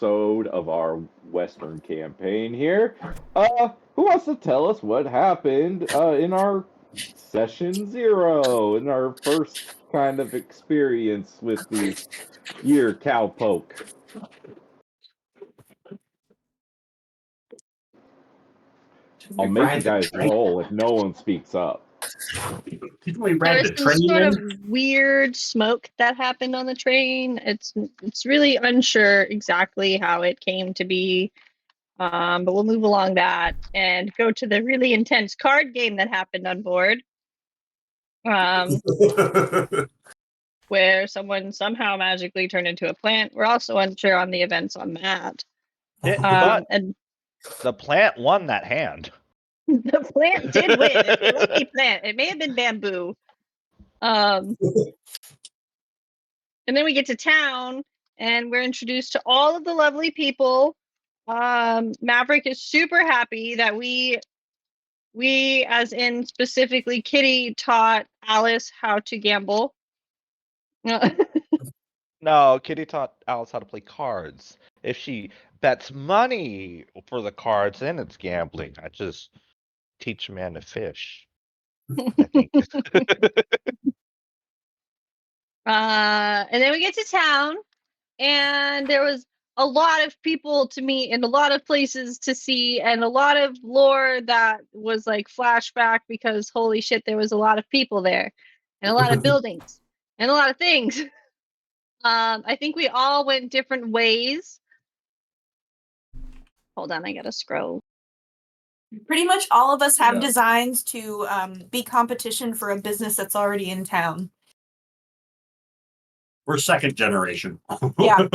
episode of our Western campaign here. Who wants to tell us what happened in our session 0, in our first kind of experience with the year cowpoke? I'll make you guys roll if no one speaks up. Didn't we There ride was the some train sort in? of weird smoke that happened on the train. It's really unsure exactly how it came to be, but we'll move along that and go to the really intense card game that happened on board, where someone somehow magically turned into a plant. We're also unsure on the events on that. But And the plant won that hand. the plant did win. It's a lucky plant. It may have been bamboo. And then we get to town and we're introduced to all of the lovely people. Maverick is super happy that we as in specifically Kitty taught Alice how to gamble. No, Kitty taught Alice how to play cards. If she bets money for the cards, then it's gambling. I just teach a man to fish. I think. And then we get to town and there was a lot of people to meet and a lot of places to see and a lot of lore that was like flashback because holy shit, there was a lot of people there and a lot of buildings and a lot of things. I think we all went different ways. Hold on, I gotta scroll. Pretty much all of us have designs to be competition for a business that's already in town. We're second generation. Yeah.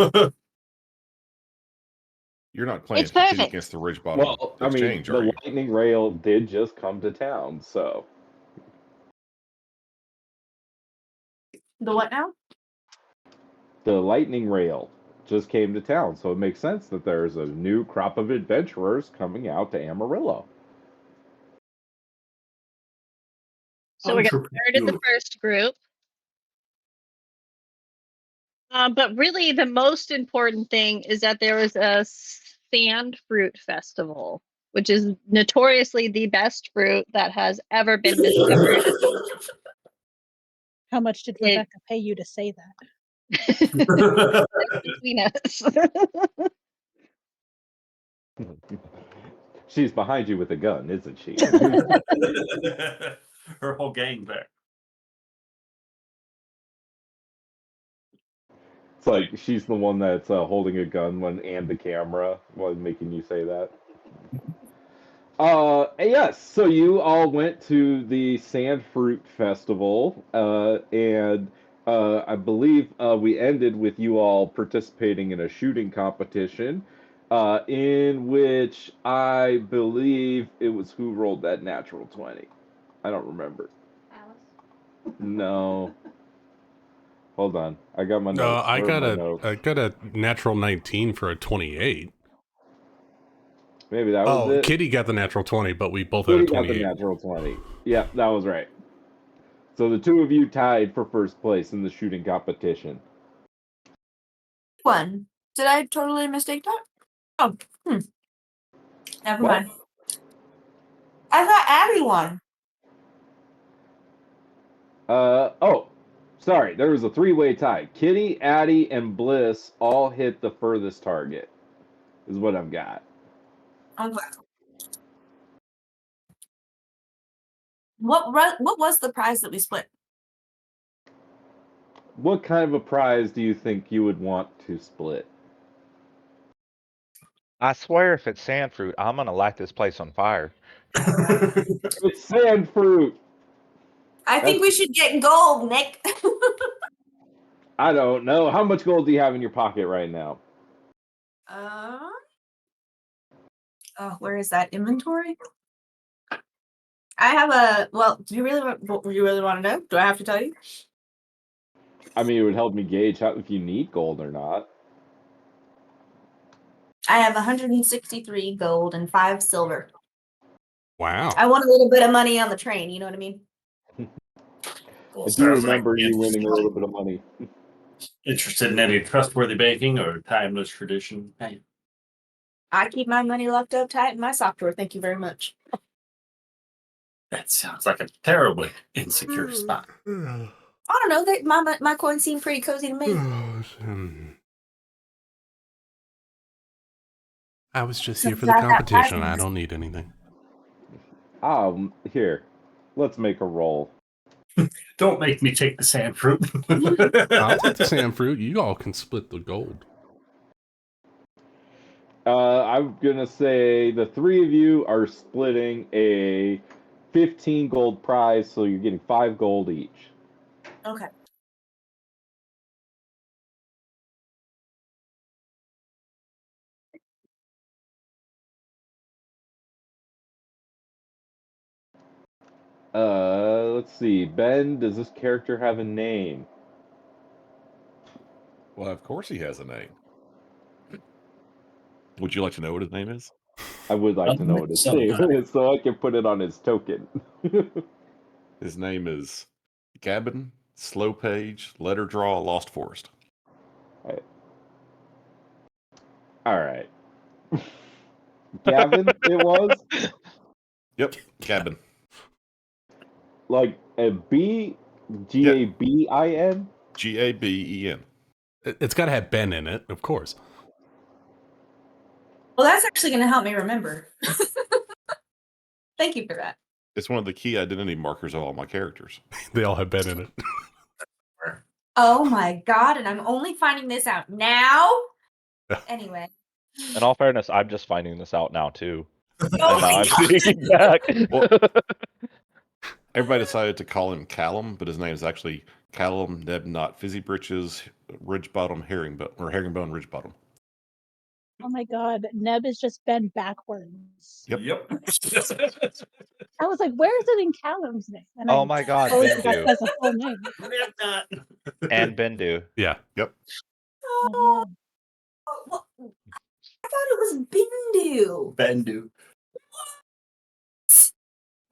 You're not playing It's perfect. against the Ridge Bottom Well, I mean, Exchange, the are you? lightning rail did just come to town, so The what now? the lightning rail just came to town, so it makes sense that there's a new crop of adventurers coming out to Amarillo. So we're gonna start at the first group. But really the most important thing is that there was a sand fruit festival, which is notoriously the best fruit that has ever been discovered. How much did Rebecca pay you to say that? That's between us. She's behind you with a gun, isn't she? Her whole gang back. It's like she's the one that's holding a gun and the camera while making you say that. Yes, so you all went to the Sand Fruit Festival, and I believe we ended with you all participating in a shooting competition, in which I believe it was who rolled that natural 20. I don't remember. Alice? No. Hold on, I got my No, notes. I Where are my got notes? I got a natural 19 for a 28. Maybe that was it. Kitty got the natural 20, but we both had a Kitty got 28. the natural 20. Yeah, that was right. So the two of you tied for first place in the shooting competition. One. Did I totally mistake that? Oh, never What? mind. I thought Abby won. Oh, sorry. There was a three-way tie. Kitty, Addie, and Bliss all hit the furthest target, is what I've got. Okay. What was the prize that we split? What kind of a prize do you think you would want to split? I swear, if it's sand fruit, I'm gonna light this place on fire. It's sand fruit. I think we should get gold, Nick. I don't know. How much gold do you have in your pocket right now? Where is that inventory? I have a. Well, do you really want to know? Do I have to tell you? I mean, it would help me gauge if you need gold or not. I have 163 gold and 5 silver. Wow. I want a little bit of money on the train. You know what I mean? I do remember you winning a little bit of money. Interested in any trustworthy banking or timeless tradition? Hey, I keep my money locked up tight in my sock drawer. Thank you very much. that sounds like a terribly insecure Hmm. spot. I don't know. My coins seem pretty cozy to me. I was just So here for the got that competition. platinum. I don't need anything. Here, let's make a roll. Don't make me take the sand fruit. I'll take the sand fruit. You all can split the gold. I'm gonna say the three of you are splitting a 15 gold prize, so you're getting 5 gold each. Okay. Let's see. Ben, does this character have a name? Well, of course he has a name. Would you like to know what his name is? I would like to know what his name is, so I can put it on his token. His name is Gavin Slow Page Letter Draw Lost Forest. All right. Gavin, it was Yep, Gavin. like a B, Gabin. Gaben. It's got to have Ben in it, of course. Well, that's actually going to help me remember. Thank you for that. It's one of the key identity markers of all my characters. They all have Ben in it. Oh my god! And I'm only finding this out now. Anyway. In all fairness, I'm just finding this out now too. Oh And now my I'm god! thinking back. Well, everybody decided to call him Callum, but his name is actually Callum Nebnot Fizzy Britches Ridgebottom Herringbone Ridgebottom. Oh my god, Neb is just bent backwards. Yep. I was like, where is it in Callum's name? And Oh my god, I that Bendu. says a full name. And Bendu. Yeah. Yep. Oh, well, I thought it was Bindu. Bendu.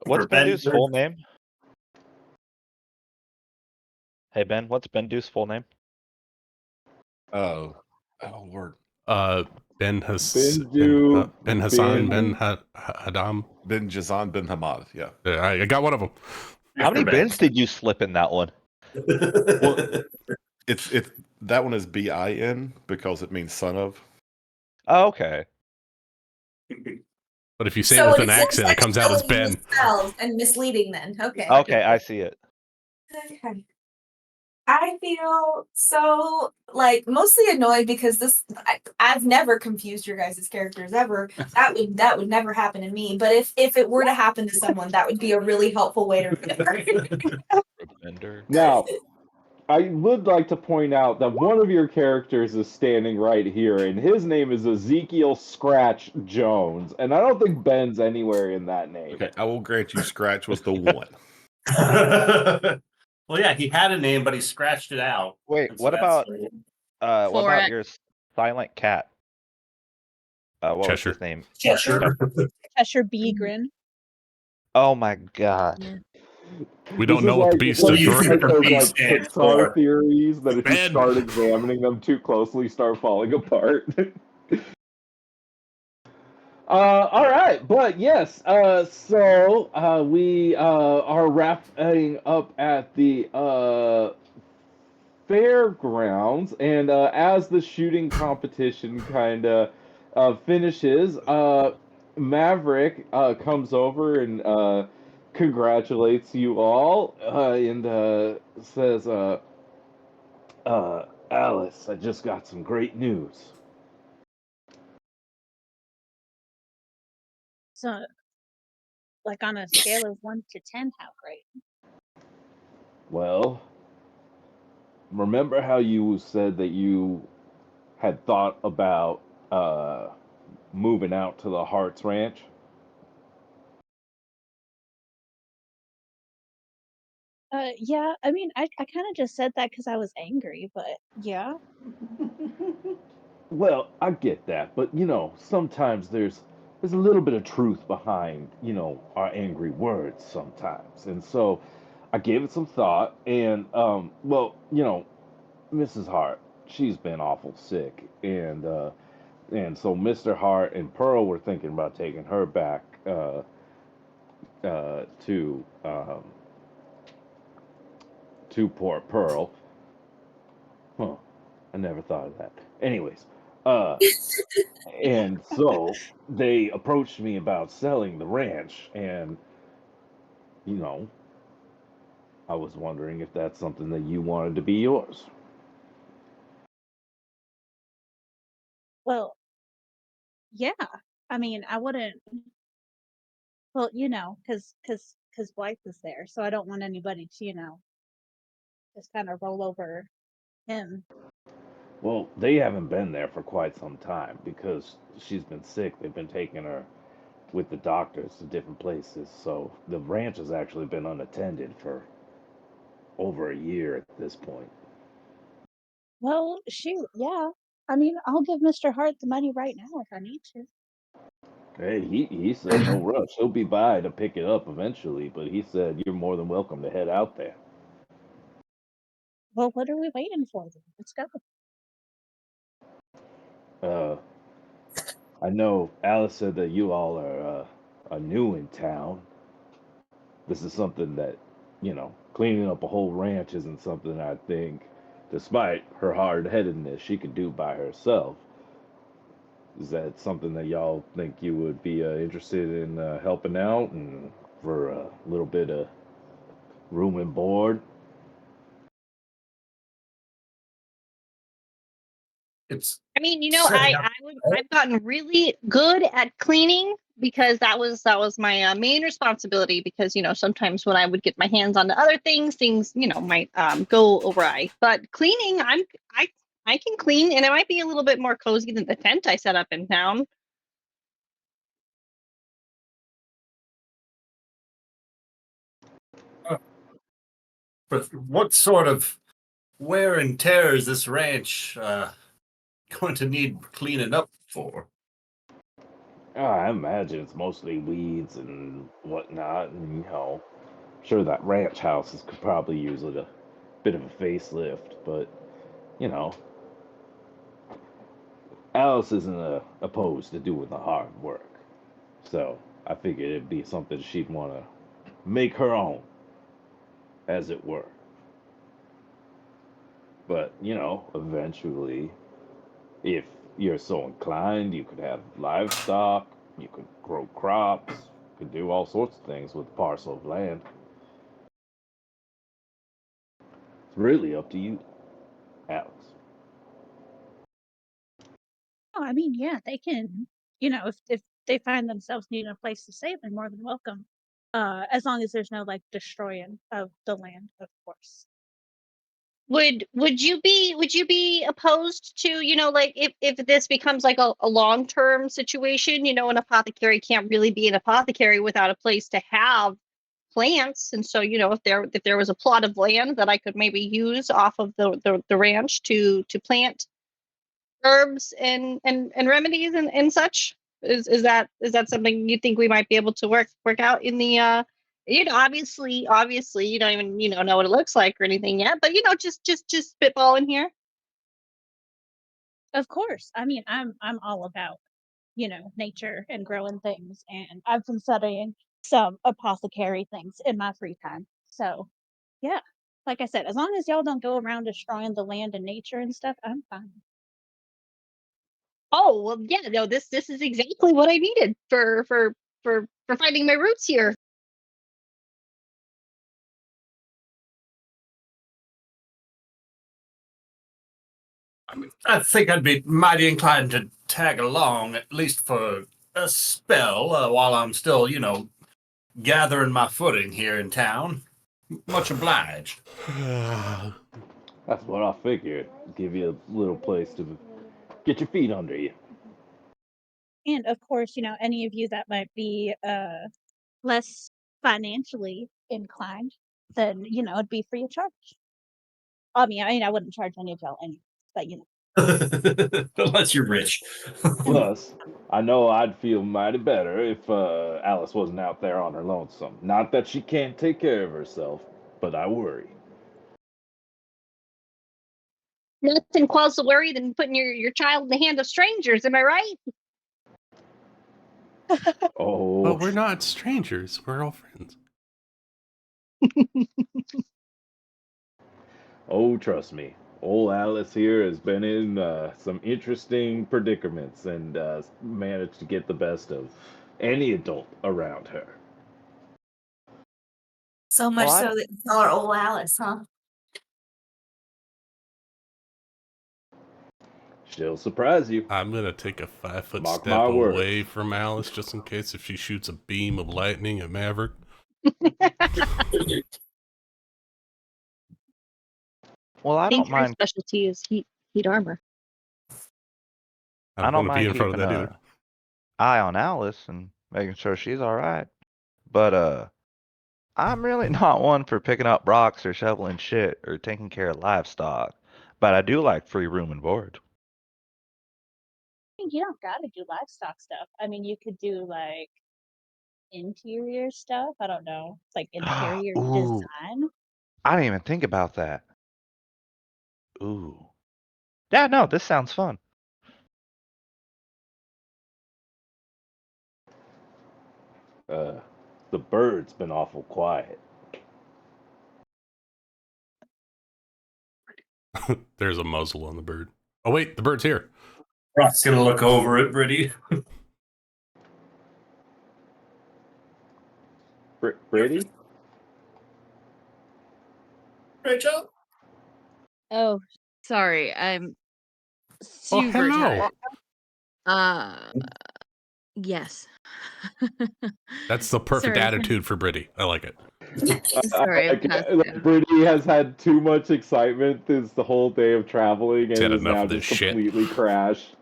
What's For Ben- Bendu's full name? Hey Ben, what's Bendu's full name? Oh Lord. Ben Bendu, Ben Hassan Ben- Ben Hadam. Ben Jazan Ben Hamad. Yeah. I got one of them. How many bins did you slip in that one? Well, it's that one is BIN because it means son of. Oh, okay. But if you say it with an seems accent, like it comes out as spelling Ben. misspelled and misleading then. Okay. Okay, I see it. Okay. I feel so mostly annoyed because I've never confused your guys' characters ever. That would never happen to me. But if it were to happen to someone, that would be a really helpful way to remember. Bender. Now, I would like to point out that one of your characters is standing right here, and his name is Ezekiel Scratch Jones, and I don't think Ben's anywhere in that name. Okay, I will grant you Scratch was the one. Well, yeah, he had a name, but he scratched it out. Wait, And so what that's- about your silent cat? What was Cheshire. his name? Cheshire. Cheshire Bee Grin. Oh my god. We don't This know is what the like- beast this is is for. like those Beast stands Pixar for. theories that if you Ben. start examining them too closely, start falling apart. All right, but yes, so we are wrapping up at the fairgrounds, and as the shooting competition kind of finishes, Maverick comes over and congratulates you all and says, Alice, I just got some great news. So, like on a scale of 1 to 10, how great? Well, remember how you said that you had thought about moving out to the Harts Ranch? Yeah, I mean, I kind of just said that because I was angry, but yeah. Well, I get that, but sometimes there's a little bit of truth behind, our angry words sometimes. And so I gave it some thought and well, Mrs. Hart, she's been awful sick, and so Mr. Hart and Pearl were thinking about taking her back to Port Pearl. Huh? I never thought of that. Anyways, uh, and so they approached me about selling the ranch, and you know, I was wondering if that's something that you wanted to be yours. Well, yeah. I mean, I wouldn't. Well, because Blythe is there, so I don't want anybody to, just kind of roll over him. Well, they haven't been there for quite some time because she's been sick. They've been taking her with the doctors to different places. So the ranch has actually been unattended for over a year at this point. Well, shoot, yeah. I mean, I'll give Mr. Hart the money right now if I need to. Hey, he said no rush. He'll be by to pick it up eventually, but he said you're more than welcome to head out there. Well, what are we waiting for then? Let's go. Uh, I know Alice said that you all are new in town. This is something that, cleaning up a whole ranch isn't something I think, despite her hard headedness, she could do by herself. Is that something that y'all think you would be interested in helping out and for a little bit of room and board? It's I mean, setting up. I've gotten really good at cleaning because that was my main responsibility. Because sometimes when I would get my hands onto other things might go awry. But cleaning, I I can clean, and it might be a little bit more cozy than the tent I set up in town. But what sort of wear and tear is this ranch going to need cleaning up for? I imagine it's mostly weeds and whatnot, and sure that ranch houses could probably use a bit of a facelift, but you know, Alice isn't opposed to doing the hard work, so I figured it'd be something she'd want to make her own, as it were. But eventually, if you're so inclined, you could have livestock, you could grow crops, you could do all sorts of things with a parcel of land. It's really up to you, Alex. Oh, I mean, yeah, they can, if they find themselves needing a place to stay, they're more than welcome. As long as there's no like destroying of the land, of course. Would you be opposed to, like, if this becomes like a long-term situation, an apothecary can't really be an apothecary without a place to have plants. And so, if there was a plot of land that I could maybe use off of the ranch to plant herbs and remedies and such, is that something you think we might be able to work out in the obviously you don't even know what it looks like or anything yet, but just spitballing here. Of course. I mean, I'm all about, nature and growing things, and I've been studying some apothecary things in my free time. So, yeah. Like I said, as long as y'all don't go around destroying the land and nature and stuff, I'm fine. Oh well, yeah, no, this is exactly what I needed for finding my roots here. I think I'd be mighty inclined to tag along, at least for a spell, while I'm still, gathering my footing here in town. Much obliged. That's what I figured. Give you a little place to get your feet under you. And of course, any of you that might be less financially inclined, then it'd be free of charge. I mean, I wouldn't charge any of y'all anyway, but Unless you're rich. Plus, I know I'd feel mighty better if Alice wasn't out there on her lonesome. Not that she can't take care of herself, but I worry. Nothing quells the worry than putting your child in the hand of strangers. Am I right? Oh, But we're not strangers. We're all friends. oh, trust me. Old Alice here has been in some interesting predicaments and managed to get the best of any adult around her. So much Well, I so don't- that you call her old Alice, huh? She'll surprise you. I'm gonna take a 5-foot Mark step my words. away from Alice just in case if she shoots a beam of lightning at Maverick. Well, I I think don't her mind. specialty is heat armor. I I don't don't want to be mind in front of keeping that a either. eye on Alice and making sure she's all right. But I'm really not one for picking up rocks or shoveling shit or taking care of livestock. But I do like free room and board. I think you don't gotta do livestock stuff. I mean, you could do like interior stuff. I don't know. It's like interior Ooh, design. I didn't even think about that. Ooh. Yeah, no, this sounds fun. The bird's been awful quiet. There's a muzzle on the bird. Oh wait, the bird's here. Rock's gonna look over at Brittany. Brady? Rachel? Oh, sorry. I'm Oh super hello. tired. Yes. That's the perfect Sorry, attitude for Britty. I like it. sorry, I'm past due. Brady has had too much excitement this the whole day of traveling He's and had is enough now of this just shit. completely crashed.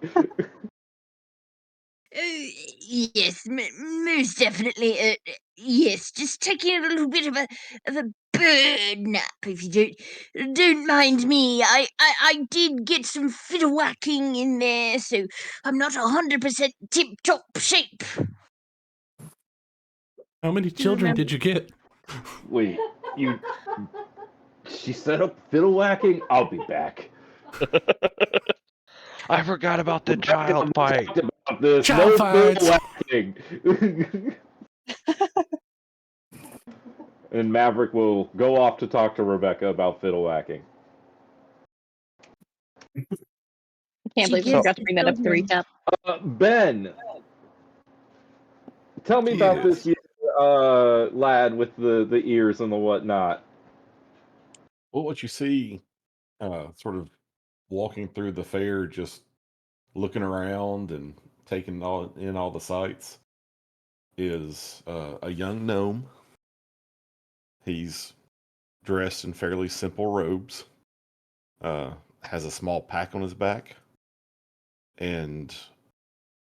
Yes, most definitely. Yes, just taking a little bit of a bird nap, if you don't mind me. I did get some fiddle whacking in there, so I'm not 100% tip top shape. How many Do you children remember? did you get? Wait, you? She set up fiddle whacking. I'll be back. I forgot about the child fight. Talked about this. Child No fights. fiddle whacking. And Maverick will go off to talk to Rebecca about fiddle whacking. I can't She believe we gives forgot to the bring that up to children. recap. Ben, tell me about this Yes. lad with the ears and the whatnot. Well, what you see, sort of walking through the fair, just looking around and taking all the sights, is a young gnome. He's dressed in fairly simple robes, has a small pack on his back, and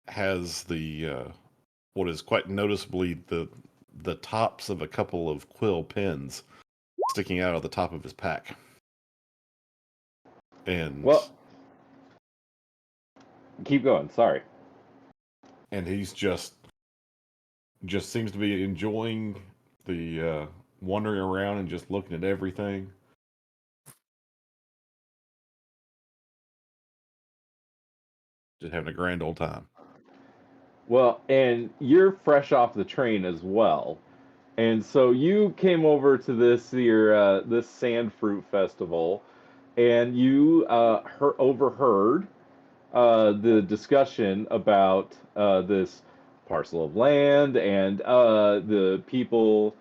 has the what is quite noticeably the tops of a couple of quill pens sticking out of the top of his pack. And Well, keep going. Sorry. and he's just seems to be enjoying the wandering around and just looking at everything. Just having a grand old time. Well, and you're fresh off the train as well. And so you came over to this sand fruit festival, and you overheard the discussion about this parcel of land and the people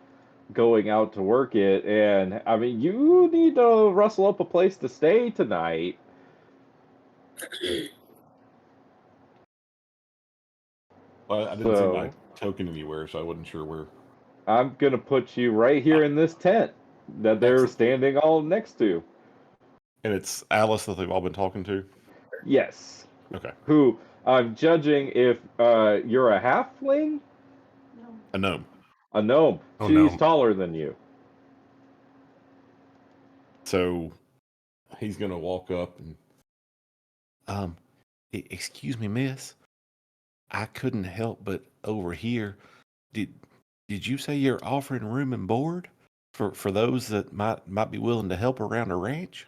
going out to work it. And I mean, you need to rustle up a place to stay tonight. I didn't see my So token anywhere, so I wasn't sure where. I'm gonna put you right here in this tent that they're Excellent. standing all next to. And it's Alice that they've all been talking to. Yes. Okay, Who I'm judging if you're a halfling, a gnome. a gnome. Oh, She's no. taller than you. So he's gonna walk up and excuse me, miss. I couldn't help but overhear. Did you say you're offering room and board for those that might be willing to help around a ranch?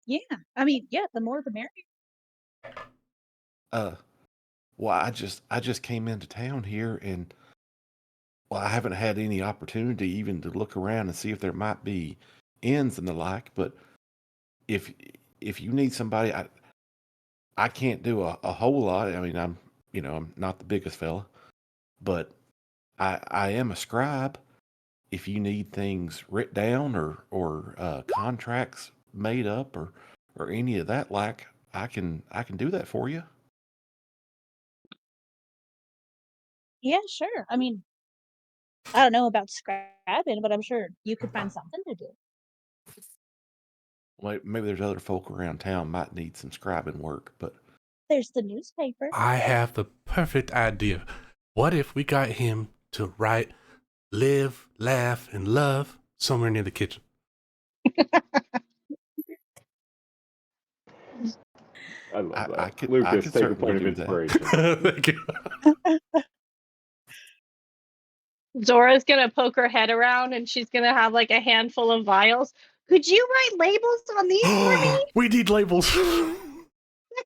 Yeah, I mean, yeah, the more the merrier. Well, I just came into town here, and well, I haven't had any opportunity even to look around and see if there might be inns and the like. But if if you need somebody, I can't do a whole lot. I mean, I'm not the biggest fella, but I am a scribe. If you need things written down or contracts made up or any of that, like I can do that for you. Yeah, sure. I mean, I don't know about scribing, but I'm sure you could find something to do. Like maybe there's other folk around town might need some scribing work, but There's the newspaper. I have the perfect idea. What if we got him to write "Live, Laugh, and Love" somewhere near the kitchen? I love I that. could Lucas, take a certainly point of do that. inspiration. Thank you. Zora's gonna poke her head around and she's gonna have like a handful of vials. Could you write labels on these for me? We need labels.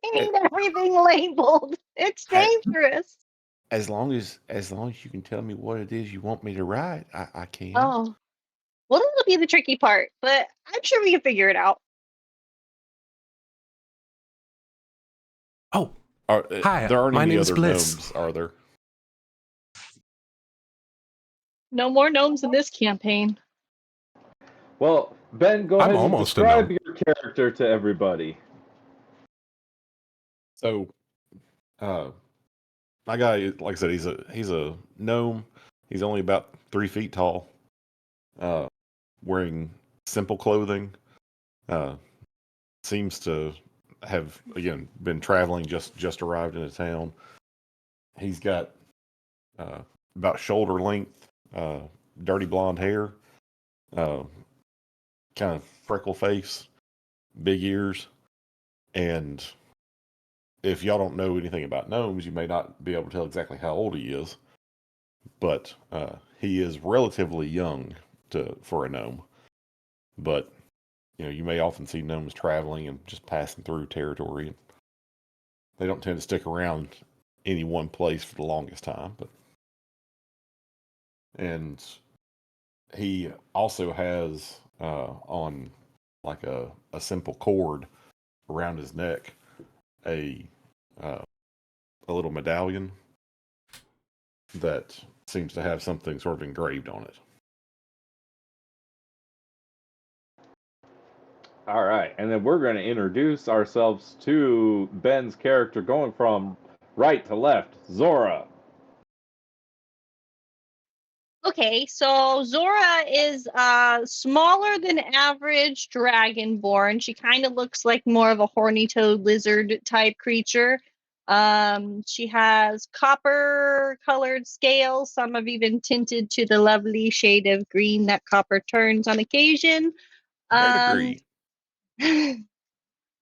I need everything labeled. It's Hey, dangerous. as long as you can tell me what it is you want me to write, I can. Oh, well, that'll be the tricky part, but I'm sure we can figure it out. Oh, Are, hi, there aren't my any name's other Bliss. gnomes, are there? No more gnomes in this campaign. Well, Ben, go I'm ahead and almost a describe gnome. your character to everybody. So, my guy, like I said, he's a gnome. He's only about 3 feet tall. Wearing simple clothing. Seems to have again been traveling. Just arrived into town. He's got about shoulder length, dirty blonde hair, kind of freckle face, big ears, and if y'all don't know anything about gnomes, you may not be able to tell exactly how old he is, but he is relatively young for a gnome. But you may often see gnomes traveling and just passing through territory. They don't tend to stick around any one place for the longest time. And he also has on like a simple cord around his neck a little medallion that seems to have something sort of engraved on it. All right, and then we're going to introduce ourselves to Ben's character, going from right to left. Zora. Okay, so Zora is smaller than average dragonborn. She kind of looks like more of a horny toad lizard type creature. She has copper colored scales. Some have even tinted to the lovely shade of green that copper turns on occasion. Verdigris.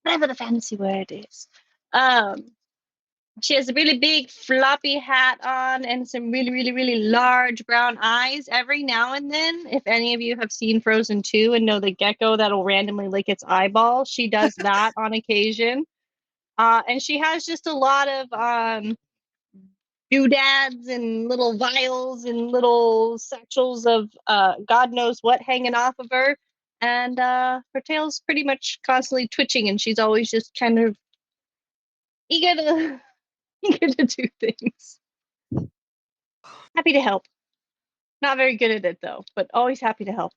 Whatever the fancy word is. She has a really big floppy hat on and some really, really, really large brown eyes. Every now and then, if any of you have seen Frozen 2 and know the gecko that'll randomly lick its eyeball, she does that on occasion. And she has just a lot of doodads and little vials and little satchels of God knows what hanging off of her. And her tail's pretty much constantly twitching, and she's always just kind of eager to eager to do things. Happy to help. Not very good at it though, but always happy to help.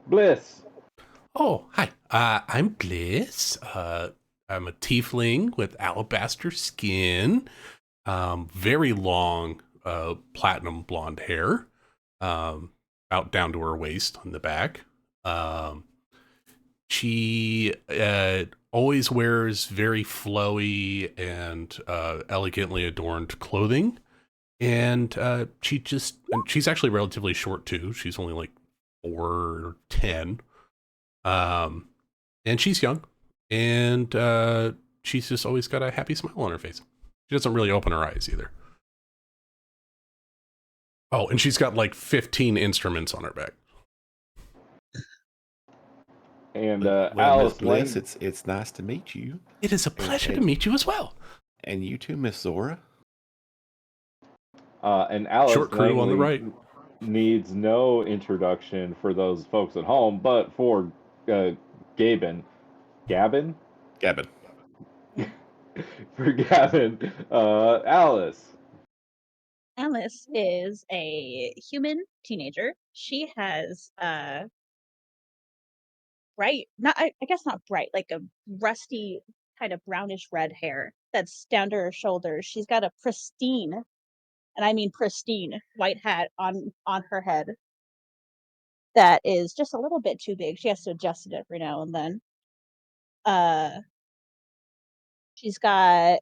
Bliss. Oh, hi. I'm Bliss. I'm a tiefling with alabaster skin, very long, platinum blonde hair, out down to her waist on the back. She always wears very flowy and elegantly adorned clothing, and she's actually relatively short too. She's only like 4'10". And she's young, and she's just always got a happy smile on her face. She doesn't really open her eyes either. Oh, and she's got like 15 instruments on her back. And Well, Miss Alice Bliss, Lang. it's nice to meet you, It is a pleasure to meet you as well. and you too, Miss Zora. And Alice Short crew on the Langley right. needs no introduction for those folks at home, but for Gavin. Gavin? Gavin. For Gavin. Alice. Alice is a human teenager. She has bright, not I guess not bright, like a rusty kind of brownish red hair that's down to her shoulders. She's got a pristine, and I mean pristine, white hat on her head that is just a little bit too big. She has to adjust it every now and then. Uh, she's got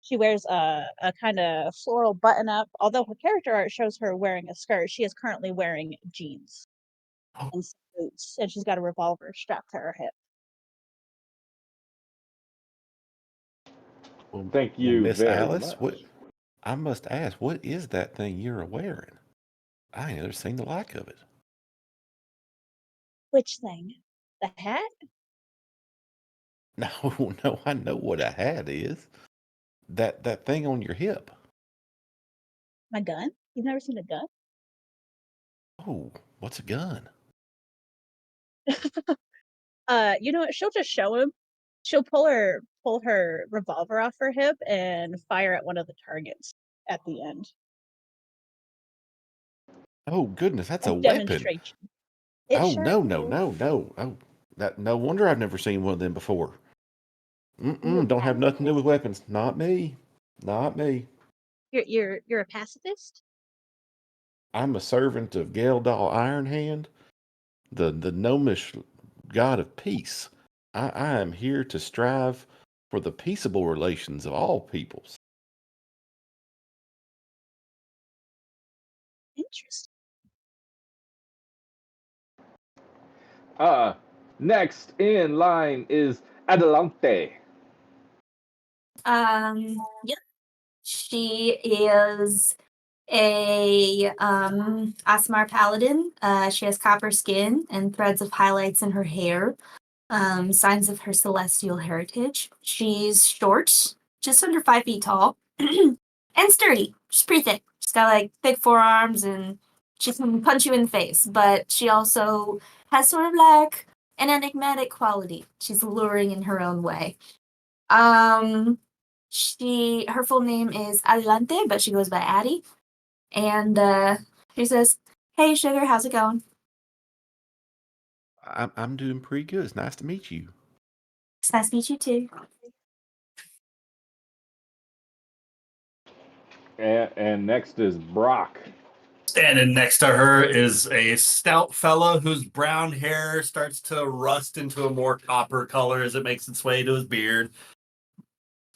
she wears a kind of floral button up. Although her character art shows her wearing a skirt, she is currently wearing jeans and some boots, and she's got a revolver strapped to her hip. Well, Thank well, you Miss very Alice, much. what I must ask, what is that thing you're wearing? I ain't never seen the like of it. Which thing? The hat? No, no, I know what a hat is. That thing on your hip. My gun? You've never seen a gun? Oh, what's a gun? You know what? She'll just show him. She'll pull her revolver off her hip and fire at one of the targets at the end. Oh goodness, that's A a weapon. demonstration. It Oh sure no, no, is. no, no. Oh, that no wonder I've never seen one of them before. You a Don't have nothing to do with pacifist? weapons. Not me. Not me. You're a pacifist? I'm a servant of Geldal Ironhand, the gnomish god of peace. I am here to strive for the peaceable relations of all peoples. Interesting. Next in line is Adelante. Yeah. She is a Asmar paladin. She has copper skin and threads of highlights in her hair. Signs of her celestial heritage. She's short, just under 5 feet tall, and sturdy. She's pretty thick. She's got like thick forearms and she can punch you in the face, but she also has sort of like an enigmatic quality. She's alluring in her own way. Her full name is Adelante, but she goes by Addie. And she says, "Hey sugar, how's it going?" I'm doing pretty good. It's nice to meet you. It's nice to meet you too. And next is Brock. Standing next to her is a stout fella whose brown hair starts to rust into a more copper color as it makes its way to his beard.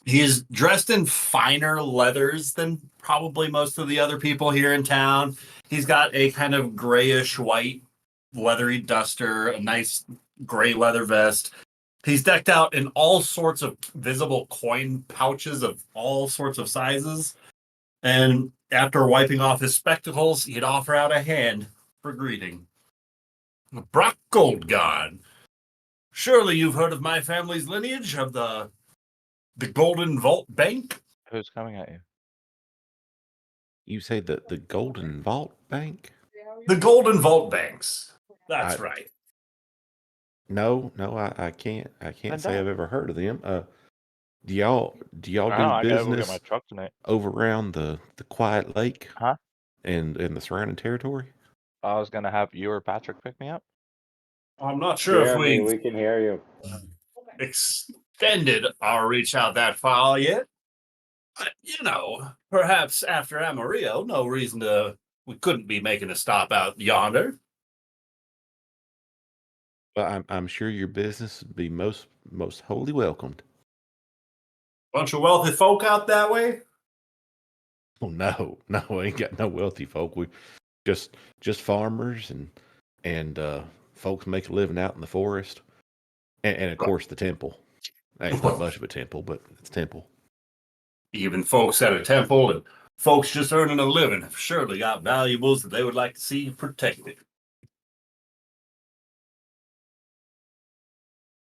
He's dressed in finer leathers than probably most of the other people here in town. He's got a kind of grayish white leathery duster, a nice gray leather vest. He's decked out in all sorts of visible coin pouches of all sorts of sizes. And after wiping off his spectacles, he'd offer out a hand for greeting. Brock Goldgod. Surely you've heard of my family's lineage of the Golden Vault Bank? Who's coming at you? You say the Golden Vault Bank? The Golden Vault Banks. That's I- right. No, I can't. I can't say I've ever heard of them. Do y'all I do don't know, I gotta go get business my truck tonight. over around the Quiet Lake? Huh? And the surrounding territory? I was gonna have you or Patrick pick me up. I'm not sure if Jeremy, we've we can hear you. extended our reach out that far yet. But, perhaps after Amarillo, no reason we couldn't be making a stop out yonder. Well, I'm sure your business would be most wholly welcomed. Bunch of wealthy folk out that way? Oh no, I ain't got no wealthy folk. We just farmers and folks make a living out in the forest, and of course the temple. It's not much of a temple, but it's a temple. Even folks at a temple and folks just earning a living have surely got valuables that they would like to see protected.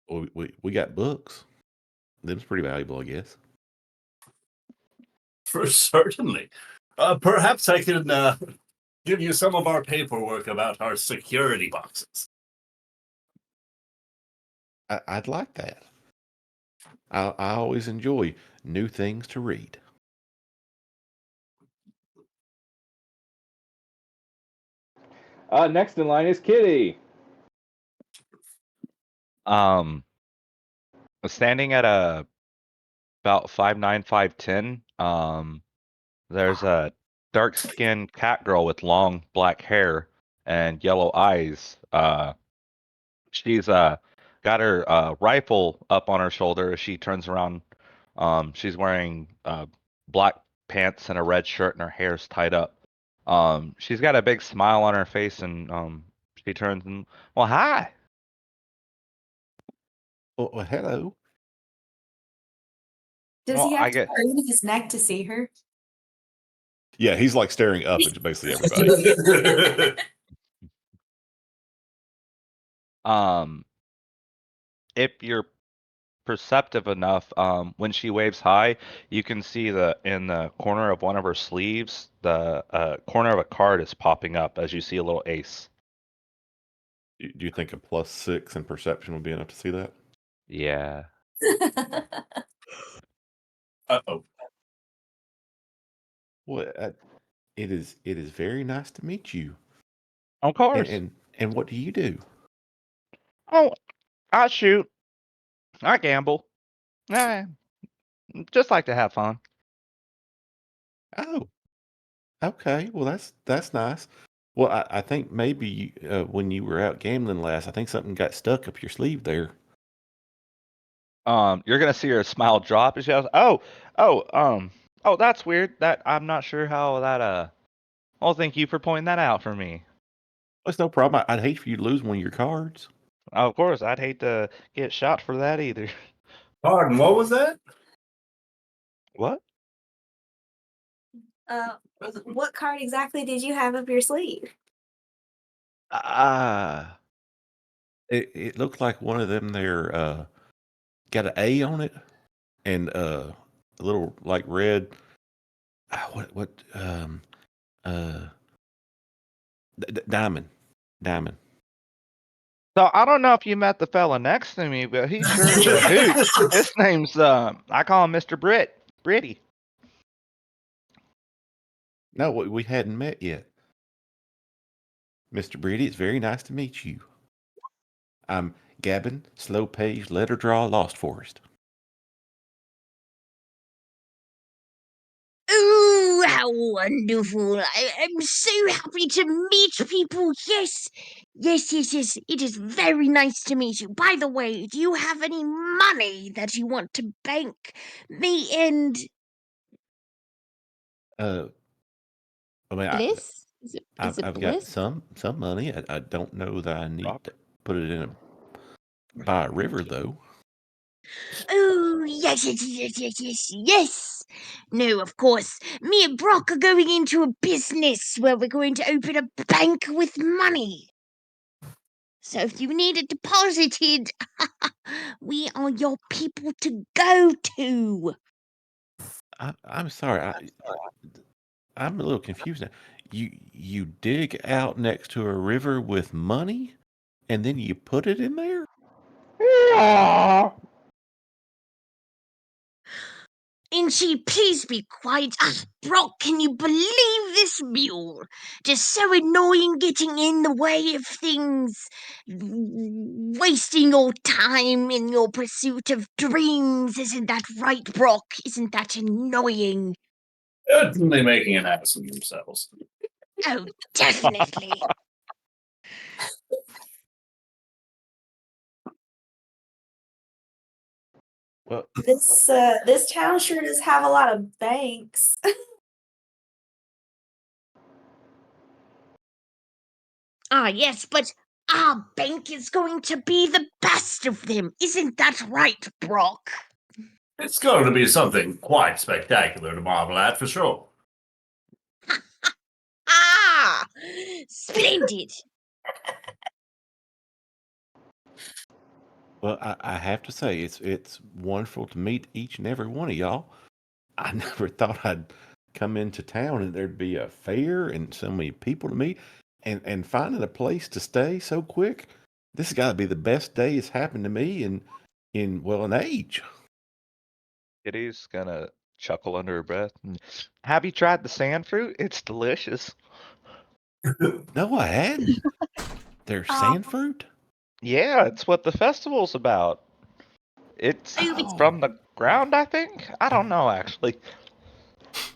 We got books. Them's pretty valuable, I guess. For certainly. Perhaps I can give you some of our paperwork about our security boxes. I'd like that. I always enjoy new things to read. Next in line is Kitty. Standing at about 5'9", 5'10", there's a dark-skinned cat girl with long black hair and yellow eyes. She's got her rifle up on her shoulder as she turns around. She's wearing black pants and a red shirt, and her hair's tied up. She's got a big smile on her face, and she turns and, well, hi. Well, hello. Does Well, he I have to get raise his neck to see her? Yeah, he's like staring up at basically everybody. If you're perceptive enough, when she waves hi, you can see in the corner of one of her sleeves, the corner of a card is popping up as you see a little ace. Do you think a +6 in perception would be enough to see that? Yeah. Uh-oh. Well, it is very nice to meet you. Of course. And what do you do? Oh, I shoot. I gamble. I just like to have fun. Oh, okay. Well, that's nice. Well, I think maybe when you were out gambling last, I think something got stuck up your sleeve there. You're gonna see her smile drop as she goes, oh, that's weird. That I'm not sure how that. Well, thank you for pointing that out for me. That's no problem. I'd hate for you to lose one of your cards. Of course, I'd hate to get shot for that either. Pardon, what was that? What? What card exactly did you have up your sleeve? Ah. It looked like one of them there got an A on it and a little like red. What diamond. So I don't know if you met the fella next to me, but he sure is a hoot. His name's I call him Mr. Britty. No, we hadn't met yet. Mr. Brady, it's very nice to meet you. I'm Gavin, Slow Page, Letter Draw, Lost Forest. Oh, how wonderful. I'm so happy to meet people. Yes. Yes. It is very nice to meet you. By the way, do you have any money that you want to bank me and I mean, Bliss? Is it I've got Bliss? some money. I don't know that I need to put it in by a river though. Oh, yes. No, of course. Me and Brock are going into a business where we're going to open a bank with money. So if you need it deposited, we are your people to go to. I'm sorry. I'm a little confused now. You dig out next to a river with money, and then you put it in there? Yeah. Inchi, please be quiet. Brock, can you believe this mule? Just so annoying getting in the way of things. Wasting your time in your pursuit of dreams. Isn't that right, Brock? Isn't that annoying? Certainly making an ass of themselves. Oh, definitely. Well, This town sure does have a lot of banks. Yes, but our bank is going to be the best of them. Isn't that right, Brock? It's going to be something quite spectacular to marvel at, for sure. Ah, splendid. Well, I have to say it's wonderful to meet each and every one of y'all. I never thought I'd come into town and there'd be a fair and so many people to meet, and finding a place to stay so quick. This has got to be the best day it's happened to me in well an age. Kitty's gonna chuckle under her breath. Have you tried the sand fruit? It's delicious. No, I hadn't. There's sand fruit. Yeah, it's what the festival's about. It's Oh. from the ground, I think. I don't know actually.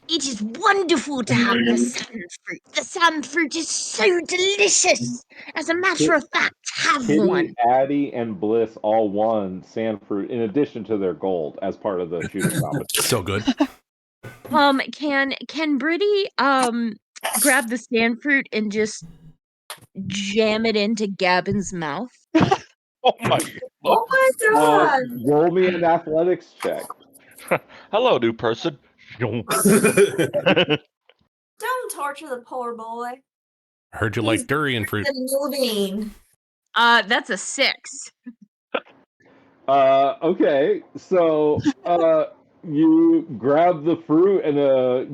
It is wonderful to have the sand fruit. The sand fruit is so delicious. As a matter of fact, have one. Kitty, Addie, and Bliss all won sand fruit in addition to their gold as part of the shooting competition. So good. Can Britty grab the sand fruit and just jam it into Gabin's mouth? Oh my Oh my god! Roll me an athletics check. Hello, new person. Don't torture the poor boy. I heard you like durian fruit. Moving. That's a 6. Okay, so you grab the fruit and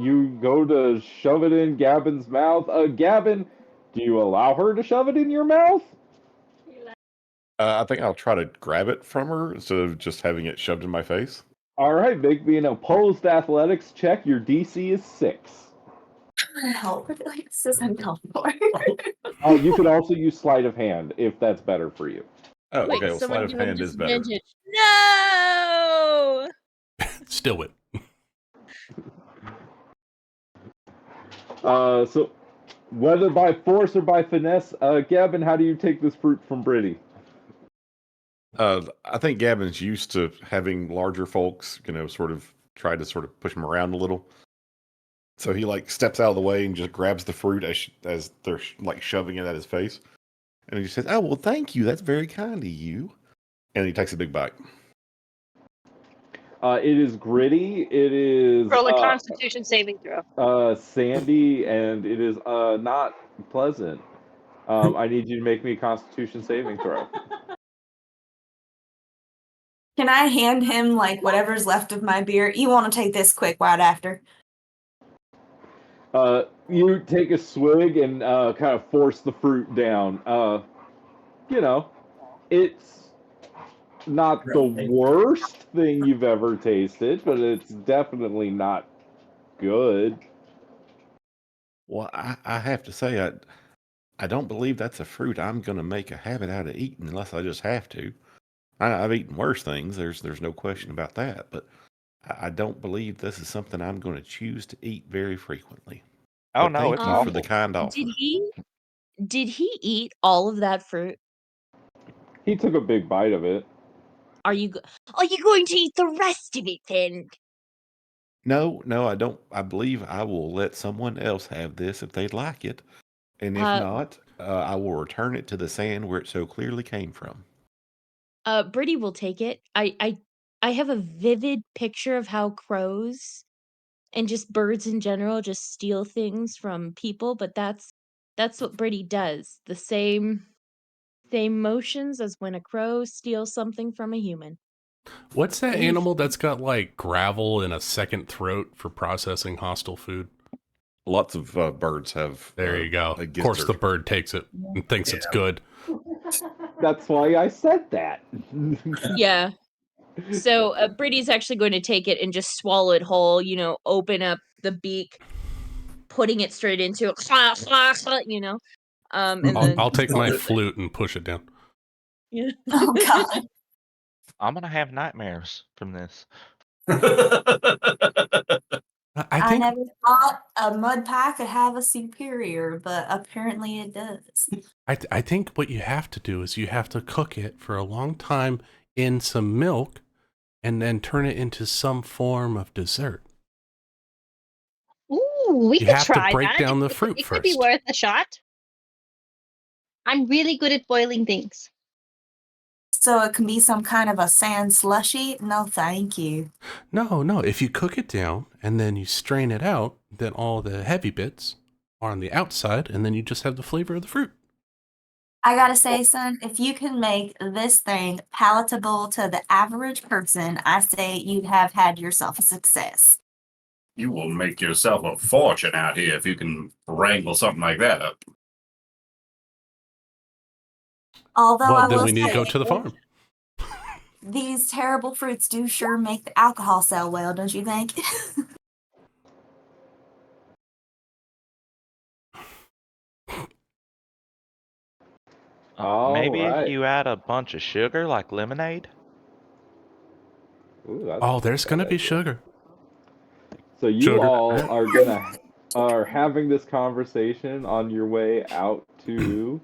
you go to shove it in Gabin's mouth. Gabin, do you allow her to shove it in your mouth? I think I'll try to grab it from her instead of just having it shoved in my face. All right, make me an opposed athletics check. Your DC is 6. Help! Like this is uncomfortable. You could also use sleight of hand if that's better for you. Oh, Wait, okay. Well, someone sleight of give him hand is better. disadvantage. No! Still it. So whether by force or by finesse, Gavin, how do you take this fruit from Britty? I think Gavin's used to having larger folks, sort of try to sort of push him around a little. So he like steps out of the way and just grabs the fruit as they're like shoving it at his face, and he says, "Oh well, thank you. That's very kind of you." And he takes a big bite. It is gritty. It is Roll a Constitution saving throw. sandy, and it is not pleasant. I need you to make me a Constitution saving throw. Can I hand him like whatever's left of my beer? You want to take this quick right after? You take a swig and kind of force the fruit down. It's not the worst thing you've ever tasted, but it's definitely not good. Well, I have to say, I don't believe that's a fruit I'm going to make a habit out of eating unless I just have to. I've eaten worse things. There's no question about that. But I don't believe this is something I'm going to choose to eat very frequently. Oh But no, thank it's you awful. for the kind offer. Did he eat all of that fruit? He took a big bite of it. Are you going to eat the rest of it then? No, I don't. I believe I will let someone else have this if they'd like it. And if not, I will return it to the sand where it so clearly came from. Britty will take it. I have a vivid picture of how crows and just birds in general just steal things from people, but that's what Britty does. The same motions as when a crow steals something from a human. What's that animal that's got like gravel and a second throat for processing hostile food? Lots of birds have. There you go. a Of course, gizzard. the bird takes it and thinks it's good. That's why I said that. Yeah. So Britty's actually going to take it and just swallow it whole, open up the beak, putting it straight into it, and then I'll take my flute and push it down. Yeah. Oh god. I'm gonna have nightmares from this. I I think never thought a mud pie could have a superior, but apparently it does. I think what you have to do is you have to cook it for a long time in some milk and then turn it into some form of dessert. Ooh, we You could have to try break that. down the fruit It could be first. worth a shot. I'm really good at boiling things. So it can be some kind of a sand slushy? No, thank you. No. If you cook it down and then you strain it out, then all the heavy bits are on the outside, and then you just have the flavor of the fruit. I gotta say, son, if you can make this thing palatable to the average person, I say you have had yourself a success. You will make yourself a fortune out here if you can wrangle something like that up. Although Well, I then will we need to go say, to the farm. these terrible fruits do sure make the alcohol sell well, don't you think? Maybe if Alright. you add a bunch of sugar, like lemonade. Ooh, that's Oh, not a there's bad gonna be idea. sugar. So you Sugar. all are having this conversation on your way out to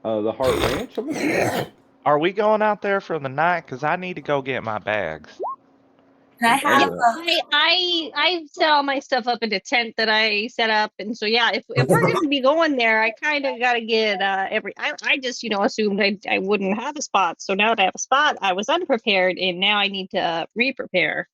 the Heart Ranch, I'm assuming? Are we going out there for the night? Because I need to go get my bags. Can I have I set all my stuff up in a tent that I set up, and so yeah, if we're gonna be going there, I kind of gotta get I just assumed I wouldn't have a spot, so now that I have a spot, I was unprepared, and now I need to re-prepare.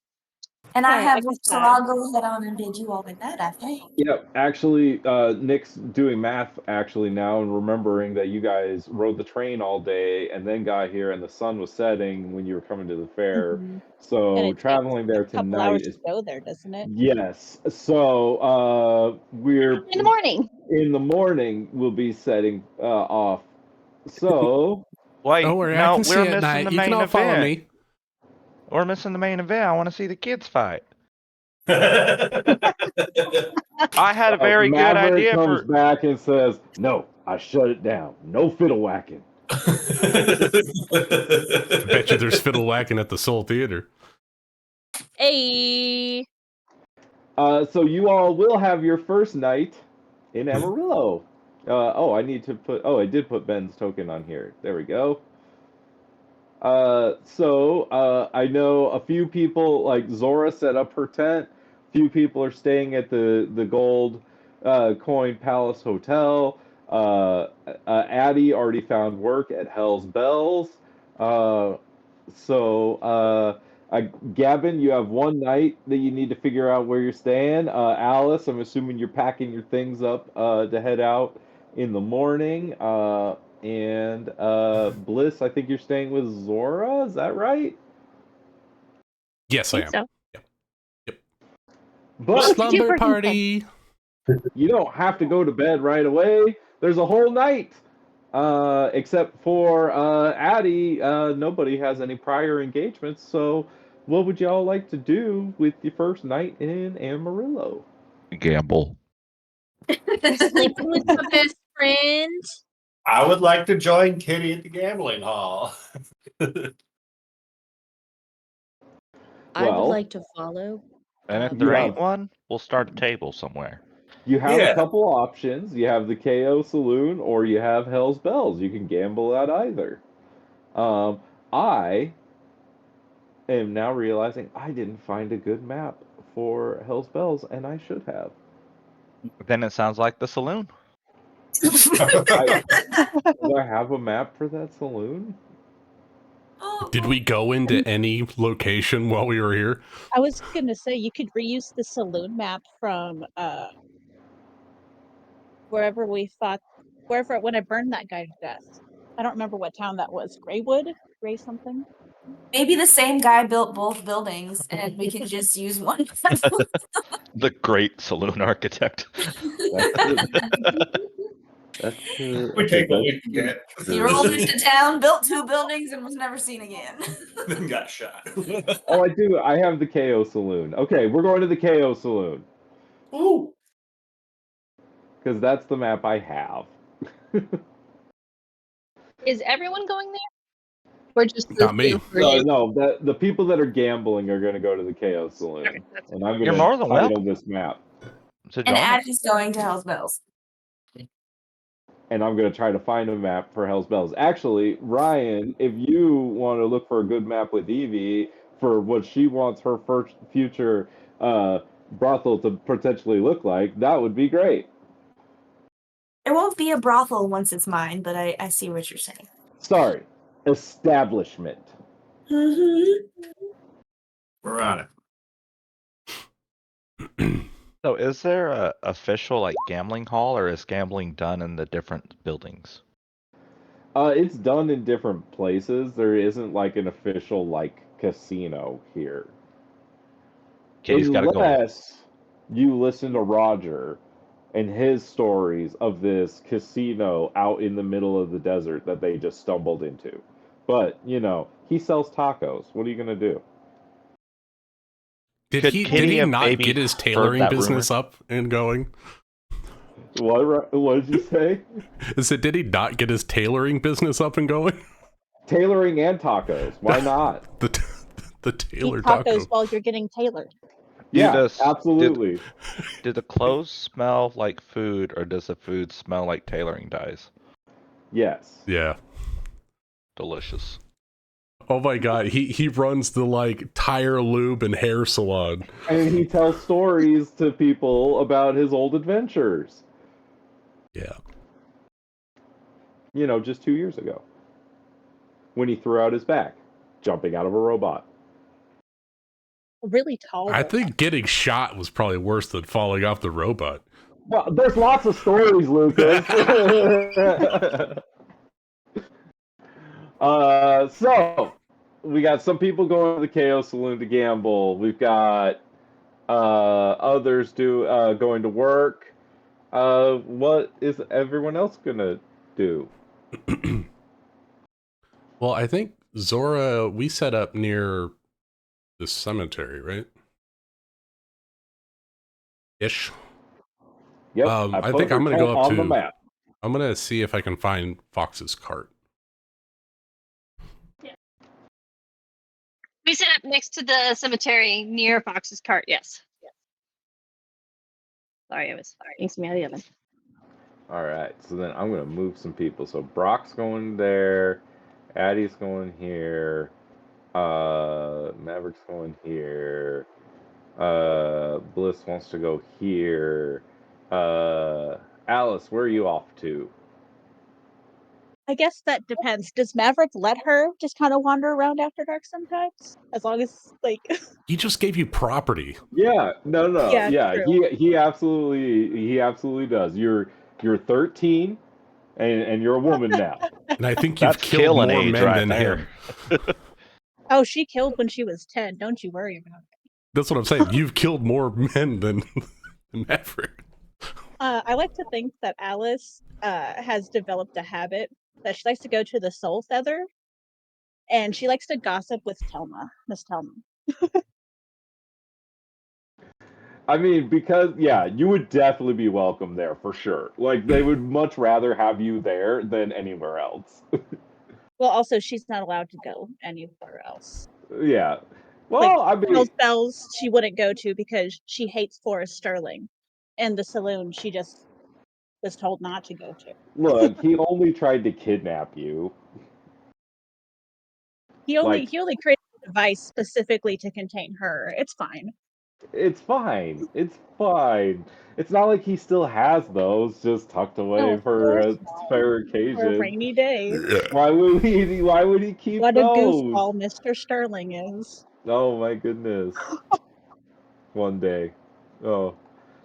and I Right, have I guess so that. I'll go ahead on and bid you all good night, I think. Yep, actually, Nick's doing math actually now and remembering that you guys rode the train all day and then got here and the sun was setting when you were coming to the fair. Mhm. And So it takes traveling there a couple tonight hours is to go there, doesn't it? yes. So we're In the morning. in the morning we'll be setting off. So Wait, Don't worry, I no, can see we're at missing night. the You can main all follow event. me. We're missing the main event. I want to see the kids fight. I had a very good Maverick idea comes for. back and says, "No, I shut it down. No fiddle whacking." I bet you there's fiddle whacking at the Soul Theater. Hey. So you all will have your first night in Amarillo. I need to put. Oh, I did put Ben's token on here. There we go. I know a few people, like Zora set up her tent. Few people are staying at the Gold Coin Palace Hotel. Addie already found work at Hell's Bells. Uh, so, Gavin, you have one night that you need to figure out where you're staying. Alice, I'm assuming you're packing your things up to head out in the morning. And Bliss, I think you're staying with Zora. Is that right? Yes, I think am. so. Yep. But Slumber Super party. you don't have to go to bed right away. There's a whole night. Except for Addie, nobody has any prior engagements. So, what would y'all like to do with your first night in Amarillo? Gamble. Sleeping with my best friend. I would like to join Kitty at the gambling hall. I would Well, like to follow. And if you there have ain't one, we'll start a table somewhere. you have a Yeah. couple options. You have the KO Saloon or you have Hell's Bells. You can gamble at either. I am now realizing I didn't find a good map for Hell's Bells, and I should have. Then it sounds like the saloon. Do I have a map for that saloon? Did we go into any location while we were here? I was gonna say you could reuse the saloon map from wherever we fought, wherever when I burned that guy to death. I don't remember what town that was. Graywood, Gray something. Maybe the same guy built both buildings and we can just use one. The great saloon architect. That's true. We Okay, take what we that's can get. He rolled into town, built 2 buildings, and was never seen again. Then got shot. Oh, I do. I have the KO Saloon. Okay, we're going to the KO Saloon Ooh. because that's the map I have. Is everyone going there? Or just the Not me. Stanford? No, the people that are gambling are going to go to the KO Saloon, Okay, that's and I'm You're going more to than title welcome this map, to And join us. Addie's going to Hell's Bells. and I'm going to try to find a map for Hell's Bells. Actually, Ryan, if you want to look for a good map with Evie for what she wants her first future brothel to potentially look like, that would be great. It won't be a brothel once it's mine, but I see what you're saying. Sorry, establishment. Mm-hmm. We're on it. So, is there a official like gambling hall, or is gambling done in the different buildings? It's done in different places. There isn't like an official like casino here. Kitty's got a goal. Unless you listen to Roger and his stories of this casino out in the middle of the desert that they just stumbled into. But, he sells tacos. What are you going to do? Did Could he Kitty have not maybe get his heard tailoring that business up and going? What did you say? Did he not get his tailoring business up and going? Tailoring and tacos. Why not? The Eat tailored tacos taco. while you're getting tailored. Yeah, absolutely. Do the clothes smell like food, or does the food smell like tailoring dyes? Yes. Yeah. Delicious. Oh my god, he runs the like tire lube and hair salon. And he tells stories to people about his old adventures. Yeah. Just 2 years ago. When he threw out his back, jumping out of a robot. Really tall. I robot. think getting shot was probably worse than falling off the robot. Well, there's lots of stories, Lucas. So we got some people going to the KO Saloon to gamble. We've got others going to work. What is everyone else gonna do? Well, I think Zora, we set up near the cemetery, right? Ish. Yep. I put think her I'm gonna go up on the to. map. I'm gonna see if I can find Fox's cart. We set up next to the cemetery near Fox's cart. Yes. Sorry, I was eating some out of the oven. All right. So then I'm gonna move some people. So Brock's going there. Addie's going here. Maverick's going here. Bliss wants to go here. Alice, where are you off to? I guess that depends. Does Maverick let her just kind of wander around after dark sometimes? As long as like He just gave you property. Yeah, no. Yeah, Yeah, true. he absolutely does. You're 13 and you're a woman now. And I think you've That's killed killing more age men right than there. him. Oh, she killed when she was 10. Don't you worry about it. That's what I'm saying. You've killed more men than Maverick. I like to think that Alice has developed a habit that she likes to go to the Soul Feather, and she likes to gossip with Miss Telma. I mean, because you would definitely be welcome there for sure. Like they would much rather have you there than anywhere else. Well, also she's not allowed to go anywhere else. Yeah. Well, I mean, spells she wouldn't go to because she hates Forrest Sterling, and the saloon she just was told not to go to. look, he only tried to kidnap you. He only created a device specifically to contain her. It's fine. It's fine. It's fine. It's not like he still has those just tucked away for a spare occasion. For a rainy day. Why would he keep What those? a goofball Mr. Sterling is. Oh my goodness. One day. Oh.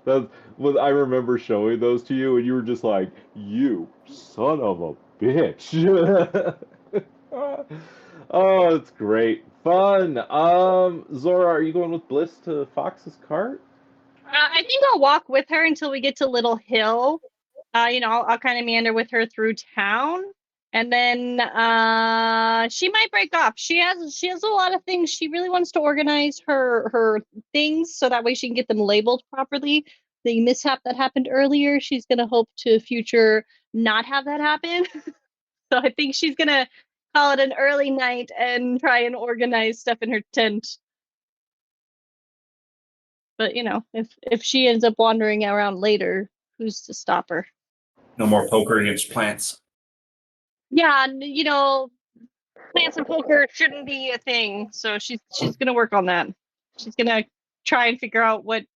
I remember showing those to you and you were just like, "You son of a bitch." Oh, it's great. Fun. Zora, are you going with Bliss to Fox's cart? I think I'll walk with her until we get to Little Hill. I'll kind of meander with her through town, and then she might break off. She has a lot of things. She really wants to organize her things so that way she can get them labeled properly. The mishap that happened earlier, she's gonna hope to future not have that happen. So I think she's gonna call it an early night and try and organize stuff in her tent. But if she ends up wandering around later, who's to stop her? No more poker against plants. Yeah, plants and poker shouldn't be a thing. So she's gonna work on that. She's gonna try and figure out what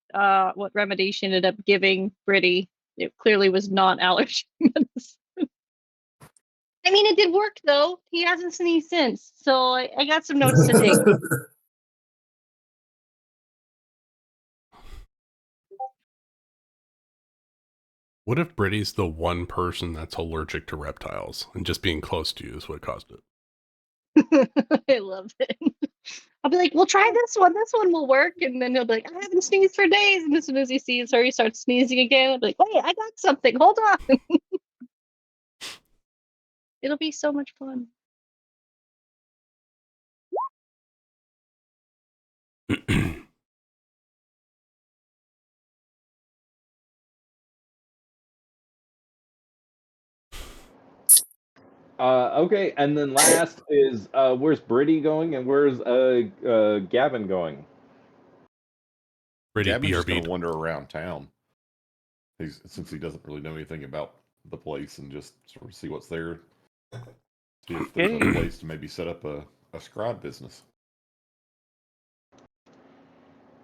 remedy she ended up giving Brittany. It clearly was not allergy medicine. I mean, it did work though. He hasn't sneezed since, so I got some notes to take. What if Britty's the one person that's allergic to reptiles and just being close to you is what caused it? I love it. I'll be like, "We'll try this one. This one will work." And then he'll be like, "I haven't sneezed for days." And as soon as he sees her, he starts sneezing again. I'll be like, "Wait, I got something. Hold on." It'll be so much fun. Okay, and then last is where's Britty going and where's Gavin going? Britty Gavin's just going BRB'd. to wander around town. Since he doesn't really know anything about the place and just sort of see what's there. See if there's a Okay. place to maybe set up a scribe business.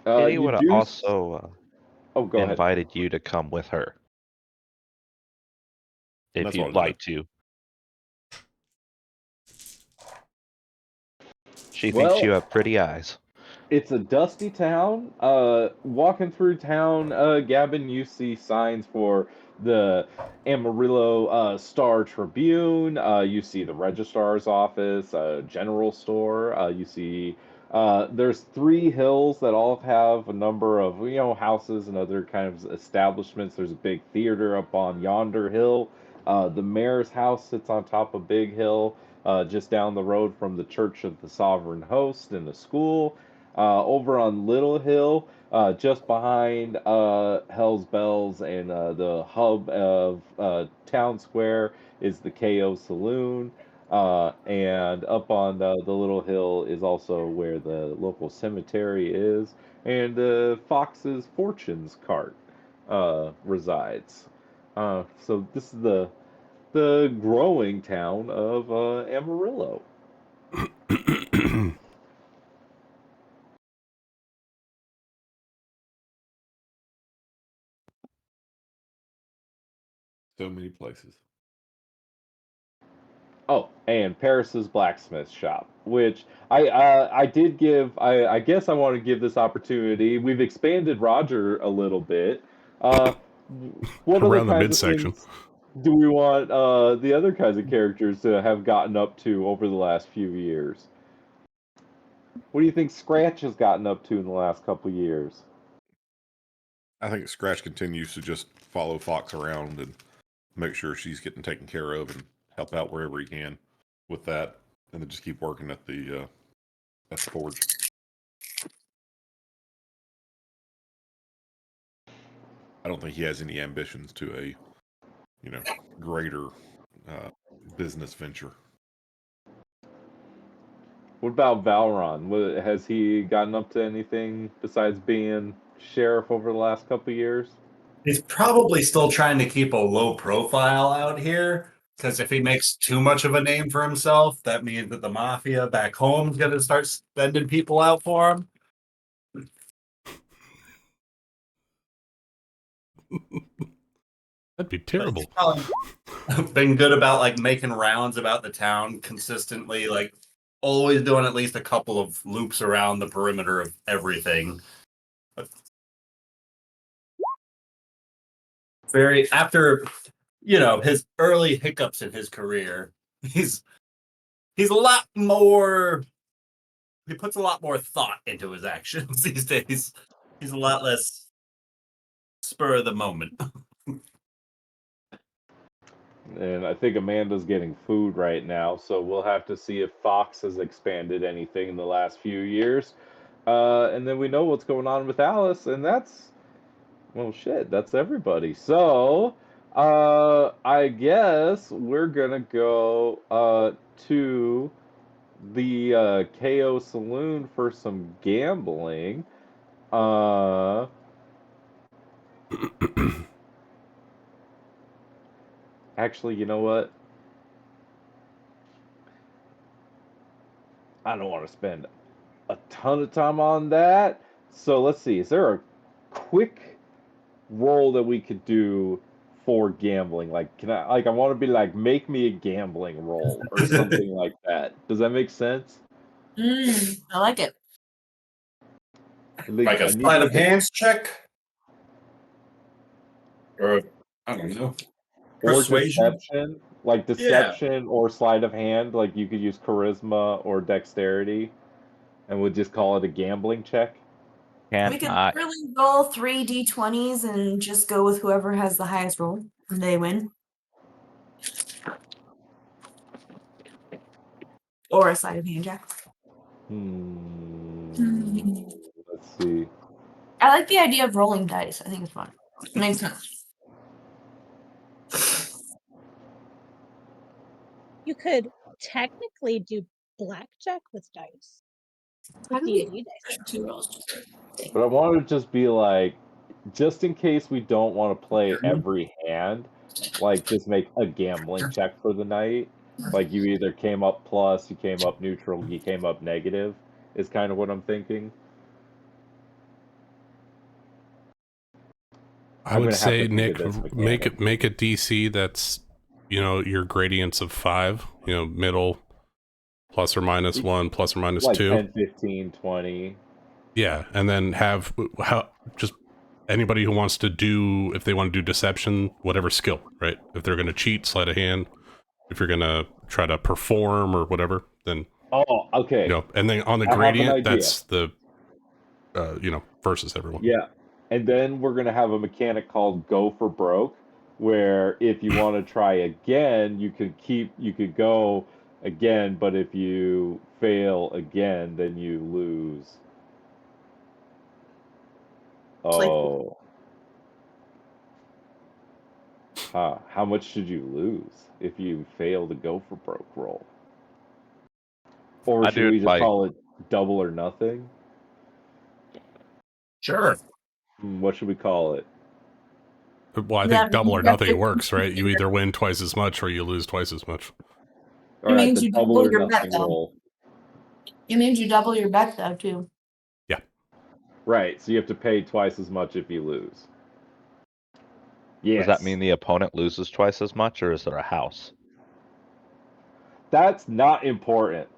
Kitty You would have do. also Oh, go ahead. invited you to come with her. If That's what you'd I'll like to. She Well, thinks you have pretty eyes. it's a dusty town. Walking through town, Gavin, you see signs for the Amarillo Star Tribune. You see the registrar's office, general store. You see there's 3 hills that all have a number of houses and other kinds of establishments. There's a big theater up on yonder hill. The mayor's house sits on top of Big Hill, just down the road from the Church of the Sovereign Host and the school. Over on Little Hill, just behind Hell's Bells and the hub of Town Square is the KO Saloon. And up on the Little Hill is also where the local cemetery is, and Fox's Fortunes cart resides. So this is the growing town of Amarillo. So many places. Oh, and Paris's blacksmith shop, which I did give. I guess I want to give this opportunity. We've expanded Roger a little bit. Uh, what other Around the kinds of midsection. things do we want the other kinds of characters to have gotten up to over the last few years? What do you think Scratch has gotten up to in the last couple years? I think Scratch continues to just follow Fox around and make sure she's getting taken care of and help out wherever he can with that, and then just keep working at the forge. I don't think he has any ambitions to a greater business venture. What about Valron? Has he gotten up to anything besides being sheriff over the last couple years? He's probably still trying to keep a low profile out here, because if he makes too much of a name for himself, that means that the mafia back home is going to start sending people out for him. That'd be terrible. Been good about like making rounds about the town consistently, like always doing at least a couple of loops around the perimeter of everything. Very after his early hiccups in his career, he's a lot more. He puts a lot more thought into his actions these days. He's a lot less spur of the moment. And I think Amanda's getting food right now, so we'll have to see if Fox has expanded anything in the last few years. And then we know what's going on with Alice, and well, shit, that's everybody. So, I guess we're gonna go to the KO Saloon for some gambling. Uh, Actually, you know what? I don't want to spend a ton of time on that. So let's see. Is there a quick roll that we could do for gambling? Like, I want to be like, make me a gambling roll or something like that. Does that make sense? I like it. Like a I need sleight of like a hands check, or I don't know. Or Persuasion? deception, like deception or sleight of hand. Like you could use charisma or dexterity, and we'll just call it a gambling check. Can We could I? really roll 3 d20s and just go with whoever has the highest roll, and they win. Or a sleight of hand check. Let's see. I like the idea of rolling dice. I think it's fun. Makes sense. You could technically do blackjack with dice. How do D&D we dice. 2 rolls? But I want to just be like, just in case we don't want to play every hand, like just make a gambling check for the night. Like you either came up plus, you came up neutral, you came up negative, is kind of what I'm thinking. I I'm would gonna have say, to think of Nick, this make mechanic. a DC that's, you know, your gradients of 5, you know, middle, plus or minus 1, plus or minus Like 2. 10, 15, 20. Yeah, and then have just anybody who wants to do, if they want to do deception, whatever skill, right? If they're going to cheat, sleight of hand. If you're going to try to perform or whatever, then Oh, okay. you know. And then on the I have an gradient, idea. that's the you know, versus everyone. Yeah. And then we're gonna have a mechanic called Go for Broke, where if you want to try again, you could go again, but if you fail again, then you lose. Like- Oh. How much should you lose if you fail the Go for Broke roll? Or I should do we it just by call it double or nothing? Sure. What should we call it? Well, I Yeah, think double you or have nothing to- works, right? You either win twice as much or you lose twice as much. All right, means the you double double or your bet, nothing though. roll. It means you double your bet, though, too. Right, so you have to pay twice as much if you lose. Yes. Does that mean the opponent loses twice as much, or is there a house? That's not important.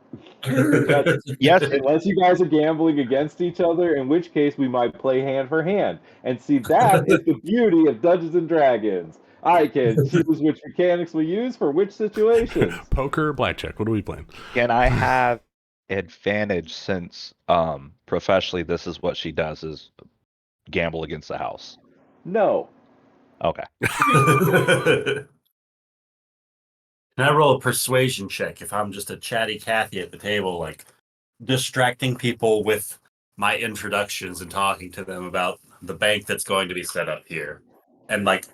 Yes, Unless you guys are gambling against each other, in which case we might play hand for hand. And see, that is the beauty of Dungeons and Dragons. I can choose which mechanics we use for which situations. Poker or blackjack? What are we playing? Can I have advantage since professionally this is what she does is gamble against the house? No. Okay. Can I roll a persuasion check if I'm just a chatty Cathy at the table, like distracting people with my introductions and talking to them about the bank that's going to be set up here? And like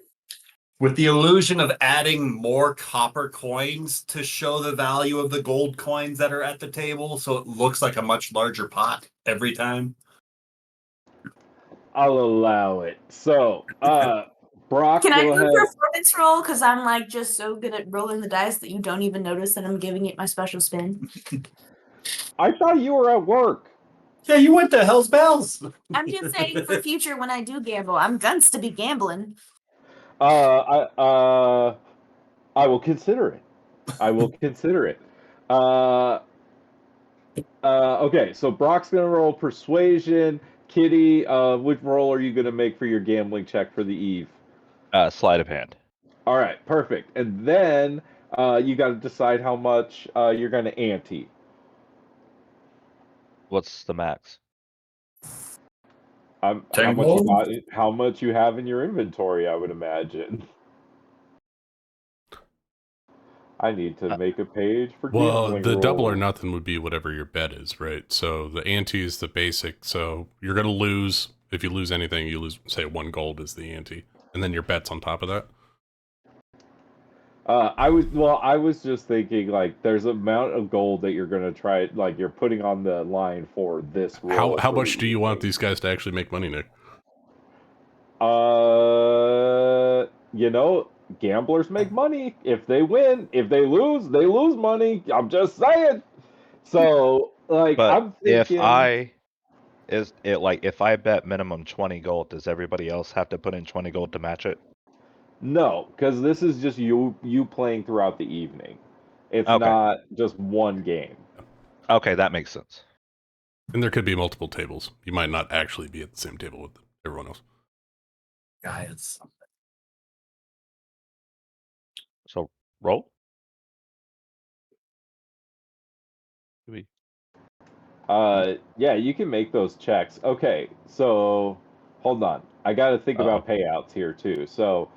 with the illusion of adding more copper coins to show the value of the gold coins that are at the table so it looks like a much larger pot every time. I'll allow it. So, Brock, Can I go do a ahead. performance roll? Because I'm like just so good at rolling the dice that you don't even notice that I'm giving it my special spin. I thought you were at work. Yeah, you went to Hell's Bells. I'm just saying for future when I do gamble, I'm guns to be gambling. I will consider it. I will consider it. Okay, so Brock's gonna roll persuasion. Kitty, which roll are you gonna make for your gambling check for the eve? Sleight of hand. All right, perfect. And then you got to decide how much you're gonna ante. What's the max? How Ten much you gold? got? How much you have in your inventory? I would imagine. I need to make a page for Well, gambling the double or rules. nothing would be whatever your bet is, right? So the ante is the basic. So you're going to lose. If you lose anything, you lose, say, 1 gold is the ante. And then your bet's on top of that. I was just thinking like there's an amount of gold that you're gonna try, like you're putting on the line for this roll. How for much the do you want evening. these guys to actually make money, Nick? You know, gamblers make money if they win. If they lose money. I'm just saying. So, like, But I'm thinking. if I bet minimum 20 gold, does everybody else have to put in 20 gold to match it? No, because this is just you playing throughout the evening. It's Okay. not just one game. Okay, that makes sense. And there could be multiple tables. You might not actually be at the same table with everyone else. Guys. Roll. Yeah, you can make those checks. Okay, so hold on. I got to think about payouts here too. So,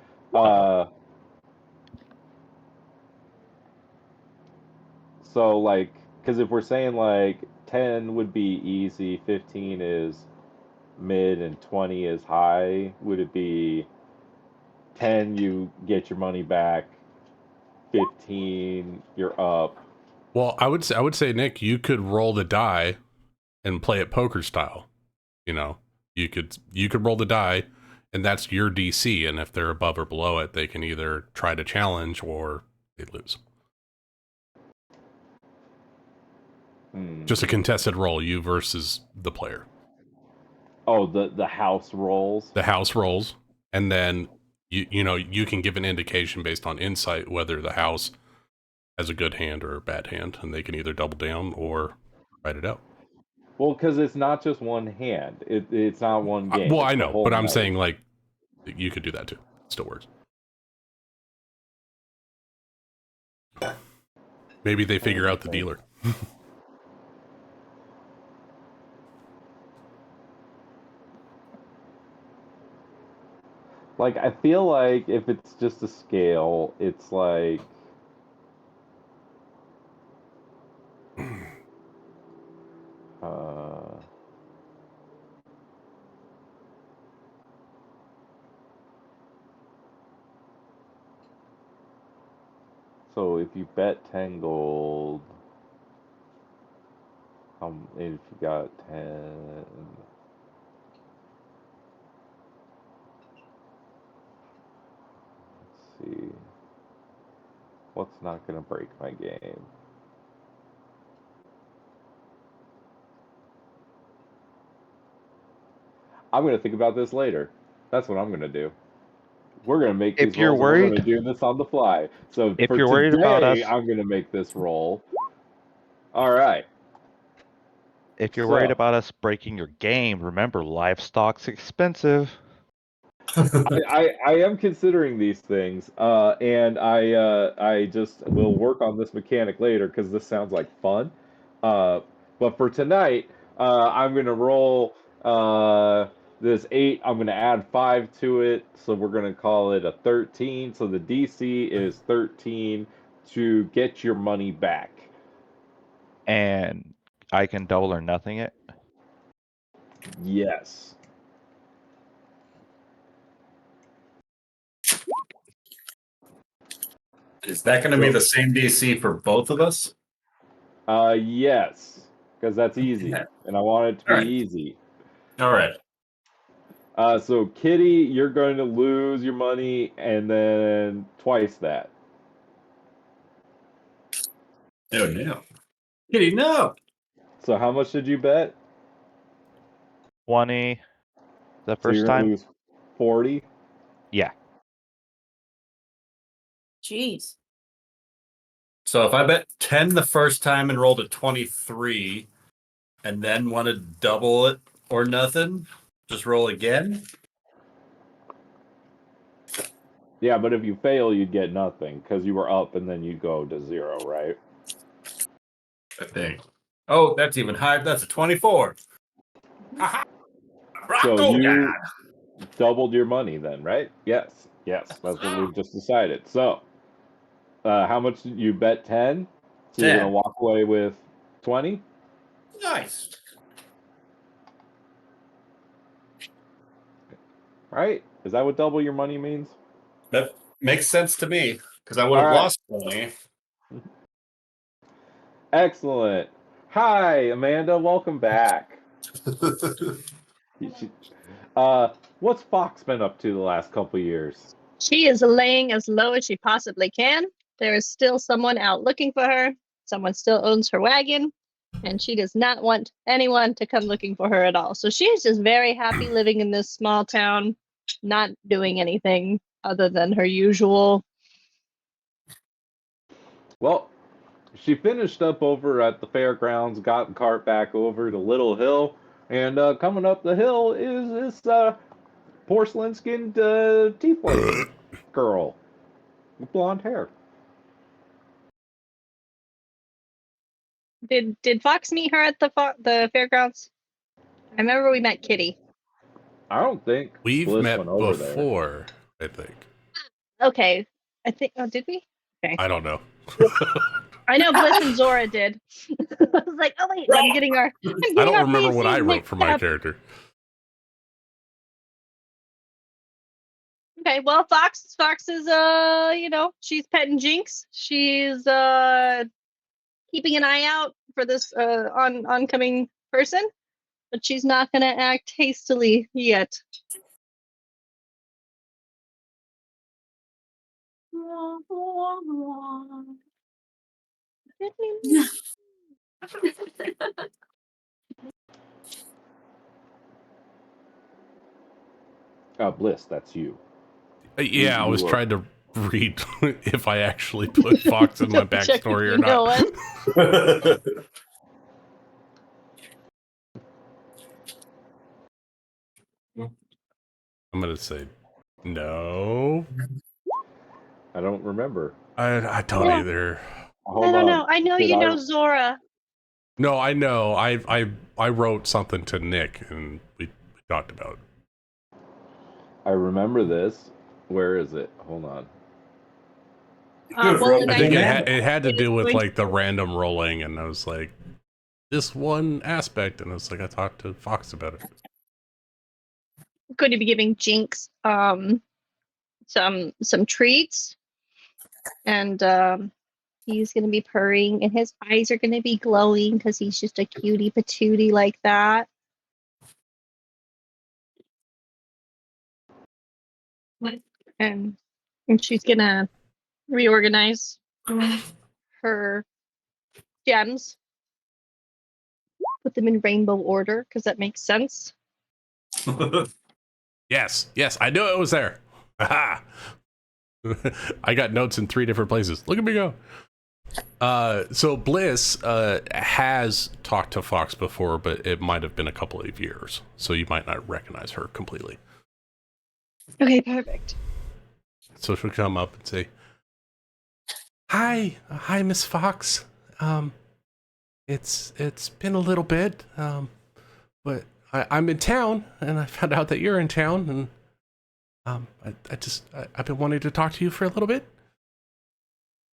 like, because if we're saying like 10 would be easy, 15 is mid, and 20 is high, would it be 10 you get your money back, 15 you're up? Well, I would say, Nick, you could roll the die and play it poker style. You know, you could roll the die, and that's your DC. And if they're above or below it, they can either try to challenge or they lose. Just a contested roll, you versus the player. Oh, the house rolls. The house rolls, and then you know you can give an indication based on insight whether the house has a good hand or a bad hand, and they can either double down or write it out. Well, because it's not just one hand. It's not one game. Well, it's I the know, whole but I'm night. saying like you could do that too. It still works. Maybe they figure out the dealer. Like, I feel like if it's just a scale, it's like so if you bet 10 gold, if you got 10, let's see, what's not gonna break my game? I'm gonna think about this later. That's what I'm gonna do. We're gonna make If these you're rolls, and we're gonna worried, do this on the fly. So if for you're worried about today, us, I'm gonna make this roll. All right. if you're worried So about us breaking your game, remember livestock's expensive. I am considering these things, and I just will work on this mechanic later because this sounds like fun. But for tonight, I'm gonna roll this 8. I'm gonna add 5 to it, so we're gonna call it a 13. So the DC is 13 to get your money back. And I can double or nothing it. Yes. Is that going to be the same DC for both of us? Yes, because that's easy, Yeah. and I want it to be All right. easy. All right. So Kitty, you're going to lose your money and then twice that. Oh, no. Kitty, no. So how much did you bet? 20 the So you're first going to time. lose 40? Yeah. Jeez. So if I bet 10 the first time and rolled a 23 and then want to double it or nothing, just roll again? Yeah, but if you fail, you'd get nothing because you were up and then you'd go to 0, right? I think. Oh, that's even higher. That's a 24. Aha! So Rocco you doubled your money then, right? Yes. Yes, that's what we've just decided. So how much did you bet? 10? So you're going to 10. walk away with 20? Nice. Right? Is that what double your money means? That makes sense to me because I would All have right. lost 20. Excellent. Hi, Amanda. Welcome back. What's Fox been up to the last couple years? She is laying as low as she possibly can. There is still someone out looking for her. Someone still owns her wagon, and she does not want anyone to come looking for her at all. So she is just very happy living in this small town, not doing anything other than her usual. Well, she finished up over at the fairgrounds, got the cart back over to Little Hill, and coming up the hill is this porcelain-skinned tiefling girl with blonde hair. Did Fox meet her at the fairgrounds? I remember we met Kitty. I don't think We've Bliss met went over there. before, I think. Okay, I think. Oh, did we? Okay. I don't know. I know Bliss and Zora did. I was like, oh wait, I'm getting our. I don't remember what I wrote for my mixed up. character. Okay, well, Fox is she's petting Jinx. She's keeping an eye out for this oncoming person, but she's not gonna act hastily yet. Bliss, that's you. Yeah, I was You are- trying to read if I actually put Fox in my Check if backstory you or know not. it. I'm gonna say no. I don't remember. I don't Yeah. either. Hold I don't on. know. I know Did you I- know Zora. No, I know. I wrote something to Nick and we talked about it. I remember this. Where is it? Hold on. Well, I think then it had to it is do with going like the random rolling, and I was like, this one aspect, and I was like, I talked to Fox about it. going to be giving Jinx some treats, and he's going to be purring, and his eyes are going to be glowing because he's just a cutie patootie like that. And she's going to reorganize her gems, put them in rainbow order because that makes sense. Yes, I knew it was there. Aha! I got notes in 3 different places. Look at me go. So Bliss has talked to Fox before, but it might have been a couple of years, so you might not recognize her completely. Okay, perfect. So she'll come up and say, Hi, Miss Fox. It's been a little bit, but I'm in town, and I found out that you're in town, and I've been wanting to talk to you for a little bit,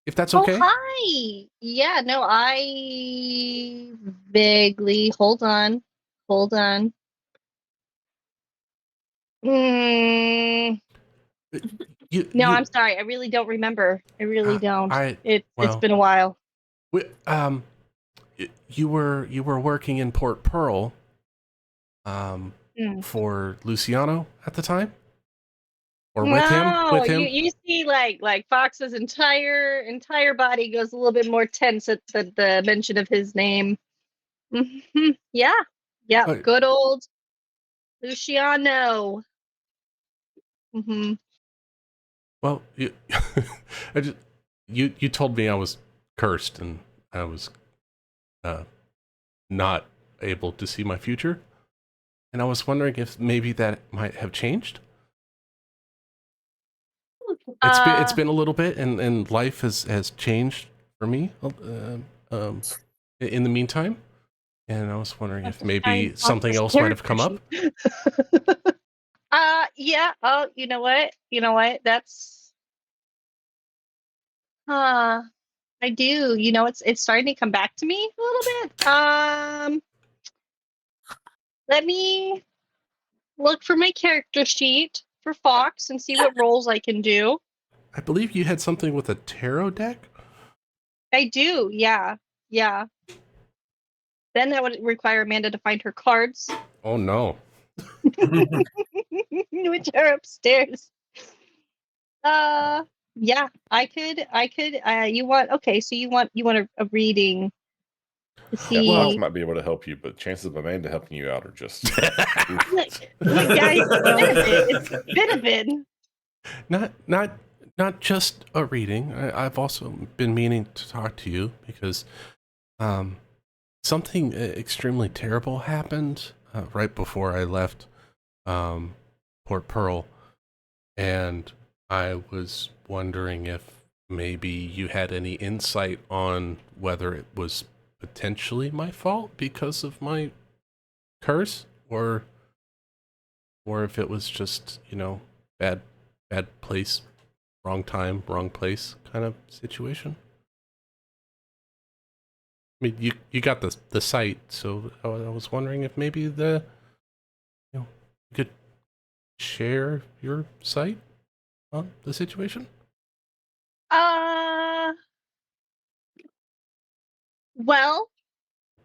if that's okay. Oh, hi. Yeah, no, I vaguely. Hold on. Mm, no, I'm sorry. I really don't remember. I really don't. It's been a while. You were working in Port Pearl, for Luciano at the time, or with him. With him. You see, like Fox's entire body goes a little bit more tense at the mention of his name. Mm-hmm. Yeah. Good old Luciano. Mm-hmm. Well, you told me I was cursed and I was not able to see my future, and I was wondering if maybe that might have changed. It's been a little bit, and life has changed for me in the meantime, and I was wondering if maybe something else might have come up. Yeah. Oh, you know what? That's I do. It's starting to come back to me a little bit. Let me look for my character sheet for Fox and see what roles I can do. I believe you had something with a tarot deck. I do. Yeah. Then that would require Amanda to find her cards, Oh no. which are upstairs. Yeah, I could. You want? Okay, so you want a reading to see. Yeah, Fox might be able to help you, but chances of Amanda helping you out are just. Look, guys, it's been a bit. Not just a reading. I've also been meaning to talk to you because something extremely terrible happened right before I left Port Pearl, and I was wondering if maybe you had any insight on whether it was potentially my fault because of my curse, or if it was just, bad place, wrong time, wrong place kind of situation. I mean, you got the site, so I was wondering if maybe you could share your site on the situation. Well,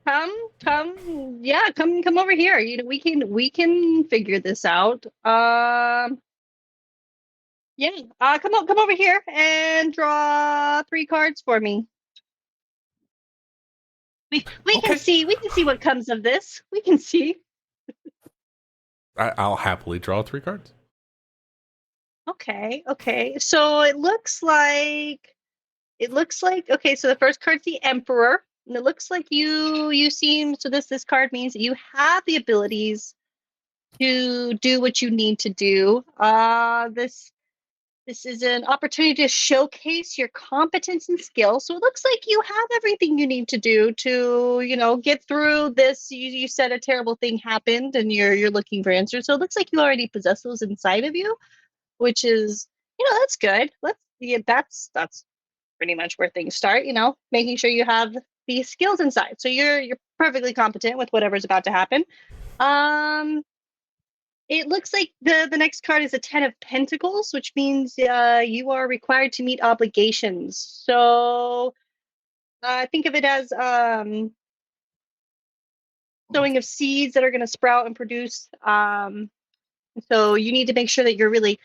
come over here. We can figure this out. Come over here and draw 3 cards for me. We Okay. can see what comes of this. We can see. I'll happily draw 3 cards. Okay. So it looks like okay, so the first card's the Emperor. And it looks like you seem, so this card means that you have the abilities to do what you need to do. This is an opportunity to showcase your competence and skill. So it looks like you have everything you need to do to, get through this. You said a terrible thing happened and you're looking for answers. So it looks like you already possess those inside of you, which is, that's good. That's pretty much where things start, making sure you have these skills inside. So you're perfectly competent with whatever's about to happen. It looks like the next card is a 10 of Pentacles, which means you are required to meet obligations. So think of it as sowing of seeds that are going to sprout and produce. So you need to make sure that you're really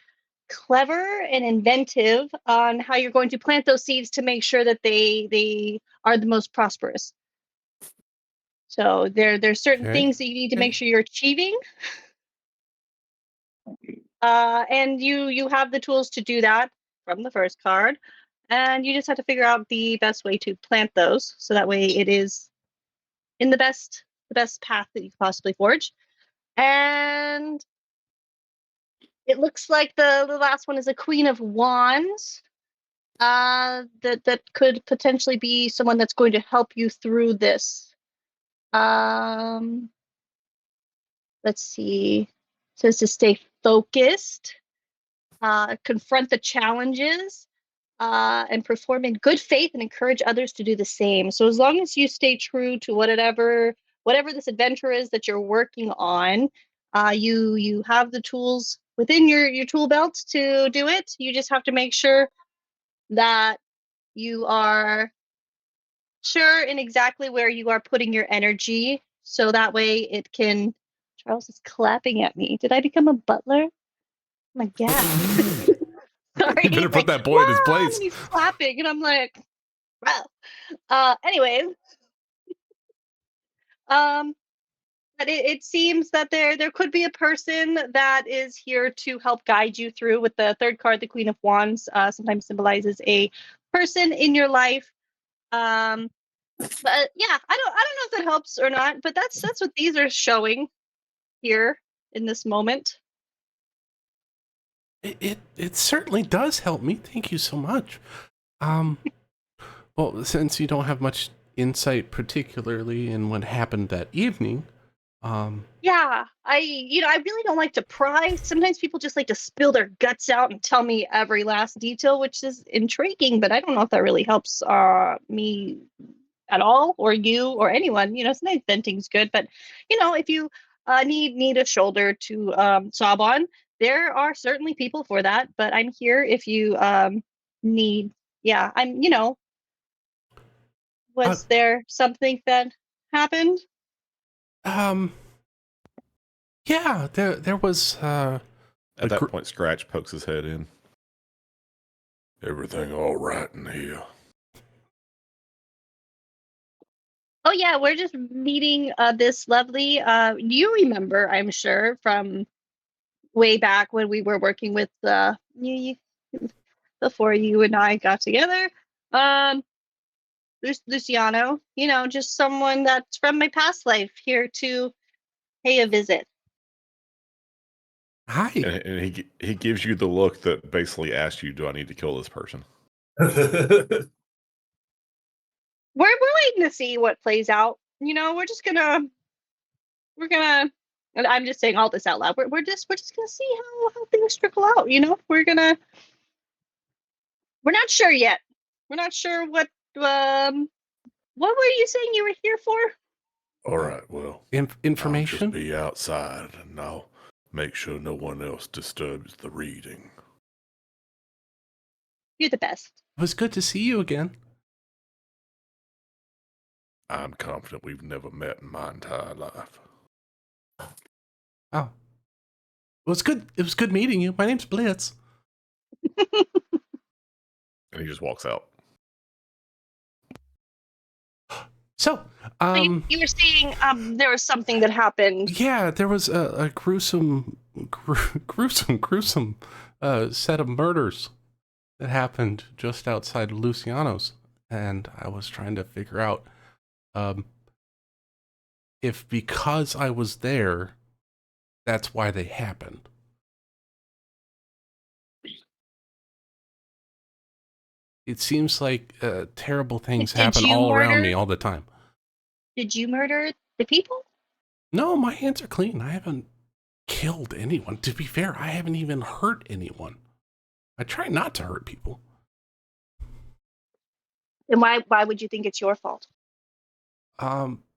clever and inventive on how you're going to plant those seeds to make sure that they are the most prosperous. So there's certain things that you need to make sure you're achieving. And you have the tools to do that from the first card. And you just have to figure out the best way to plant those. So that way it is in the best path that you could possibly forge. And it looks like the last one is a Queen of Wands. That could potentially be someone that's going to help you through this. Let's see. It says to stay focused, confront the challenges, and perform in good faith and encourage others to do the same. So as long as you stay true to whatever this adventure is that you're working on, you have the tools within your tool belt to do it. You just have to make sure that you are sure in exactly where you are putting your energy, so that way it can. Charles is clapping at me. Did I become a butler? Oh my God. Sorry. You better put that boy in his place. And he's clapping, and I'm like, wow. Anyways, but it seems that there could be a person that is here to help guide you through. With the third card, the Queen of Wands, sometimes symbolizes a person in your life. But yeah, I don't know if that helps or not, but that's what these are showing here in this moment. It certainly does help me. Thank you so much. Well, since you don't have much insight, particularly in what happened that evening, yeah, I really don't like to pry. Sometimes people just like to spill their guts out and tell me every last detail, which is intriguing, but I don't know if that really helps me at all, or you, or anyone. Sometimes venting's good, but if you need a shoulder to sob on, there are certainly people for that. But I'm here if you need. Yeah, I'm. Was there something that happened? Yeah, there was. At that point, Scratch pokes his head in. Everything all right in here? Oh yeah, we're just meeting this lovely. You remember, I'm sure, from way back when we were working with you before you and I got together. Luciano, just someone that's from my past life here to pay a visit. Hi. And he gives you the look that basically asks you, "Do I need to kill this person?" we're waiting to see what plays out. You know, we're gonna. And I'm just saying all this out loud. We're just gonna see how things trickle out. You know, we're not sure yet. We're not sure what were you saying you were here for? All right, well, Information? I'll just be outside, and I'll make sure no one else disturbs the reading. You're the best. It was good to see you again. I'm confident we've never met in my entire life. Oh. It was good meeting you. My name's Blitz. And he just walks out. So, So you were saying there was something that happened. yeah, there was a gruesome set of murders that happened just outside of Luciano's, and I was trying to figure out if because I was there, that's why they happened. It seems like terrible things Did happen you all around murder- me all the time. Did you murder the people? No, my hands are clean. I haven't killed anyone. To be fair, I haven't even hurt anyone. I try not to hurt people. And why would you think it's your fault?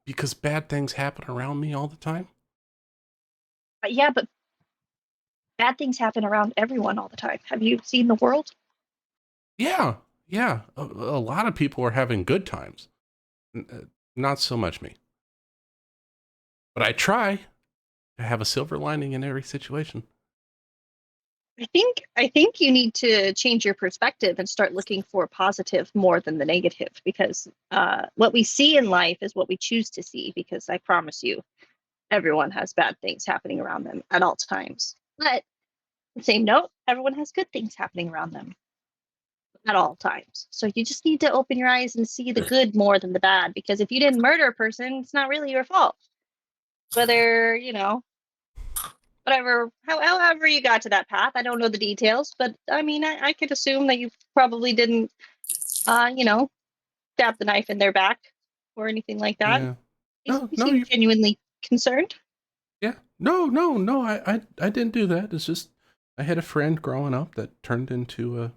Because bad things happen around me all the time. Yeah, but bad things happen around everyone all the time. Have you seen the world? Yeah. A lot of people are having good times. Not so much me. But I try to have a silver lining in every situation. I think you need to change your perspective and start looking for positive more than the negative, because what we see in life is what we choose to see, because I promise you, everyone has bad things happening around them at all times. But the same note, everyone has good things happening around them at all times. So you just need to open your eyes and see the good more than the bad, because if you didn't murder a person, it's not really your fault. Whether, you know, whatever, however you got to that path, I don't know the details, but I mean, I could assume that you probably didn't, you know, stab the knife in their back or anything like that. Yeah. You No, seem genuinely concerned. Yeah. No, I didn't do that. It's just I had a friend growing up that turned into a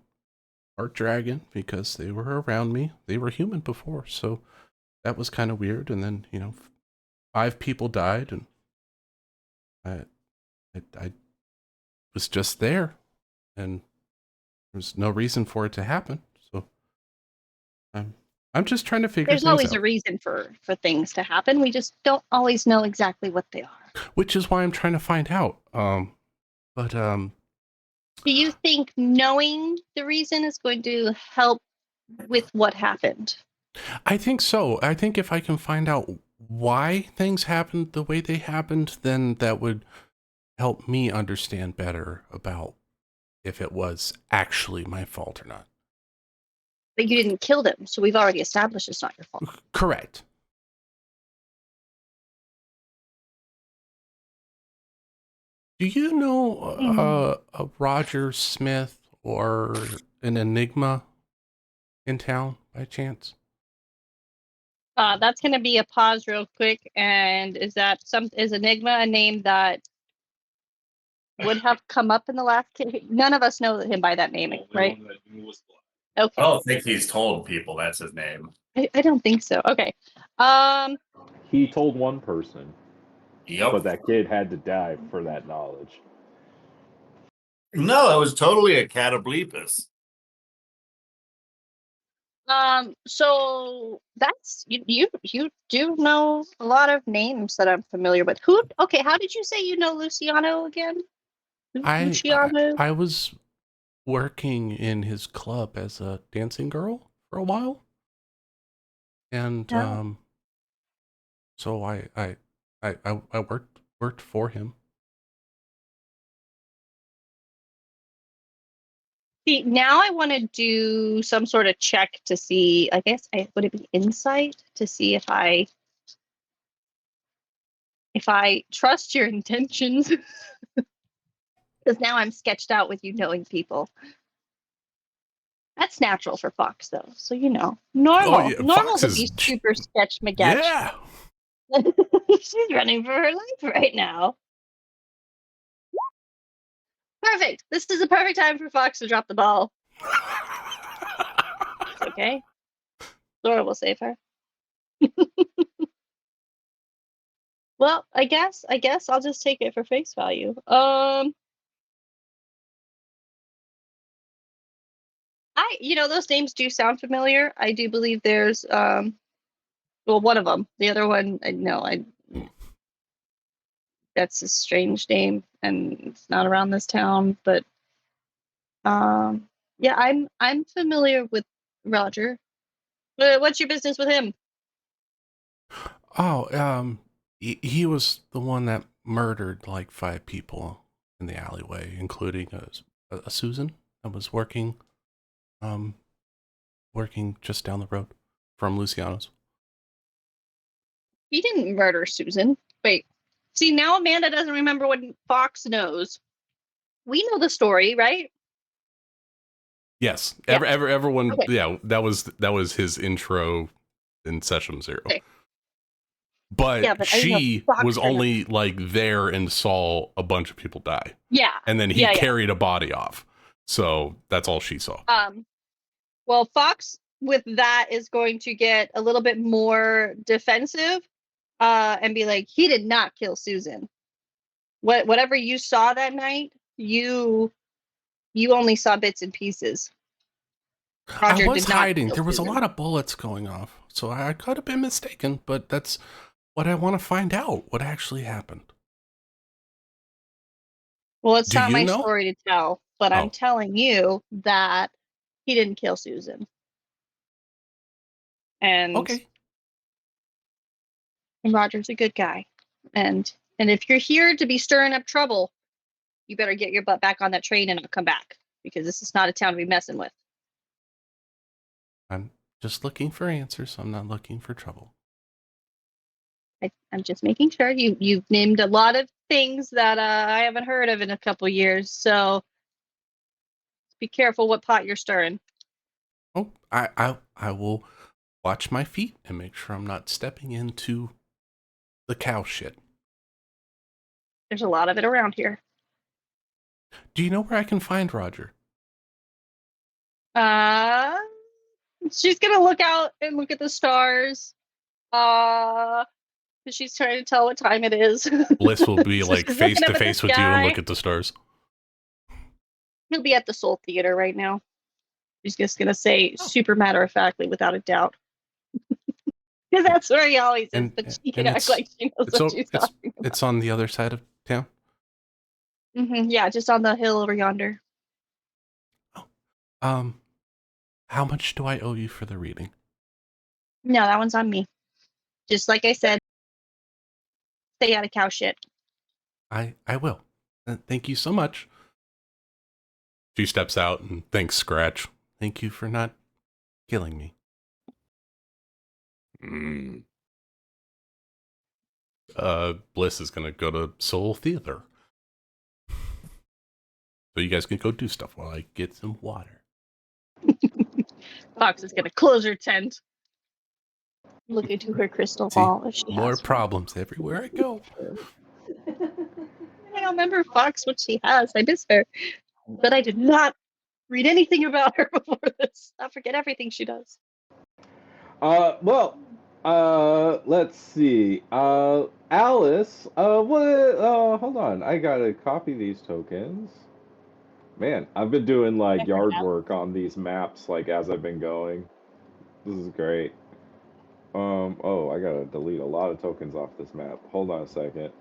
art dragon because they were around me. They were human before, so that was kind of weird. And then, 5 people died, and I was just there, and there's no reason for it to happen. So I'm just trying to figure There's things always out. a reason for things to happen. We just don't always know exactly what they are. Which is why I'm trying to find out. Do you think knowing the reason is going to help with what happened? I think so. I think if I can find out why things happened the way they happened, then that would help me understand better about if it was actually my fault or not. But you didn't kill them, so we've already established it's not your fault. Correct. Do you know a Roger Smith or an Enigma in town by chance? That's going to be a pause real quick. And is Enigma a name that would have come up in the last case? None of us know him by that name, right? Okay. I don't think he's told people that's his name. I don't think so. Okay. He told one person, Yep. but that kid had to die for that knowledge. No, it was totally a Catoblepus. So that's you do know a lot of names that I'm familiar with. Okay, how did you say you know Luciano again? Luciano? I was working in his club as a dancing girl for a while. And so I worked for him. See, now I want to do some sort of check to see, I guess, would it be insight to see if I trust your intentions? Because now I'm sketched out with you knowing people. That's natural for Fox, though. So normal. Oh, yeah, Normal Fox to is be super sketch sketch. yeah. She's running for her life right now. Perfect. This is the perfect time for Fox to drop the ball. It's okay. Laura will save her. Well, I guess I'll just take it for face value. Those names do sound familiar. I do believe there's well, one of them. The other one, that's a strange name and it's not around this town, but yeah, I'm familiar with Roger. What's your business with him? Oh, he was the one that murdered like 5 people in the alleyway, including a Susan that was working just down the road from Luciano's. He didn't murder Susan. Wait. See, now Amanda doesn't remember what Fox knows. We know the story, right? Yes, Yeah. everyone. Okay. Yeah, that was his intro in Session Zero. Okay. But, Yeah, but I know she Fox was heard of only like there and saw a bunch of people die, Yeah. and then he Yeah. carried a body off. So that's all she saw. Well, Fox with that is going to get a little bit more defensive, and be like, he did not kill Susan. Whatever you saw that night, you only saw bits and pieces. Roger I was did not hiding. kill There was Susan. a lot of bullets going off, so I could have been mistaken. But that's what I want to find out. What actually happened? Well, it's Do not you my know? story to tell, but I'm Oh. telling you that he didn't kill Susan. And Okay. Roger's a good guy. And if you're here to be stirring up trouble, you better get your butt back on that train and not come back, because this is not a town to be messing with. I'm just looking for answers. I'm not looking for trouble. I'm just making sure. You've named a lot of things that I haven't heard of in a couple years, so be careful what pot you're stirring. Oh, I will watch my feet and make sure I'm not stepping into the cow shit. There's a lot of it around here. Do you know where I can find Roger? She's gonna look out and look at the stars. She's trying to tell what time it is. Bliss will be So like she's face looking to up at the face with you and look sky. at the stars. He'll be at the Soul Theater right now. She's just gonna say super matter of factly, without a doubt. Because that's where he always is, but she can act like she knows what she's talking about. It's on the other side of town. Yeah, just on the hill over yonder. Oh. How much do I owe you for the reading? No, that one's on me. Just like I said, stay out of cow shit. I will. Thank you so much. She steps out and thanks Scratch. Thank you for not killing me. Bliss is gonna go to Soul Theater. So you guys can go do stuff while I get some water. Fox is gonna close her tent. Look into her crystal ball if she More has problems everywhere I go. I don't remember Fox what she has. I miss her. But I did not read anything about her before this. I forget everything she does. Let's see. Alice, hold on. I gotta copy these tokens. Man, I've been doing like yard work on these maps like as I've been going. This is great. I gotta delete a lot of tokens off this map. Hold on a second.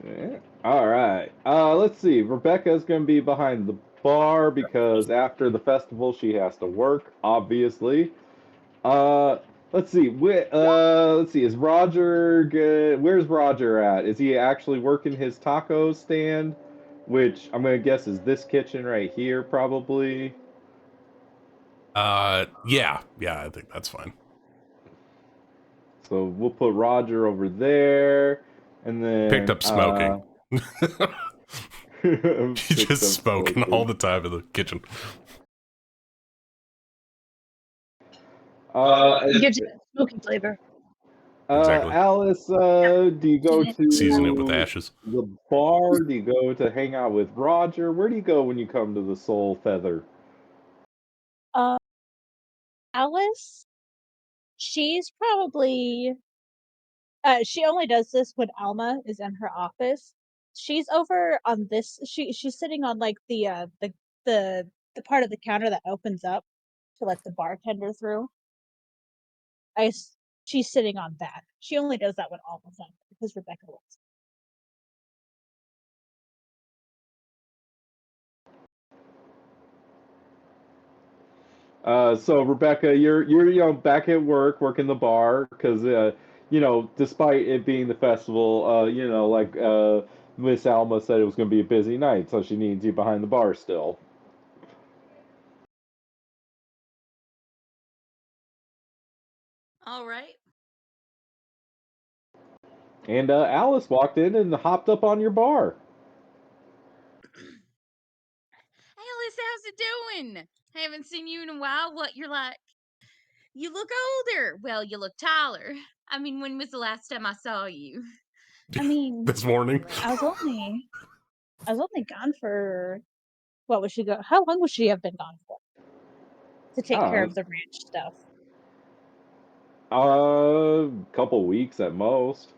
Yeah. All right. Let's see. Rebecca's gonna be behind the bar because after the festival she has to work, obviously. Let's see. Let's see. Is Roger good? Where's Roger at? Is he actually working his taco stand? Which I'm gonna guess is this kitchen right here, probably. Yeah, I think that's fine. So we'll put Roger over there, and then Picked up smoking. picked Just up smoking all the time in the kitchen. It gives you that smoky flavor. Exactly. Alice, do you go to Season it with ashes. the bar? Do you go to hang out with Roger? Where do you go when you come to the Soul Feather? Alice, she's probably she only does this when Alma is in her office. She's over on this. She's sitting on like the part of the counter that opens up to let the bartender through. She's sitting on that. She only does that when Alma's on because Rebecca looks. So Rebecca, you're back at work working the bar because despite it being the festival, Miss Alma said it was going to be a busy night, so she needs you behind the bar still. All right. And Alice walked in and hopped up on your bar. Alice, how's it doing? I haven't seen you in a while. What, you're like, you look older. Well, you look taller. I mean, when was the last time I saw you? I mean, This morning. I was only gone for what was she go? How long would she have been gone for? To take care of the ranch stuff. Couple weeks at most.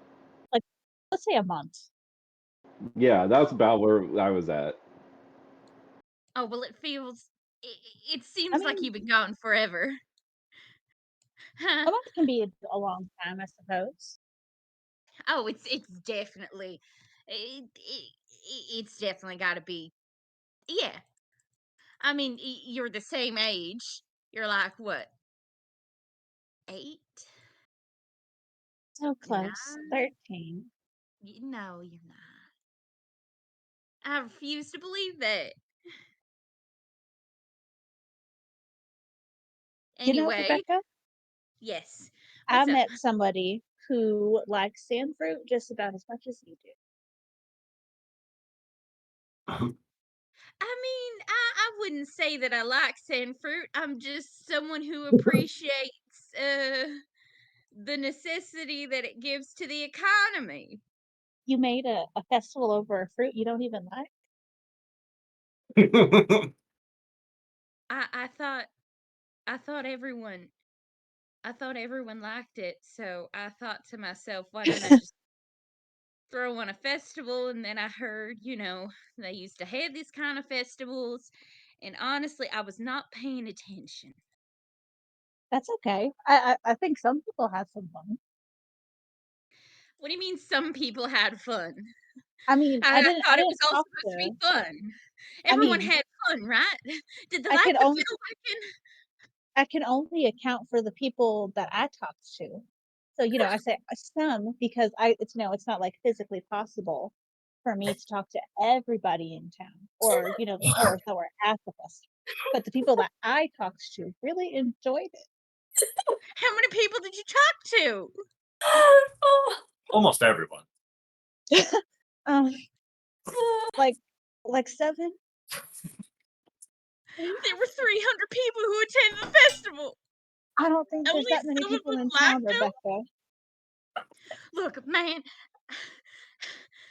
Like, let's say a month. Yeah, that's about where I was at. Oh, well, it seems like you've been gone forever. A month can be a long time, I suppose. Oh, it's definitely, it's definitely got to be, yeah. I mean, you're the same age. You're like, what, 8? So close. 13. No, you're not. I refuse to believe that. You know, Anyway, Rebecca, yes. I What's up? met somebody who likes sand fruit just about as much as you do. I mean, I wouldn't say that I like sand fruit. I'm just someone who appreciates the necessity that it gives to the economy. You made a festival over a fruit you don't even like? I thought everyone liked it, so I thought to myself, why don't I just throw on a festival? And then I heard, they used to have these kind of festivals, and honestly, I was not paying attention. That's okay. I think some people have some fun. What do you mean some people had fun? I mean, I I didn't thought it was all talk supposed to be to. fun. I Everyone mean, had fun, right? Did they I like can the only fiddle-whacking? I can only account for the people that I talked to. So, I say some because it's not like physically possible for me to talk to everybody in town or, the stores that were at the festival. But the people that I talked to really enjoyed it. How many people did you talk to? Almost everyone. Like 7. There were 300 people who attended the festival. I don't think there's Only that many some of people them in liked town, them. Rebecca. Look, man,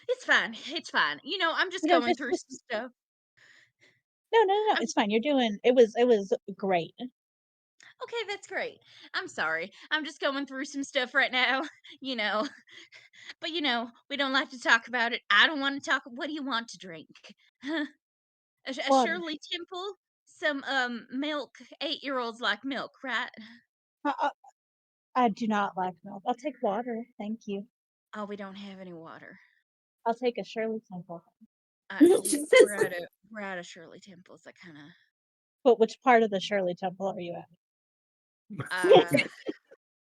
it's fine. It's fine. I'm just You know, going through some stuff. No, it's fine. It was great. Okay, that's great. I'm sorry. I'm just going through some stuff right now, you know. But we don't like to talk about it. I don't want to talk. What do you want to drink? A Well, Shirley Temple, some milk. 8-year-olds like milk, right? I do not like milk. I'll take water. Thank you. Oh, we don't have any water. I'll take a Shirley Temple. We're out of Shirley Temples. I kind of. But which part of the Shirley Temple are you Uh, at?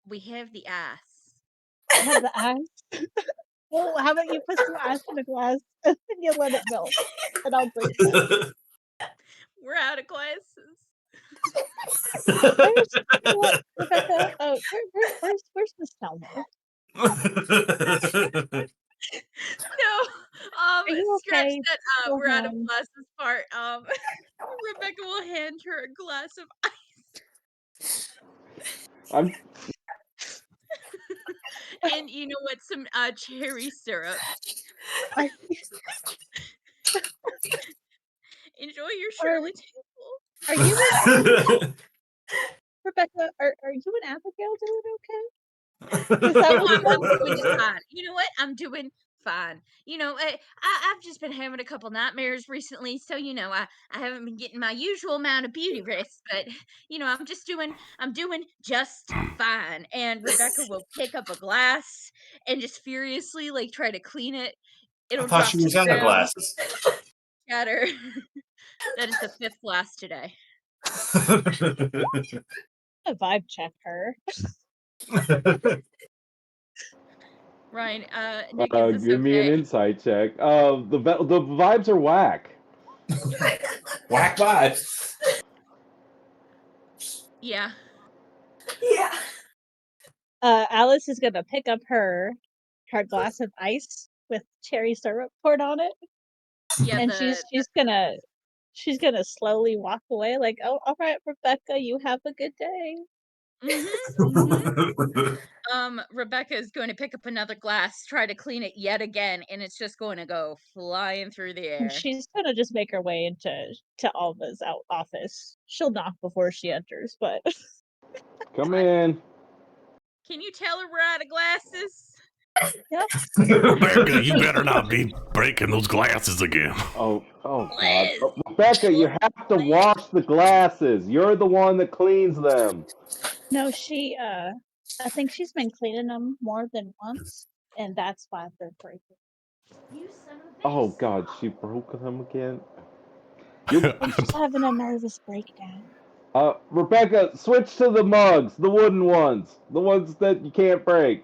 we have the ice. I have the ice. Well, how about you put some ice in a glass and you let it melt, and I'll drink that. We're out of glasses. Where's Rebecca? Where's Miss Thelma. No, Are you scratch okay? that. Go We're out of home. glasses part. Rebecca will hand her a glass of ice, I'm and you know what? Some cherry syrup. Are, Enjoy your are, Shirley Temple. are you Rebecca? Are you and Abigail doing okay? Because that Oh, was I'm fun. doing just fine. You know what? I'm doing fine. I've just been having a couple nightmares recently, so I haven't been getting my usual amount of beauty rest. But I'm doing just fine. And Rebecca will pick up a glass and just furiously like try to clean it. I It'll thought drop she to was the out of ground, glasses. shatter. That is the 5th glass today. A vibe check her. Ryan, Nick, is this give me an okay? insight check. The vibes are whack. Whack vibes. Yeah. Yeah. Alice is gonna pick up her glass of ice with cherry syrup poured on it, Yeah, and she's gonna slowly walk away. Like, oh, all right, Rebecca, you have a good day. Rebecca is going to pick up another glass, try to clean it yet again, and it's just going to go flying through the And air. she's gonna just make her way into Alva's office. She'll knock before she enters, but Come in. Can you tell her we're out of glasses? yep. Rebecca, you better not be breaking those glasses again. Oh God. Liz! Rebecca, you have to wash the glasses. You're the one that cleans them. No, she I think she's been cleaning them more than once, and that's why they're breaking. You son of a bitch! Oh God, she broke them again. You, I'm just having a nervous breakdown. Rebecca, switch to the mugs, the wooden ones, the ones that you can't break.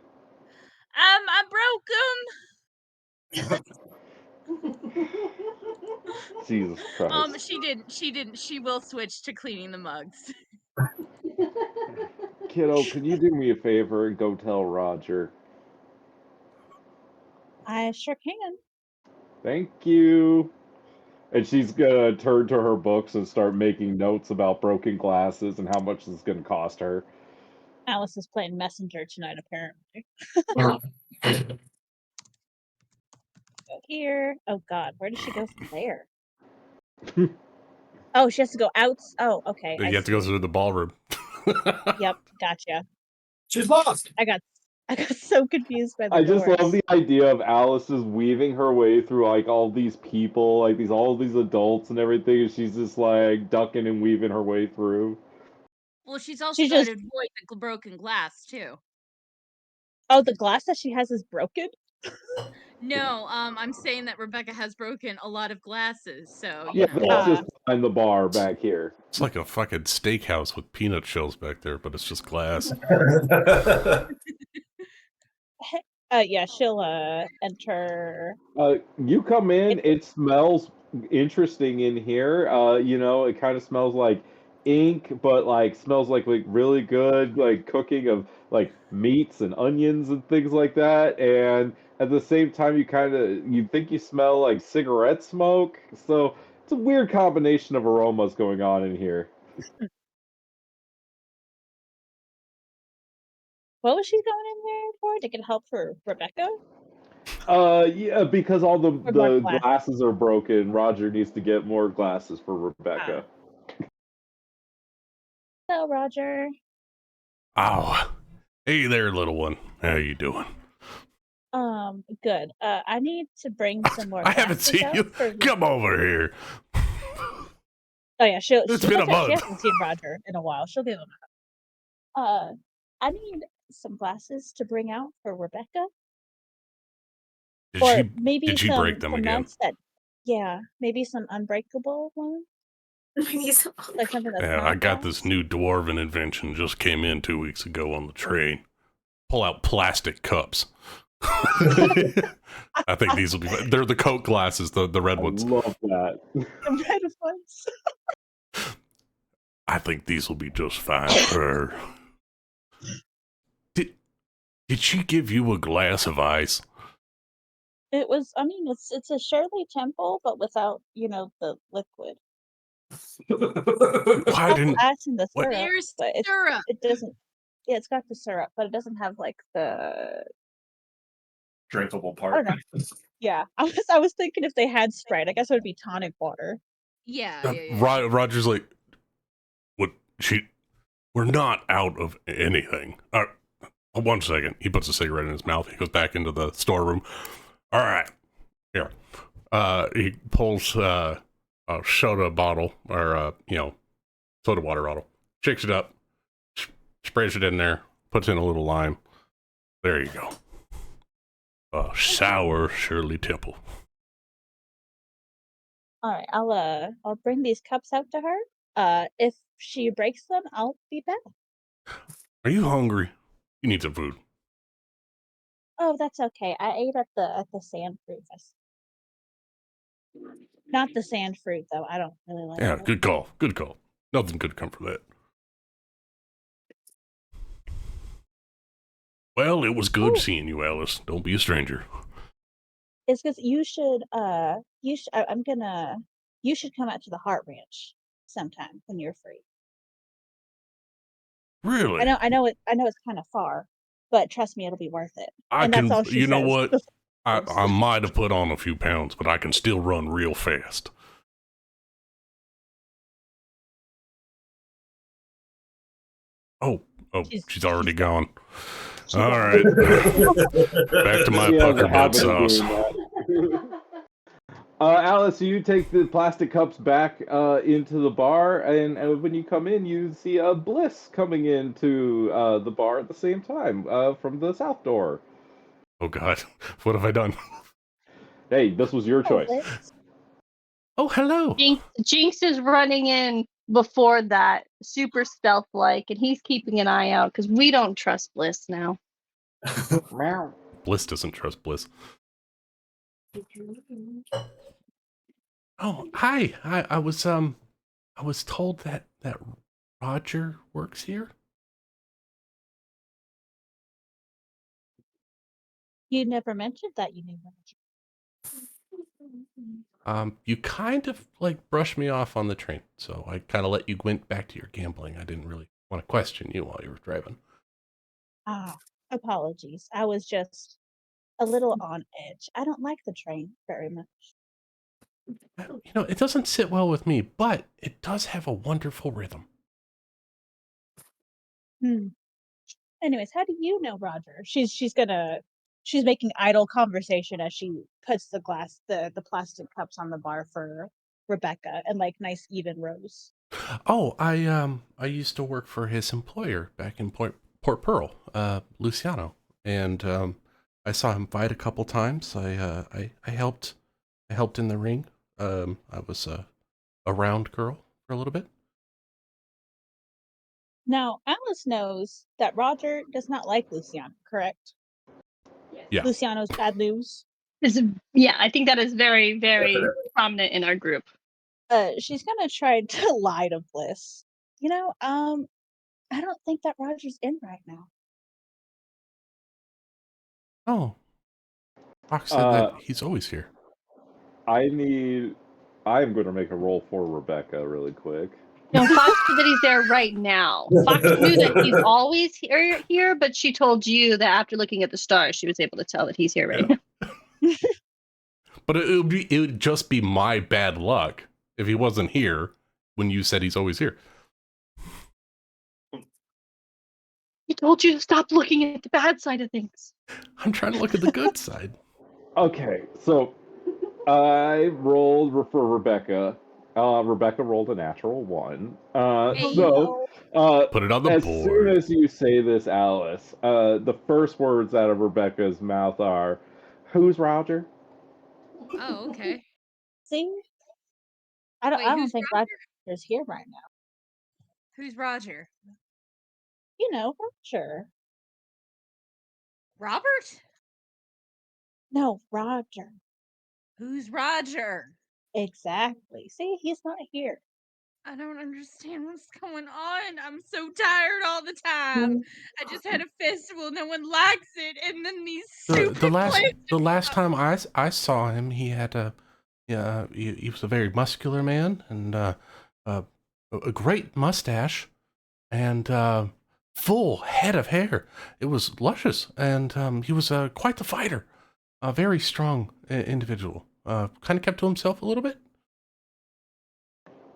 I broke them. Jesus Christ. She didn't. She will switch to cleaning the mugs. Kiddo, can you do me a favor and go tell Roger? I sure can. Thank you. And she's gonna turn to her books and start making notes about broken glasses and how much this is gonna cost her. Alice is playing messenger tonight, apparently. Go here. Oh God, where does she go from there? Oh, she has to go out. Oh, okay. You have to go through the ballroom. Yep, gotcha. She's lost. I got so confused by the I just doors. love the idea of Alice just weaving her way through like all these people, like all these adults and everything, and she's just like ducking and weaving her way through. Well, she's also She got just to avoid the broken glass too. Oh, the glass that she has is broken? No, I'm saying that Rebecca has broken a lot of glasses, so Yeah, that's just behind the bar back here. It's like a fucking steakhouse with peanut shells back there, but it's just glass. Yeah, she'll enter. You come in, it smells interesting in here. It kind of smells like ink, but like smells like really good like cooking of like meats and onions and things like that. And at the same time, you think you smell like cigarette smoke. So it's a weird combination of aromas going on in here. What was she going in there for? To get help for Rebecca? Yeah, because all Or more the glass? glasses are broken. Roger needs to get more glasses for Rebecca. Hello, Roger. Oh, hey there, little one. How you doing? Good. I need to bring some more I haven't glasses seen out you. for Come over here. Oh yeah, It's been a she month. hasn't seen Roger in a while. She'll give him I need some glasses to bring out for Rebecca. Maybe Did she some break them again? nuts maybe some unbreakable ones. Like something that's Yeah, not I got glass. this new dwarven invention just came in 2 weeks ago on the train. Pull out plastic cups. I think these will be. They're the Coke glasses, the red ones. I love that. The red ones. I think these will be just fine for her. Did she give you a glass of ice? It was. I mean, it's a Shirley Temple, but without the liquid. Why Got the didn't ice and the what? syrup, There's but syrup. it doesn't. Yeah, it's got the syrup, but it doesn't have like the. Drinkable I part. don't know. Yeah, I was thinking if they had Sprite, I guess it would be tonic water. Yeah, yeah. Roger's like, what? We're not out of anything. 1 second. He puts a cigarette in his mouth. He goes back into the storeroom. All right, here. He pulls a soda bottle or soda water bottle, shakes it up, sprays it in there, puts in a little lime. There you go. Sour Shirley Temple. All right, I'll bring these cups out to her. If she breaks them, I'll be back. Are you hungry? You need some food. Oh, that's okay. I ate at the sand fruit festival. Not the sand fruit though. I don't really like Yeah, it. good call. Good call. Nothing could come from that. Well, it was good Oh, seeing you, Alice. Don't be a stranger. it's because you should come out to the Heart Ranch sometime when you're free. Really? I know it's kind of far, but trust me, it'll be worth it. I And that's can, all she you know says. what? I might have put on a few pounds, but I can still run real fast. Oh, she's already gone. All right. Back to my She has a pucker butt habit of sauce. doing that. Alice, you take the plastic cups back into the bar, and when you come in, you see Bliss coming into the bar at the same time from the south door. Oh, God. What have I done? Hey, this was your Oh, choice. Liz. Oh, hello. Jinx is running in before that, super stealth like, and he's keeping an eye out because we don't trust Bliss now. Bliss doesn't trust Bliss. Oh, hi. I was told that Roger works here. You never mentioned that you knew Roger. You kind of like brushed me off on the train, so I kind of let you went back to your gambling. I didn't really want to question you while you were driving. Ah, apologies. I was just a little on edge. I don't like the train very much. It doesn't sit well with me, but it does have a wonderful rhythm. Hmm. Anyways, how do you know Roger? She's making idle conversation as she puts the plastic cups on the bar for Rebecca and like nice even rows. Oh, I used to work for his employer back in Port Pearl, Luciano, and I saw him fight a couple times. I helped in the ring. I was a round girl for a little bit. Now, Alice knows that Roger does not like Luciano, correct? Yeah. Luciano's bad news. Yeah, I think that is very, very prominent in our group. She's gonna try to lie to Bliss. I don't think that Roger's in right now. Oh, Fox said that he's always here. I'm going to make a roll for Rebecca really quick. No, Fox said that he's there right now. Fox knew that he's always here, but she told you that after looking at the stars, she was able to tell that he's here right now. But it would just be my bad luck if he wasn't here when you said he's always here. He told you to stop looking at the bad side of things. I'm trying to look at the good side. Okay, so I rolled for Rebecca. Rebecca rolled a natural 1. Hey. So, Put it on the as board. soon as you say this, Alice, the first words out of Rebecca's mouth are, "Who's Roger?" Oh, okay. See? I Wait, don't who's think Roger? Roger's here right now. Who's Roger? Roger. Robert? No, Roger. Who's Roger? Exactly. See, he's not here. I don't understand what's going on. I'm so tired all the time. I just had a festival, no one likes it, and then these stupid places. The last time I saw him, he had he was a very muscular man and a great mustache and full head of hair. It was luscious, and he was quite the fighter, a very strong individual. Kind of kept to himself a little bit.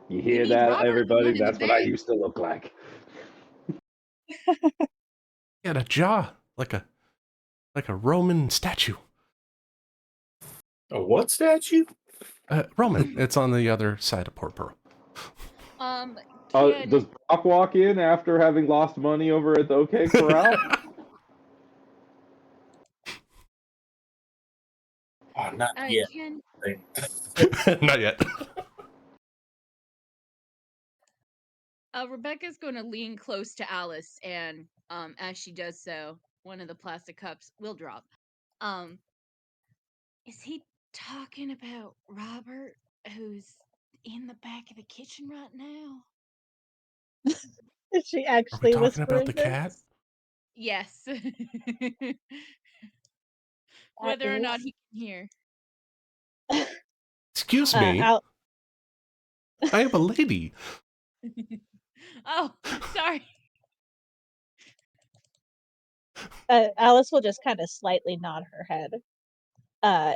You You hear mean that, Robert the everybody? one in the That's what I bed? used to look like. He had a jaw like a Roman statue. A what statue? Roman. It's on the other side of Port Pearl. Can Does Brock walk in after having lost money over at the OK Corral? Oh, not yet. can Not yet. Rebecca's going to lean close to Alice, and as she does so, one of the plastic cups will drop. Is he talking about Robert, who's in the back of the kitchen right now? Is she Are we actually talking about whispering the this? cat? Yes. That Whether or not is- he can hear. Excuse me. Al- I am a lady. Oh, sorry. Alice will just kind of slightly nod her head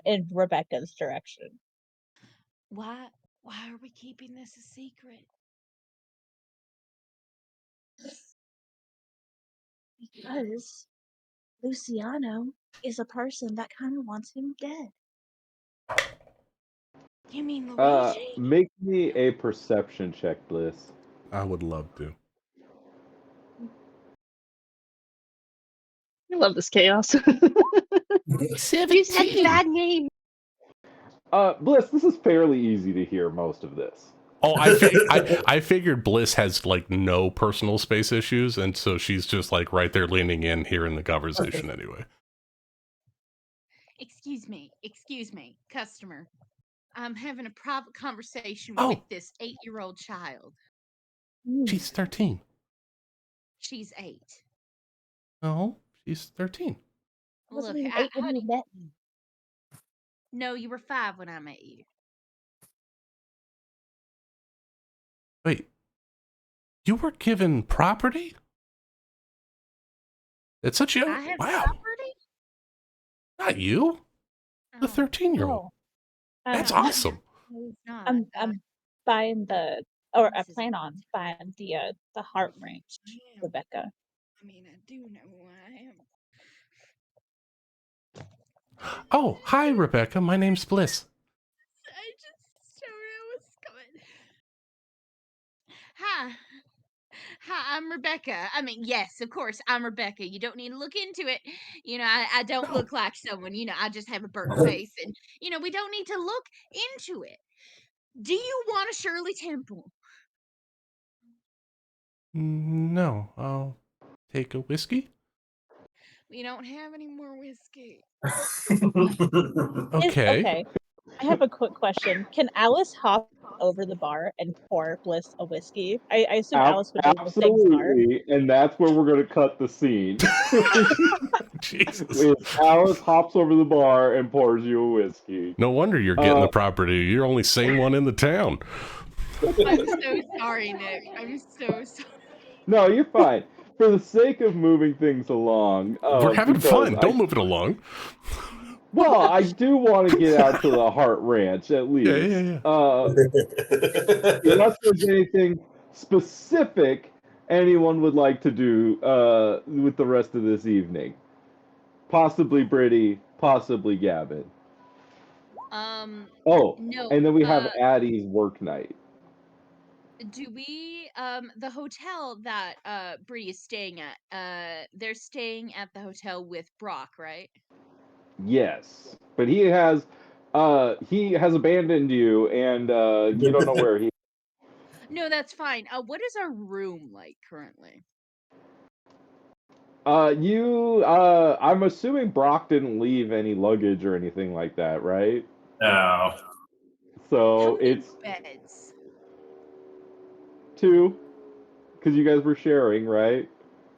in Rebecca's direction. Why are we keeping this a secret? Because Luciano is a person that kind of wants him dead. You mean Luigi? Make me a perception check, Bliss. I would love to. I love this chaos. You said bad name. Bliss, this is fairly easy to hear most of this. Oh, I figured Bliss has like no personal space issues, and so she's just like right there leaning in, hearing the conversation anyway. Excuse me, customer. I'm having a private conversation Oh. with this 8-year-old child. She's 13. She's 8. No, she's 13. Look, Wasn't 8 when you met me. No, you were 5 when I met you. Wait, you were given property? It's such young. I have Wow, property? not you, the Oh, 13-year-old. No. That's Um, awesome. no, it's not. I'm buying I This is plan on buying the heart range, I am. Rebecca. I mean, I do know who I am. Oh, hi, Rebecca. My name's Bliss. I just don't know what's coming. Hi. Hi, I'm Rebecca. I mean, yes, of course, I'm Rebecca. You don't need to look into it. You know, I don't No. look like someone. You know, I just have a burnt face. And, you know, we don't need to look into it. Do you want a Shirley Temple? No, I'll take a whiskey. We don't have any more whiskey. Okay. I have a quick question. Can Alice hop over the bar and pour Bliss a whiskey? I assume Alice would do the same bar. Absolutely, and that's where we're going to cut the scene. Jesus. Is Alice hops over the bar and pours you a whiskey. No wonder you're getting the property. You're the only sane one in the town. I'm so sorry, Nick. I'm so sorry. No, you're fine. For the sake of moving things along, We're having because fun. Don't move it along. Well, I do want to get out to the Heart Ranch at least. Yeah. Unless there's anything specific anyone would like to do with the rest of this evening. Possibly Brittany, possibly Gavin. Oh, No. and then we have Addie's work night. Do we the hotel that Bree is staying at, they're staying at the hotel with Brock, right? Yes, but he has abandoned you, and you don't know where he. No, that's fine. What is our room like currently? I'm assuming Brock didn't leave any luggage or anything like that, right? No. So How many it's beds? 2, because you guys were sharing, right?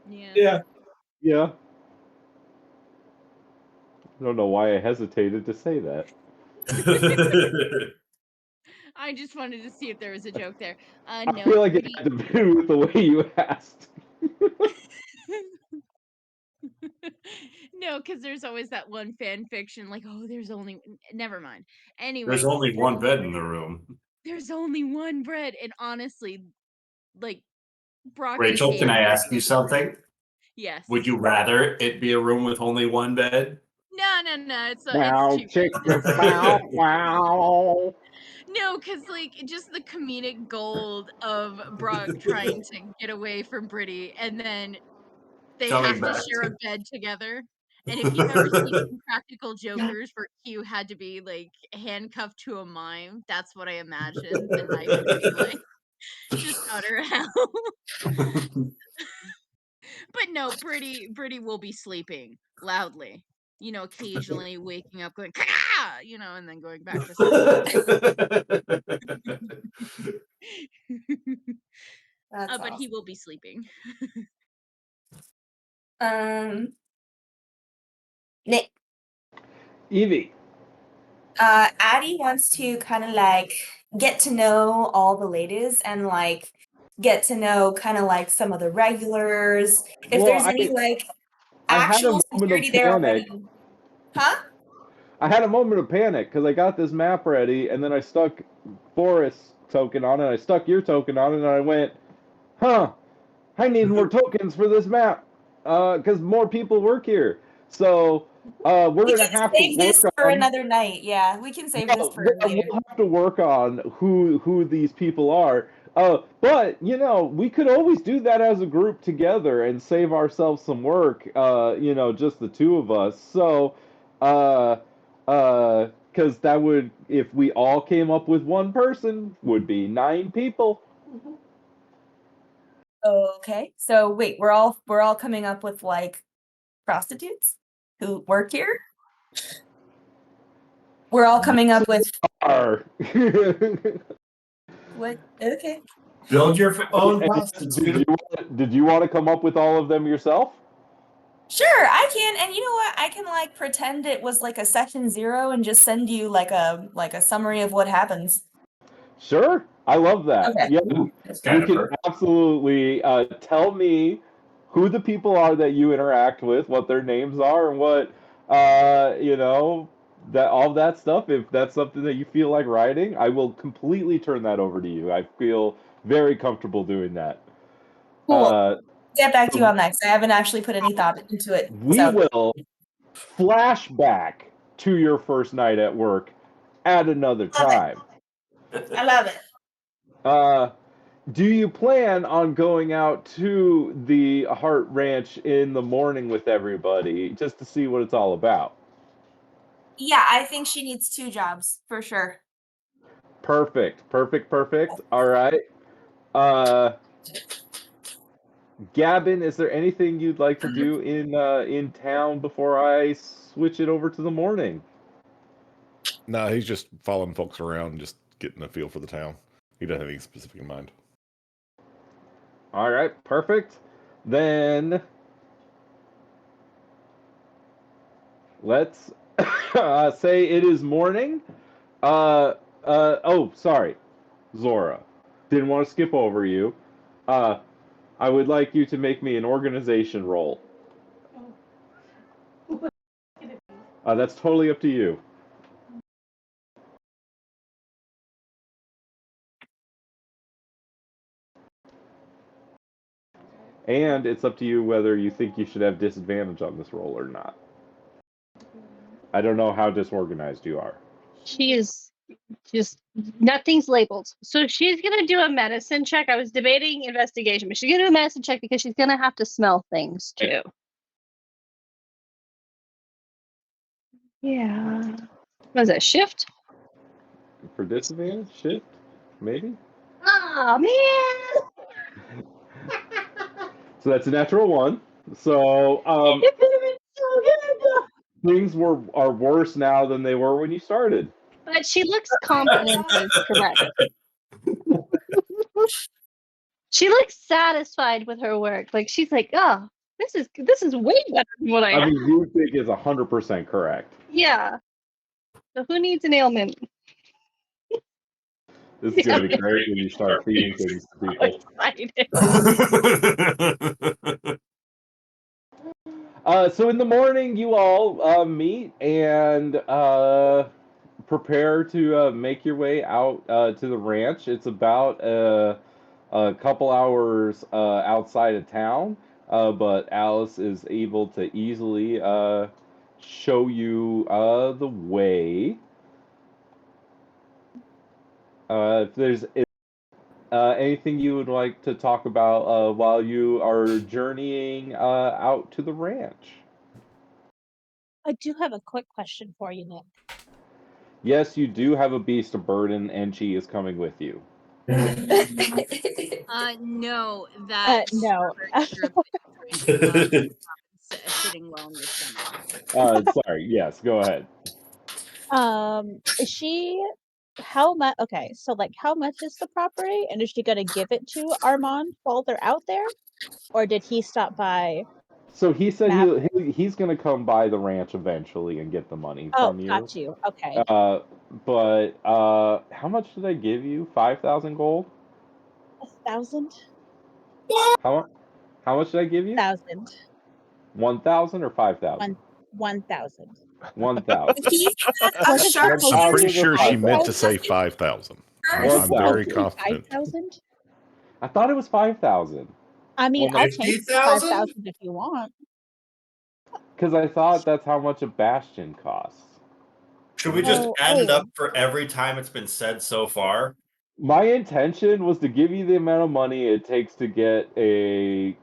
Yeah. Yeah. I don't know why I hesitated to say that. I just wanted to see if there was a joke there. I No, feel like it pretty. had to do with the way you asked. No, because there's always that one fan fiction, like, oh, there's only. Never mind. Anyway, There's only one bed in the room. there's only one bread, and honestly, like, Brock just Rachel, gave can I me ask you something? Yes. Would you rather it be a room with only one bed? No. It's Wow, too chicken, wow, wow. No, because like just the comedic gold of Brock trying to get away from Britty, and then they Coming have to back. share a bed together. And if you've ever seen Impractical Jokers where Q had to be like handcuffed to a mime, that's what I imagined the night would be like. Just utter hell. But no, Britty will be sleeping loudly. You know, occasionally waking up going, "Caw!" you know, and then going back to sleep. That's But he awesome. will be sleeping. Nick, Evie. Addie wants to kind of like get to know all the ladies and like get to know kind of like some of the regulars. If Well, there's any like I had a actual moment of security there panic. already. Huh? I had a moment of panic because I got this map ready, and then I stuck Forrest's token on it, I stuck your token on it, and I went, huh, I need more tokens for this map because more people work here. So we're We going to can have to save this work for on... another night. Yeah, we can save this for later. We'll have to work on who these people are. But you know, we could always do that as a group together and save ourselves some work. You know, just the two of us. So, because that would, if we all came up with one person, would be 9 people. Okay. So wait, we're all coming up with like prostitutes who work here? We're all coming up with Are. what? Okay. Build your own Did prostitute. did you want to come up with all of them yourself? Sure, I can. And you know what? I can like pretend it was like a session 0 and just send you like a summary of what happens. Sure, I love that. Okay. Yeah, That's you kind of can perfect. absolutely tell me who the people are that you interact with, what their names are, and what you know, that all that stuff. If that's something that you feel like writing, I will completely turn that over to you. I feel very comfortable doing that. Cool. Get back to you So on that 'cause I haven't actually put any thought into it. we So will flashback to your first night at work at another love time. it. I love it. Do you plan on going out to the Heart Ranch in the morning with everybody just to see what it's all about? Yeah, I think she needs 2 jobs for sure. Perfect. All right. Uh, Gavin, is there anything you'd like to do in town before I switch it over to the morning? No, he's just following folks around and just getting a feel for the town. He doesn't have anything specific in mind. All right, perfect. Then let's say it is morning. Oh, sorry, Zora. Didn't want to skip over you. Uh, I would like you to make me an organization roll. That's totally up to you. And it's up to you whether you think you should have disadvantage on this roll or not. I don't know how disorganized you are. She is just nothing's labeled. So she's gonna do a medicine check. I was debating investigation, but she's gonna do a medicine check because she's gonna have to smell things too. Yeah. What is that, shift? For disadvantage? Shift? Maybe? Oh man! So that's a natural 1. So It could have been so good. things are worse now than they were when you started. But she looks competently correct. She looks satisfied with her work. Like she's like, oh, this is way better than what I I had. mean, you think is 100% correct. Yeah. So who needs an ailment? This is gonna be great when you start feeding things to people. Excited. So in the morning, you all meet and prepare to make your way out to the ranch. It's about a couple hours outside of town, but Alice is able to easily show you the way. If there's anything you would like to talk about while you are journeying out to the ranch? I do have a quick question for you, Nick. Yes, you do have a beast of burden, and she is coming with you. No, that No. sitting well in your stomach. Sorry. Yes, go ahead. Is she how much? Okay, so like, how much is the property, and is she gonna give it to Armand while they're out there, or did he stop by? So he said Maverick? he's going to come by the ranch eventually and get the money Oh, from you. got you. Okay, But how much did I give you? 5,000 gold? 1,000. How much did I give you? 1,000. 1,000 or 5,000? 1,000. 1,000. He's a Was it sharp supposed I'm to pretty be sure she meant to 5,000? say 5,000. Was it I'm very supposed to be confident. 5,000? I thought it was 5,000. I mean, Well, I'll change it to 50,000? 5,000 if you want. because I thought that's how much a bastion costs. Should we just Oh, add it oh. up for every time it's been said so far? My intention was to give you the amount of money it takes to get a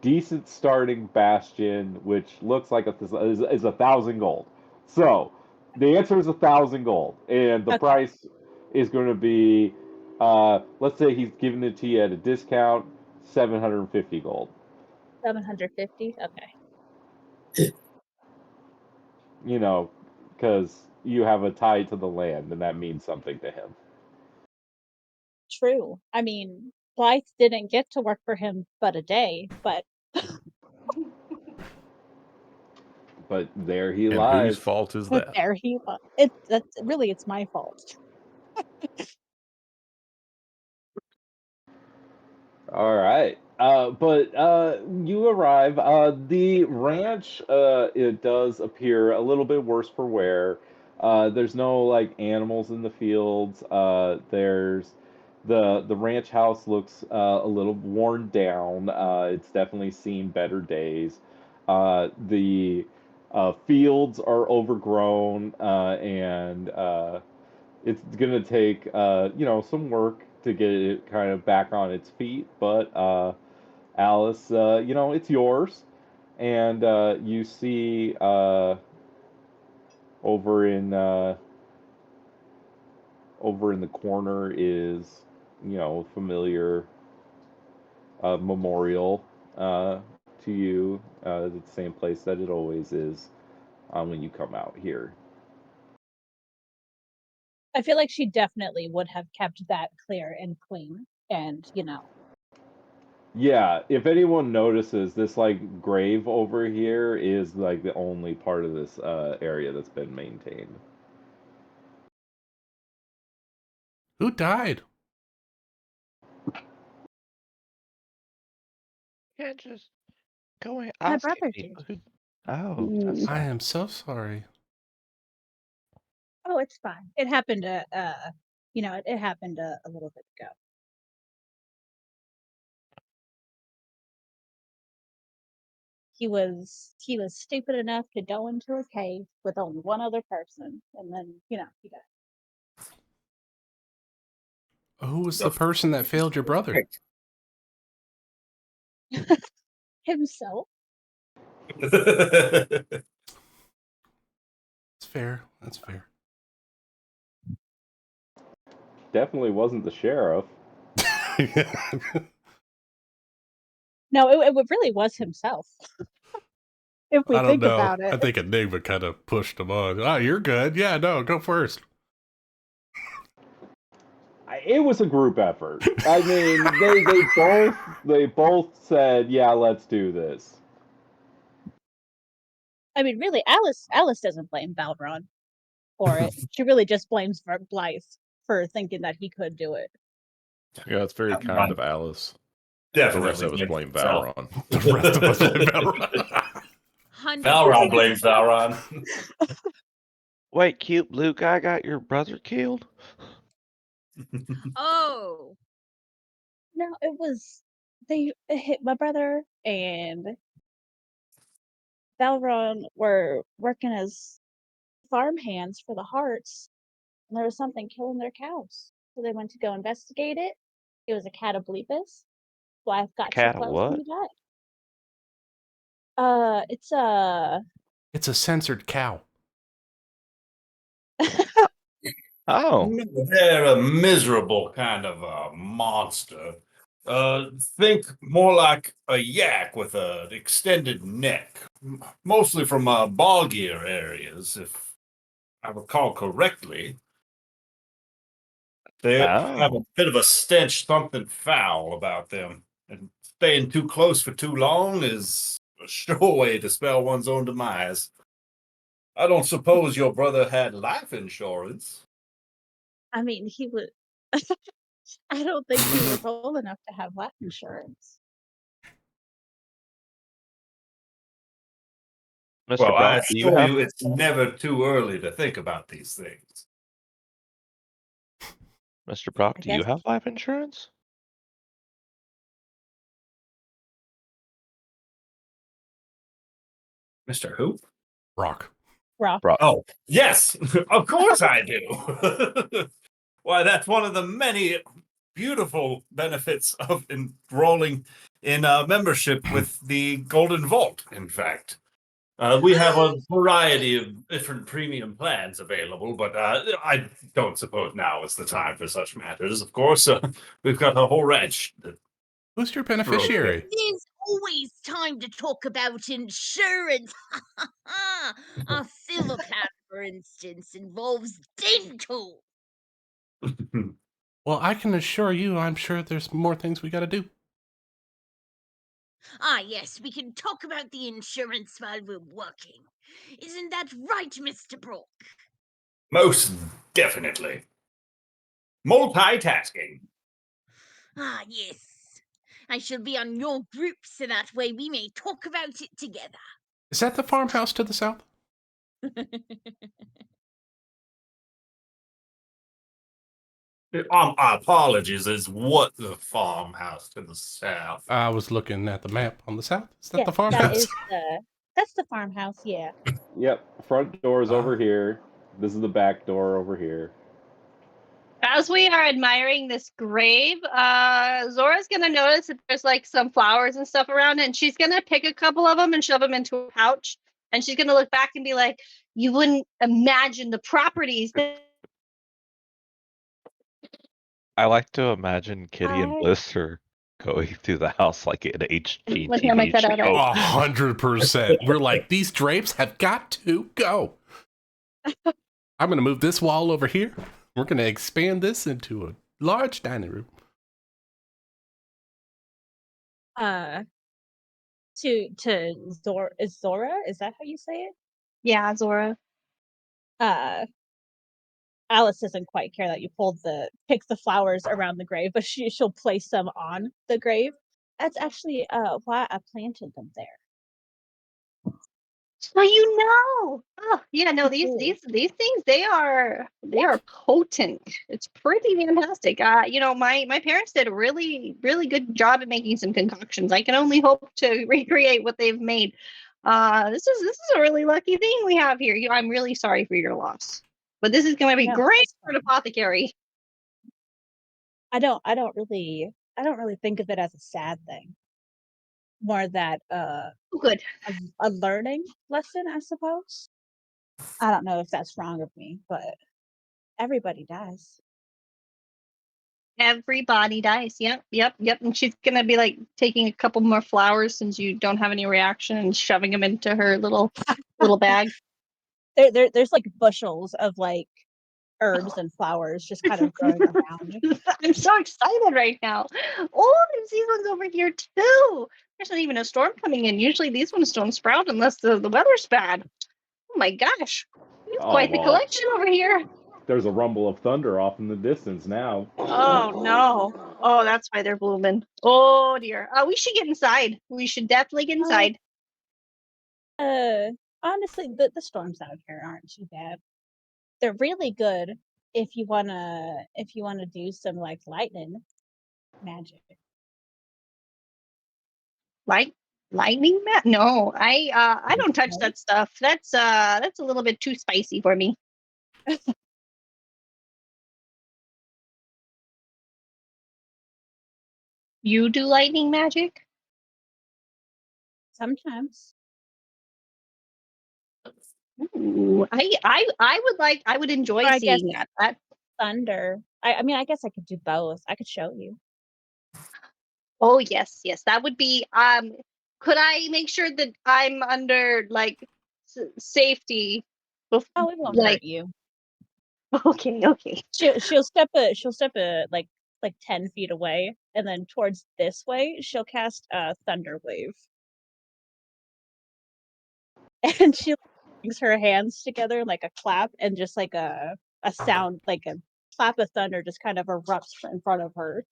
decent starting bastion, which looks like is 1,000 gold. So the answer is 1,000 gold, and the Okay. price is going to be, let's say he's giving it to you at a discount, 750 gold. 750? Okay. You know, because you have a tie to the land, and that means something to him. True. I mean, Blythe didn't get to work for him but a day, but But there he And lies. whose fault is that? there he was. It's my fault. All right. But you arrive. The ranch, it does appear a little bit worse for wear. There's no like animals in the fields. There's the ranch house looks a little worn down. It's definitely seen better days. The fields are overgrown, and it's gonna take some work to get it kind of back on its feet, but Alice, it's yours, and you see over in uh, over in the corner is familiar memorial to you. It's the same place that it always is when you come out here. I feel like she definitely would have kept that clear and clean, and Yeah, if anyone notices, this like grave over here is like the only part of this area that's been maintained. Who died? Yeah, just go ahead. my Asking brother did. people who. Oh, that's I sad. am so sorry. Oh, it's fine. It happened it happened a little bit ago. He was stupid enough to go into a cave with only one other person, and then he died. Who was the person that failed your brother? Himself. That's fair. That's fair. Definitely wasn't the sheriff. No, it really was himself. If we I don't think know. about it. I think Enigma kind of pushed him on. Oh, you're good. Yeah, no, go first. It was a group effort. I mean, they both said, "Yeah, let's do this." I mean, really, Alice doesn't blame Valron for it. She really just blames Blythe for thinking that he could do it. Yeah, it's very kind of Alice. Definitely. The rest of us blame himself. Valron. The rest of us blame Valron. 100%. Valron blames Valron. Wait, cute blue guy got your brother killed? Oh, No, it was they hit my brother and Valron were working as farm hands for the Hearts, and there was something killing their cows. So they went to go investigate it. It was a cat of Bleepus. Blythe got too Cat of close what? and he died. It's a It's a censored cow. Oh, They're a miserable kind of a monster. Think more like a yak with an extended neck, mostly from boggier areas, if I recall correctly. They have a oh. bit of a stench, something foul about them, and staying too close for too long is a sure way to spell one's own demise. I don't suppose your brother had life insurance. I mean, he was. I don't think he was old enough to have life insurance. Mr. Well, I Brock, do you assure have you, it's never too early to think about these things. Mr. Brock, I do you guess have life insurance? Mr. Who? Rock. Rock. Brock. Oh, yes, of course I do. Why, that's one of the many beautiful benefits of enrolling in membership with the Golden Vault, in fact. We have a variety of different premium plans available, but I don't suppose now is the time for such matters, of course. We've got a whole ranch. Who's your beneficiary? There's always time to talk about insurance. Our silver plan, for instance, involves dental. Well, I can assure you, I'm sure there's more things we got to do. Ah, yes, we can talk about the insurance while we're working. Isn't that right, Mr. Brock? Most definitely. Multitasking. Ah, yes. I shall be on your group so that way we may talk about it together. Is that the farmhouse to the south? Apologies, is what the farmhouse to the south? I was looking at the map on the south. Is that Yeah, the that farmhouse? is that's the farmhouse. Yeah. Yep, front door's over Ah. here. This is the back door over here. As we are admiring this grave, Zora's gonna notice that there's like some flowers and stuff around it, and she's gonna pick a couple of them and shove them into a pouch, and she's gonna look back and be like, "You wouldn't imagine the properties that." I like to imagine Kitty and I Bliss are going through the house like an What am I HGTV cut out show. 100%. We're like, these drapes have got to go. I'm going to move this wall over here. We're going to expand this into a large dining room. to Zora, is Zora? Is that how you say it? Yeah, Zora. Alice doesn't quite care that you pick the flowers around the grave, but she'll place them on the grave. That's actually why I planted them there. So you know. Oh yeah, no, I these do. these things they are potent. It's pretty fantastic. My parents did a really good job at making some concoctions. I can only hope to recreate what they've made. This is a really lucky thing we have here. I'm really sorry for your loss, but this is going to be No, great it's for an fine. apothecary. I don't really think of it as a sad thing. More that Oh, good. a learning lesson, I suppose. I don't know if that's wrong of me, but everybody dies. Everybody dies. Yep. And she's gonna be like taking a couple more flowers since you don't have any reaction and shoving them into her little bag. There's like bushels of like herbs and flowers just kind of growing around. I'm so excited right now. Oh, there's these ones over here too. There's not even a storm coming in. Usually these ones don't sprout unless the weather's bad. Oh my gosh. You have quite the well, collection over here. there's a rumble of thunder off in the distance now. Oh no. Oh, that's why they're blooming. Oh dear. We should get inside. We should definitely get inside. Honestly, the storms out here aren't too bad. They're really good if you wanna do some like lightning magic. Lightning mat? No, I don't touch that stuff. That's a little bit too spicy for me. You do lightning magic? Sometimes. Ooh, I would enjoy Or I guess seeing that. thunder. I mean, I guess I could do both. I could show you. Oh yes, that would be. Could I make sure that I'm under like safety? Oh, it won't Like hurt you. okay. She'll step like 10 feet away, and then towards this way, she'll cast a thunder wave. And she brings her hands together like a clap, and just like a sound, like a clap of thunder just kind of erupts in front of her.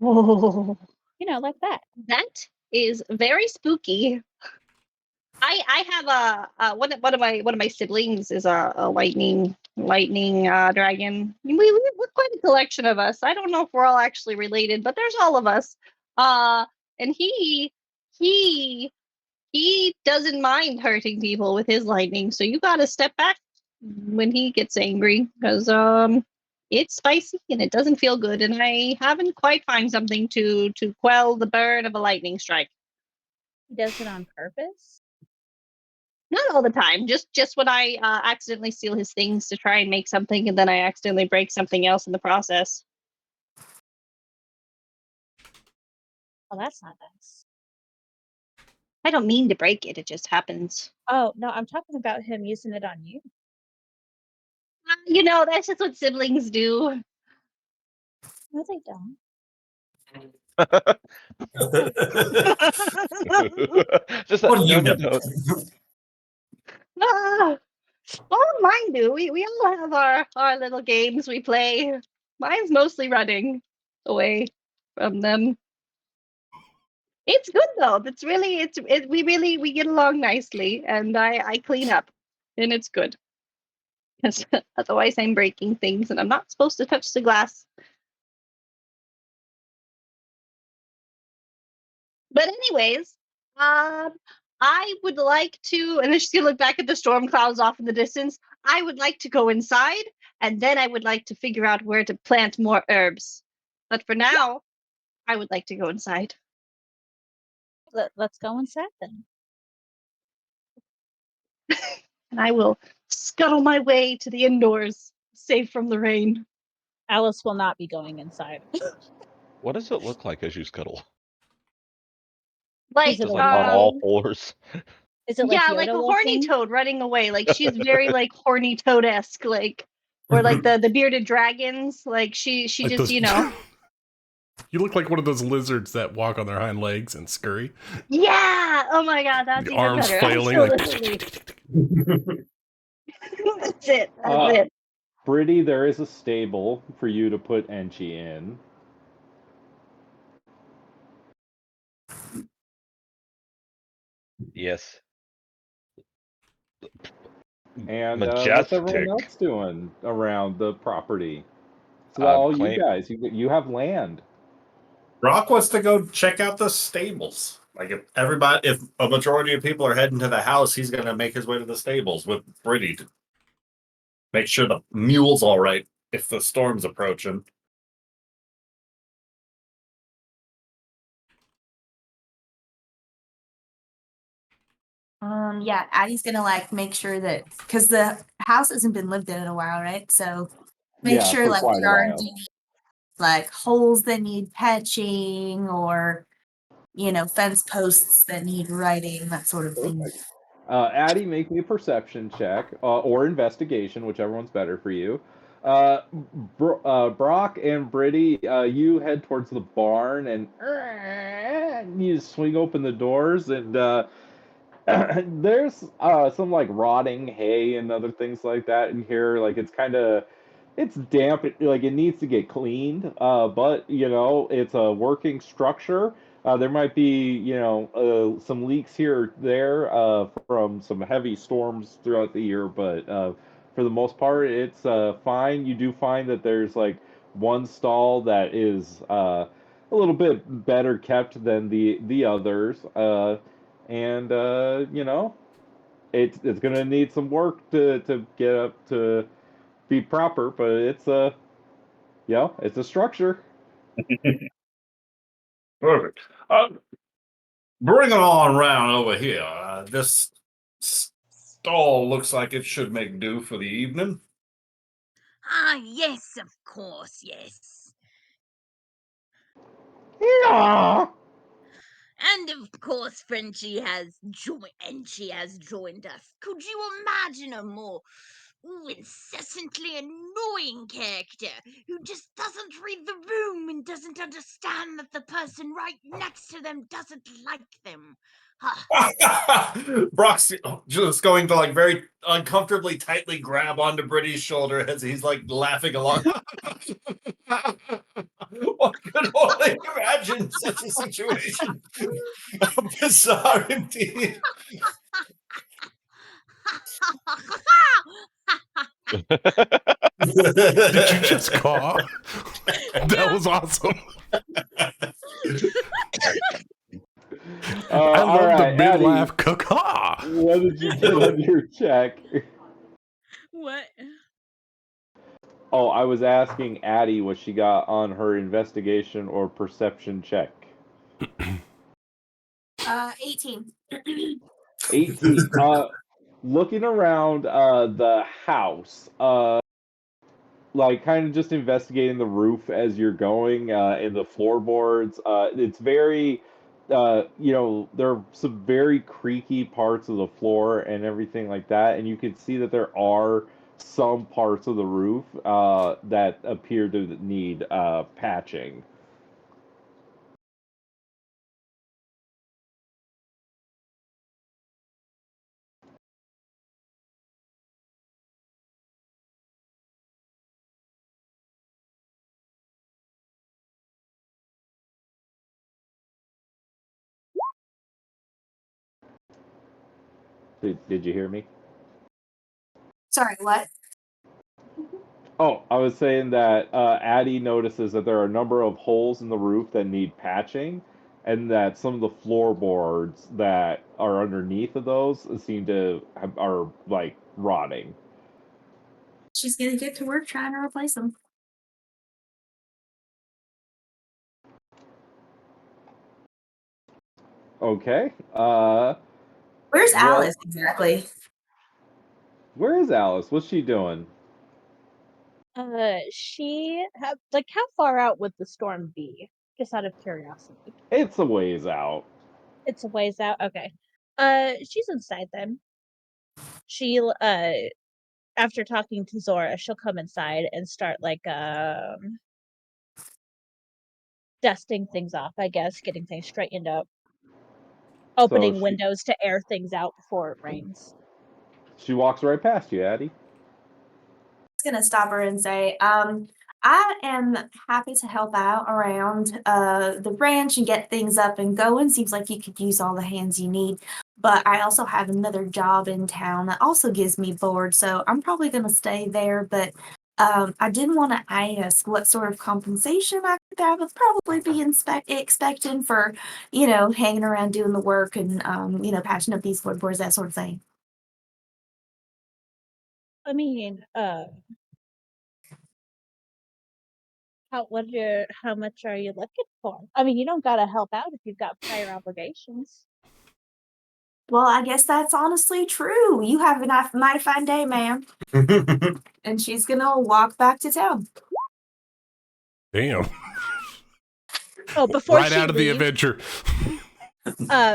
Oh, You know, like that. that is very spooky. I have one of my siblings is a lightning dragon. We're quite a collection of us. I don't know if we're all actually related, but there's all of us. And he doesn't mind hurting people with his lightning. So you got to step back when he gets angry because it's spicy and it doesn't feel good. And I haven't quite found something to quell the burn of a lightning strike. He does it on purpose. Not all the time. Just when I accidentally steal his things to try and make something, and then I accidentally break something else in the process. Oh, that's not nice. I don't mean to break it; it just happens. Oh no, I'm talking about him using it on you. You know, that's just what siblings do. No, they don't. Just What do you no, know? All mine do. We all have our little games we play. Mine's mostly running away from them. It's good though. That's really we get along nicely, and I clean up, and it's good. Because otherwise I'm breaking things, and I'm not supposed to touch the glass. But anyways, I would like to, and then she's gonna look back at the storm clouds off in the distance. I would like to go inside, and then I would like to figure out where to plant more herbs. But for now, I would like to go inside. Let's go inside then. And I will scuttle my way to the indoors, safe from the rain. Alice will not be going inside. What does it look like as you scuttle? Like, Is it Just like on all like fours. Is it like yeah, Yoda like a horny looking? toad running away. Like she's very like horny toad-esque, like, or like the bearded dragons. Like she Like just, those- you know. You look like one of those lizards that walk on their hind legs and scurry. Yeah. Oh my god, that's The even arms better. flailing like. Absolutely. That's it. That's it. Pretty, there is a stable for you to put Enchi in. Yes. And what's Majestic. everyone else doing around the property? So I've all claimed- you guys, you have land. Rock wants to go check out the stables. Like if a majority of people are heading to the house, he's going to make his way to the stables with Brittany to make sure the mule's all right if the storm's approaching. Yeah, Addie's gonna like make sure that because the house hasn't been lived in a while, right? So make Yeah, sure for like quite a there aren't while. any like holes that need patching or fence posts that need writing, that sort of thing. Perfect. Addie, make me a perception check or investigation, whichever one's better for you. Brock and Brittany, you head towards the barn and you swing open the doors and there's some like rotting hay and other things like that in here. Like it's damp. Like it needs to get cleaned. But you know it's a working structure. There might be some leaks here or there from some heavy storms throughout the year, but for the most part it's fine. You do find that there's like one stall that is a little bit better kept than the others. And it's gonna need some work to get up to be proper, but it's a structure. Perfect. Bring them on round over here. This stall looks like it should make do for the evening. Ah, yes, of course, yes. Yeah. And of course, Frenchie has joined us. Could you imagine a more incessantly annoying character who just doesn't read the room and doesn't understand that the person right next to them doesn't like them? Brock's just going to like very uncomfortably tightly grab onto Brittany's shoulder as he's like laughing along. One could only imagine such a situation. Bizarre indeed. Did you just caw? That was awesome. I love right, the mid laugh Addie, caw. what did you get on your check? What? Oh, I was asking Addie what she got on her investigation or perception check. 18. 18. Looking around the house, like kind of just investigating the roof as you're going and the floorboards. It's very, there are some very creaky parts of the floor and everything like that, and you can see that there are some parts of the roof that appear to need patching. Did you hear me? Sorry, what? Oh, I was saying that Addie notices that there are a number of holes in the roof that need patching, and that some of the floorboards that are underneath of those seem to are like rotting. She's gonna get to work trying to replace them. Okay. Where's Well, Alice exactly? where is Alice? What's she doing? How far out would the storm be? Just out of curiosity. It's a ways out. It's a ways out. Okay. She's inside then. She'll after talking to Zora, she'll come inside and start dusting things off, I guess, getting things straightened up, opening windows to air things out before it rains. She walks right past you, Addie. Gonna stop her and say, I am happy to help out around the ranch and get things up and going. Seems like you could use all the hands you need. But I also have another job in town that also gives me board, so I'm probably gonna stay there. But I did want to ask what sort of compensation I would probably be expecting for, hanging around doing the work and patching up these floorboards, that sort of thing. I mean, how much are you looking for? I mean, you don't gotta help out if you've got prior obligations. Well, I guess that's honestly true. You have a mighty fine day, ma'am. And she's gonna walk back to town. Damn. Oh, before right she out of the leaves, adventure.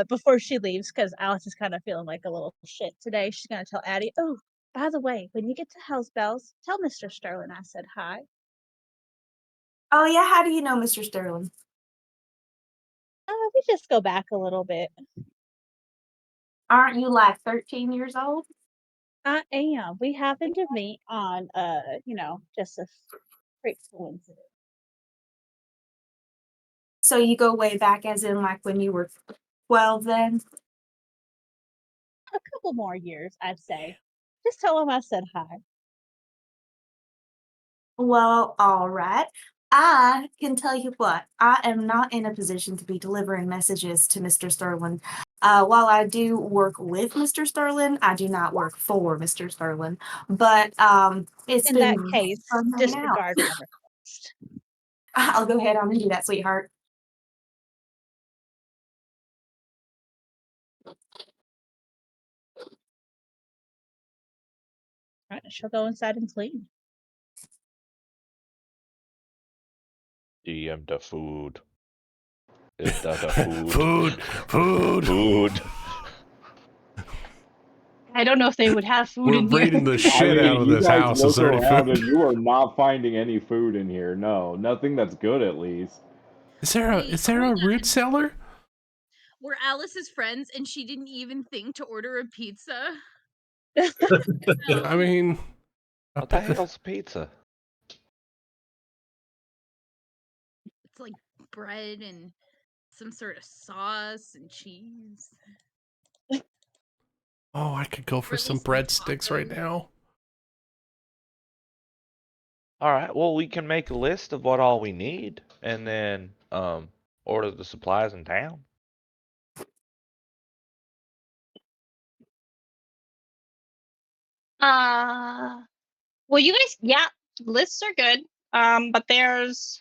before she leaves, because Alice is kind of feeling like a little shit today. She's gonna tell Addie, "Oh, by the way, when you get to Hell's Bells, tell Mr. Sterling I said hi." Oh yeah, how do you know Mr. Sterling? We just go back a little bit. Aren't you like 13 years old? I am. We happened to meet on, just a freak coincidence. So you go way back as in like when you were 12 then? A couple more years, I'd say. Just tell him I said hi. Well, all right. I can tell you what, I am not in a position to be delivering messages to Mr. Sterling. While I do work with Mr. Sterling, I do not work for Mr. Sterling. But it's In been that case, fun hanging out. disregard my request. I'll go ahead on and do that, sweetheart. Right, she'll go inside and clean. DM the food. Is that the food? Food. I don't know if they would have food We're in here. raiding the shit out of you this guys house. look Is there any around food? and you are not finding any food in here. No, nothing that's good at least. Is there a root cellar? We're Alice's friends, and she didn't even think to order a pizza. I mean, What the hell's pizza? It's like bread and some sort of sauce and cheese. oh, I could go for Or at some least some breadsticks right tacos. now. All right. Well, we can make a list of what all we need, and then order the supplies in town. Well, you guys, yeah, lists are good. But there's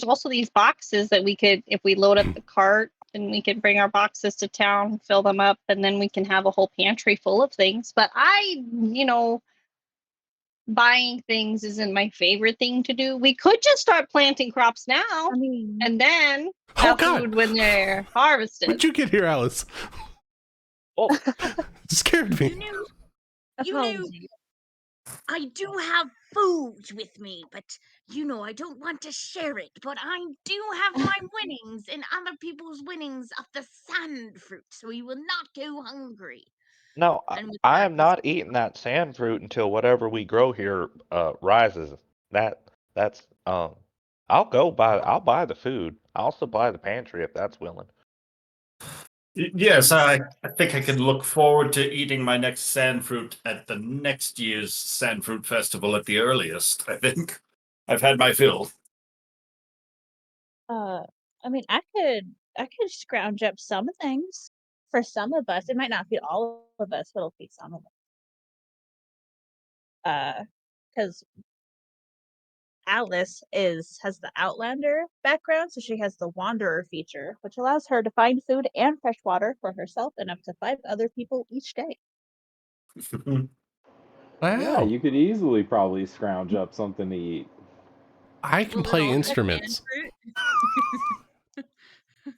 also these boxes that we could, if we load up the cart, then we could bring our boxes to town, fill them up, and then we can have a whole pantry full of things. But buying things isn't my favorite thing to do. We could just start planting crops now, I mean, and then Oh, have God. food when they're harvested. When'd you get here, Alice? Oh, Scared me. You knew I do have food with me, but I don't want to share it. But I do have my winnings and other people's winnings of the sand fruit, so we will not go hungry. no, And with I that, am not eating that sand fruit until whatever we grow here rises. That's I'll buy the food. I'll supply the pantry if that's willing. Yes, I think I can look forward to eating my next sand fruit at the next year's sand fruit festival at the earliest. I think I've had my fill. I mean, I could scrounge up some things for some of us. It might not feed all of us, but it'll feed some of us. Because Alice has the Outlander background, so she has the Wanderer feature, which allows her to find food and fresh water for herself and up to 5 other people each day. Wow. Yeah, you could easily probably scrounge up something to eat. I can will it play all be instruments. sand fruit?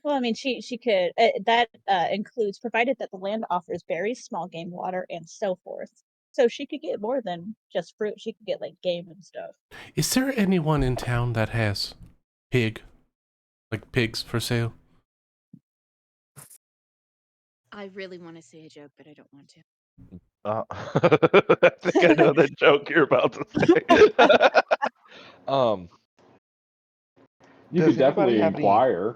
Well, I mean, she could. That includes provided that the land offers berries, small game, water, and so forth. So she could get more than just fruit. She could get like game and stuff. Is there anyone in town that has pigs for sale? I really want to say a joke, but I don't want to. I think I know the joke you're about to say. You Does could definitely anybody have any- inquire.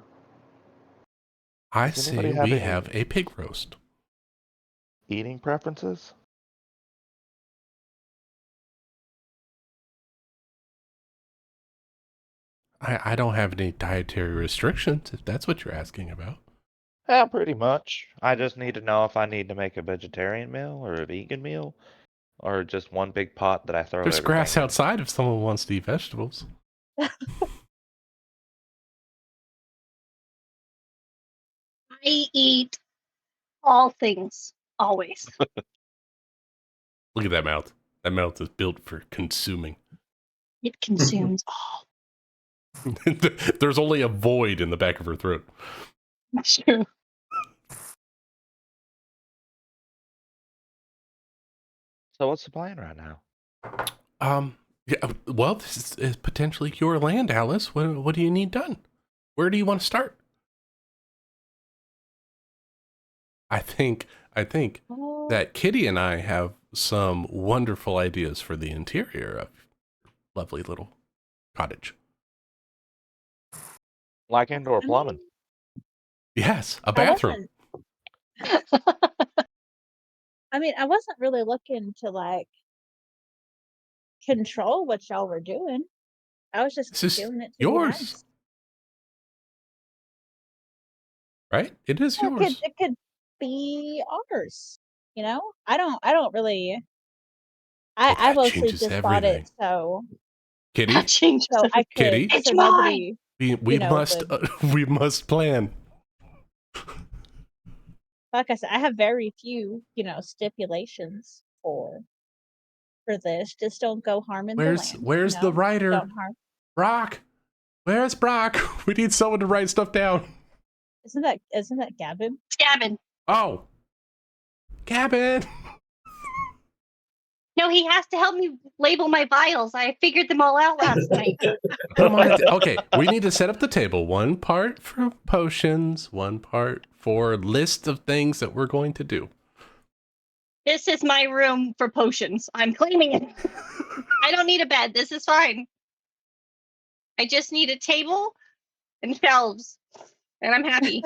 I Does say anybody have we any- have a pig roast. eating preferences? I don't have any dietary restrictions, if that's what you're asking about. Yeah, pretty much. I just need to know if I need to make a vegetarian meal or a vegan meal, or just one big pot that I throw There's everything grass in. outside if someone wants to eat vegetables. I eat all things, always. Look at that mouth. That mouth is built for consuming. It consumes all. There's only a void in the back of her throat. True. So what's the plan right now? Yeah, well, this is potentially your land, Alice. What do you need done? Where do you want to start? I think Oh, that Kitty and I have some wonderful ideas for the interior of lovely little cottage. Like indoor I plumbing. mean, Yes, a I bathroom. I wasn't really looking to like control what y'all were doing. I was just This is doing it to be yours, nice. right? It is Well, yours. it could be ours. You know, I don't really. Well, I that mostly changes just bought it everything. That Kitty, changes so I could, Kitty, It's so mine. nobody, we must would. we must plan. Like I said, I have very few, stipulations for this. Just don't go harming the land. Where's the writer? Don't harm. Brock, where's Brock? We need someone to write stuff down. Isn't that Gavin? Gavin. Oh, Gavin. No, he has to help me label my vials. I figured them all out last night. Put them on okay, we need to set up the table. One part for potions, one part for list of things that we're going to do. This is my room for potions. I'm claiming it. I don't need a bed. This is fine. I just need a table and shelves, and I'm happy.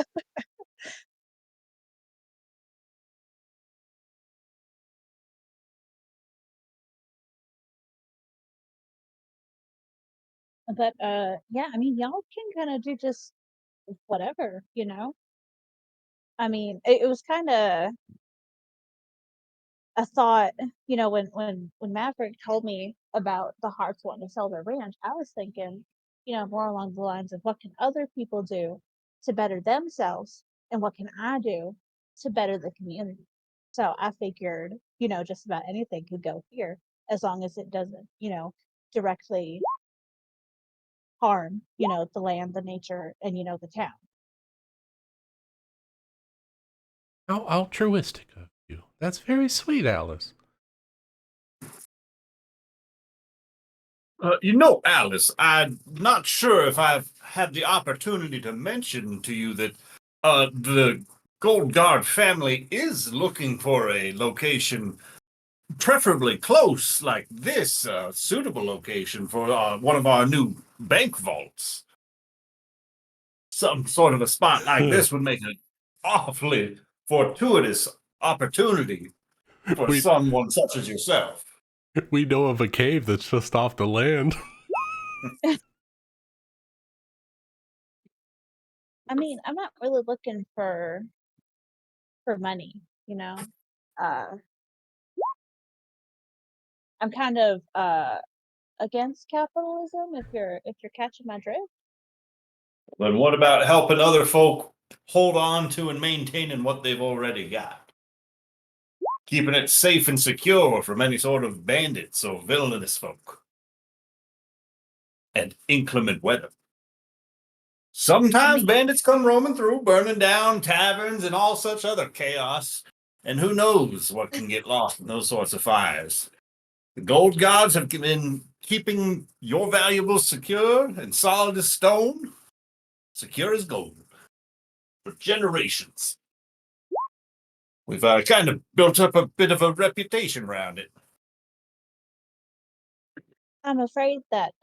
But yeah, y'all can kind of do just whatever. It was kind of a thought. When Maverick told me about the Hearts wanting to sell their ranch, I was thinking, more along the lines of what can other people do to better themselves, and what can I do to better the community. So I figured, just about anything could go here as long as it doesn't, directly harm, the land, the nature, and the town. How altruistic of you. That's very sweet, Alice. Alice, I'm not sure if I've had the opportunity to mention to you that the Gold Guard family is looking for a location, preferably close, like this, suitable location for one of our new bank vaults. Some sort of a spot like this would make an awfully fortuitous opportunity for We someone such as yourself. we know of a cave that's just off the land. I'm not really looking for money, Uh I'm kind of against capitalism, if you're catching my drift. Then what about helping other folk hold on to and maintaining what they've already got? Keeping it safe and secure from any sort of bandits or villainous folk. And inclement weather. Sometimes mean- bandits come roaming through, burning down taverns and all such other chaos. And who knows what can get lost in those sorts of fires. The gold gods have been keeping your valuables secure and solid as stone, secure as gold, for generations. We've kind of built up a bit of a reputation around it. I'm afraid that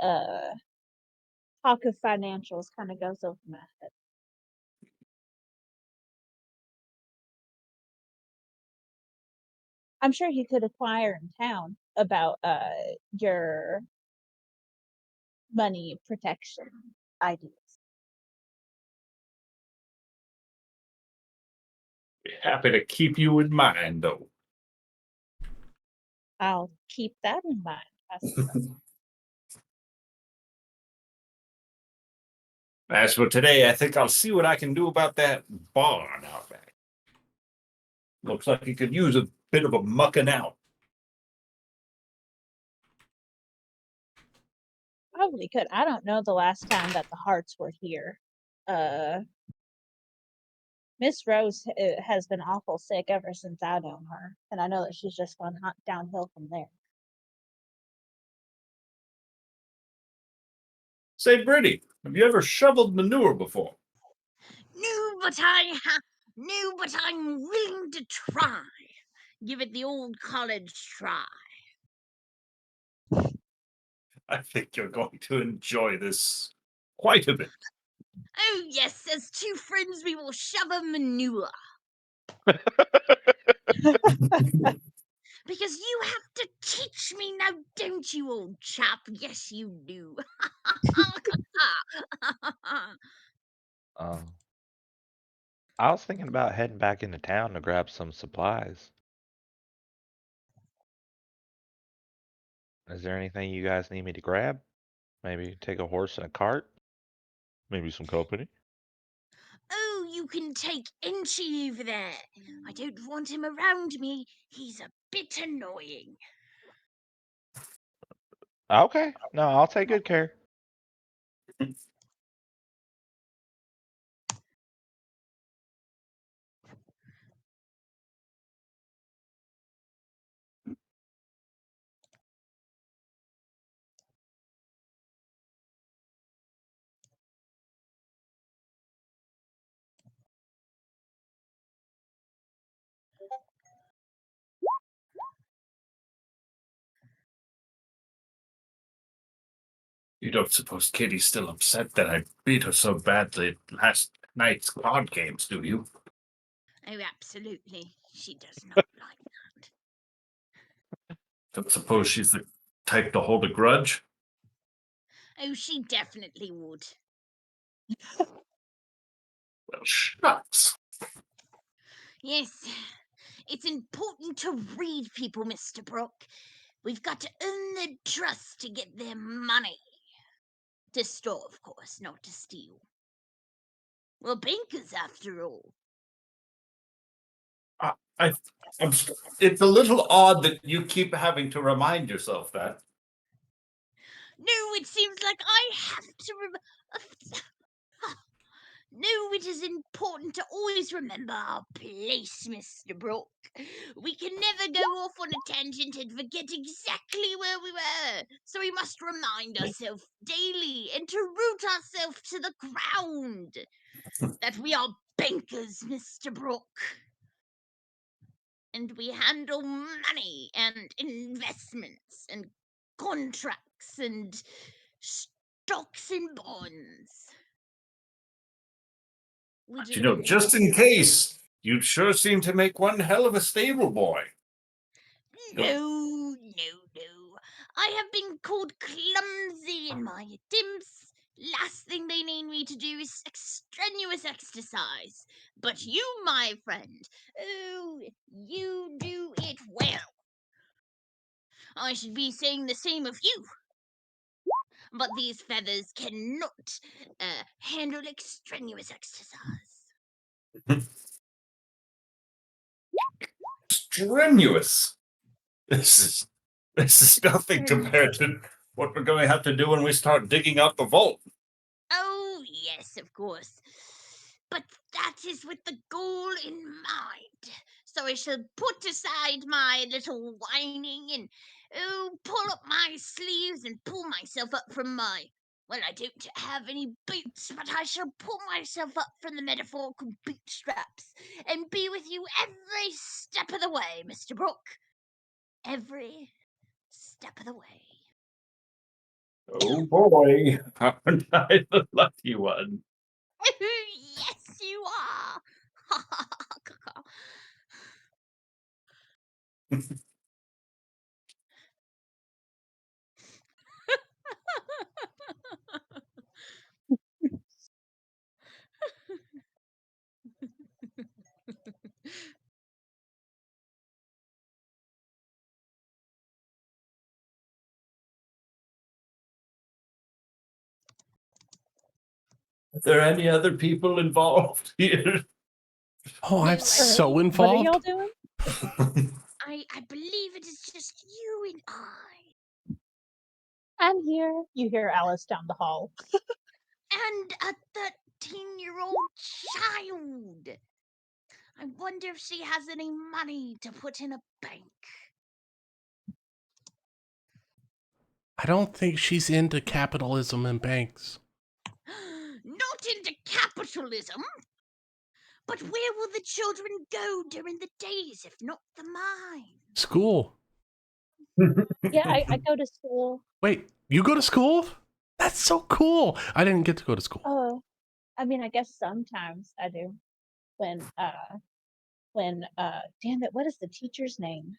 talk of financials kind of goes over my head. I'm sure you could acquire in town about your money protection ideas. Happy to keep you in mind, though. I'll keep that in mind. I suppose. As for today, I think I'll see what I can do about that barn out back. Looks like it could use a bit of a mucking out. Probably could. I don't know the last time that the Hearts were here. Uh, Miss Rose has been awful sick ever since I known her, and I know that she's just gone downhill from there. Say, Brittany, have you ever shoveled manure before? No, but I'm willing to try. Give it the old college try. I think you're going to enjoy this quite a bit. Oh yes, as two friends we will shove a manure. Because you have to teach me now, don't you, old chap? Yes, you do. Um, I was thinking about heading back into town to grab some supplies. Is there anything you guys need me to grab? Maybe take a horse and a cart? Maybe some company? Oh, you can take Inchi over there. I don't want him around me. He's a bit annoying. Okay, no, I'll take good care. You don't suppose Kitty's still upset that I beat her so badly at last night's card games, do you? Oh, absolutely. She does not like that. Don't suppose she's the type to hold a grudge? Oh, she definitely would. Well, shucks. Yes, it's important to read people, Mr. Brooke. We've got to earn their trust to get their money. To store, of course, not to steal. We're bankers, after all. It's a little odd that you keep having to remind yourself that. No, it seems like I have to No, it is important to always remember our place, Mr. Brooke. We can never go off on a tangent and forget exactly where we were. So we must remind ourselves daily and to root ourselves to the ground that we are bankers, Mr. Brooke. And we handle money and investments and contracts and stocks and bonds. We But do you know, it just in case, you sure seem to make one hell of a stable boy. No. I have been called clumsy in my attempts. Last thing they need me to do is strenuous exercise. But you, my friend, oh, you do it well. I should be saying the same of you. But these feathers cannot handle extraneous exercise. Strenuous. This is nothing compared to what we're going to have to do when we start digging out the vault. Oh, yes, of course. But that is with the goal in mind. So I shall put aside my little whining and pull up my sleeves and pull myself up from my. Well, I don't have any boots, but I shall pull myself up from the metaphorical bootstraps and be with you every step of the way, Mr. Brooke. Every step of the way. Oh boy, aren't I the lucky one? Yes, you are. Are there any other people involved here? Oh, I'm No, so What are involved. y'all doing? I believe it is just you and I. I'm here. You hear Alice down the hall. And a 13-year-old child. I wonder if she has any money to put in a bank. I don't think she's into capitalism and banks. Not into capitalism. But where will the children go during the days if not the mine? School. Yeah, I go to school. Wait, you go to school? That's so cool. I didn't get to go to school. Oh, I mean, I guess sometimes I do. When damn it, what is the teacher's name?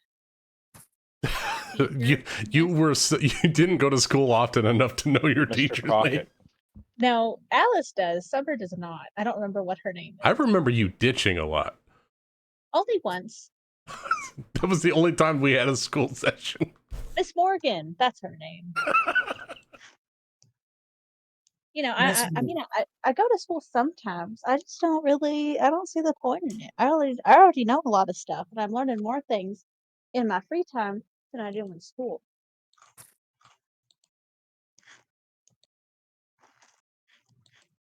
You didn't go to school often enough to know your Mr. teacher's name. Crockett. No, Alice does. Summer does not. I don't remember what her name is. I remember you ditching a lot. Only once. That was the only time we had a school session. Miss Morgan, that's her name. You know, I go to school sometimes. I just don't really. I don't see the point in it. I already know a lot of stuff, and I'm learning more things in my free time than I do in school.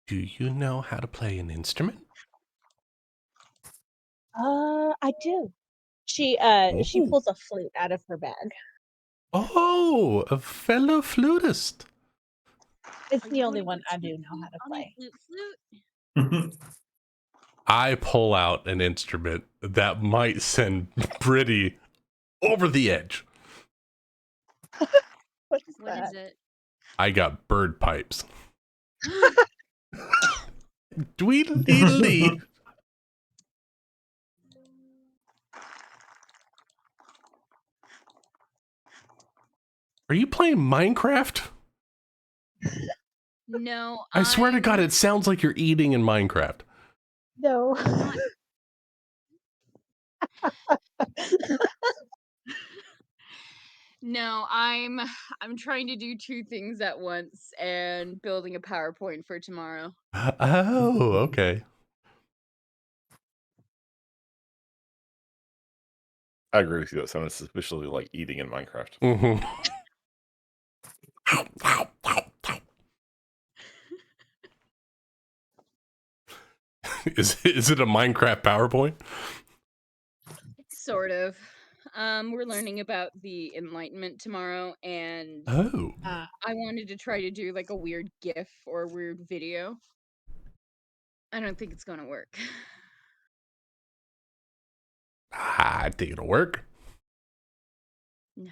Do you know how to play an instrument? I do. She Ooh. pulls a flute out of her bag. Oh, a fellow flutist. It's the only one I do know how to play. Flute. I pull out an instrument that might send Brittany over the edge. What is What that? is it? I got bird pipes. Dweedly. Are you playing Minecraft? No, I swear to God, it sounds like you're eating in Minecraft. No. No, I'm trying to do two things at once and building a PowerPoint for tomorrow. Oh, okay. I agree with you. That sounded suspiciously like eating in Minecraft. Mm-hmm. Is it a Minecraft PowerPoint? Sort of. We're learning about the Enlightenment tomorrow, and Oh. I wanted to try to do like a weird GIF or a weird video. I don't think it's gonna work. I think it'll work. No.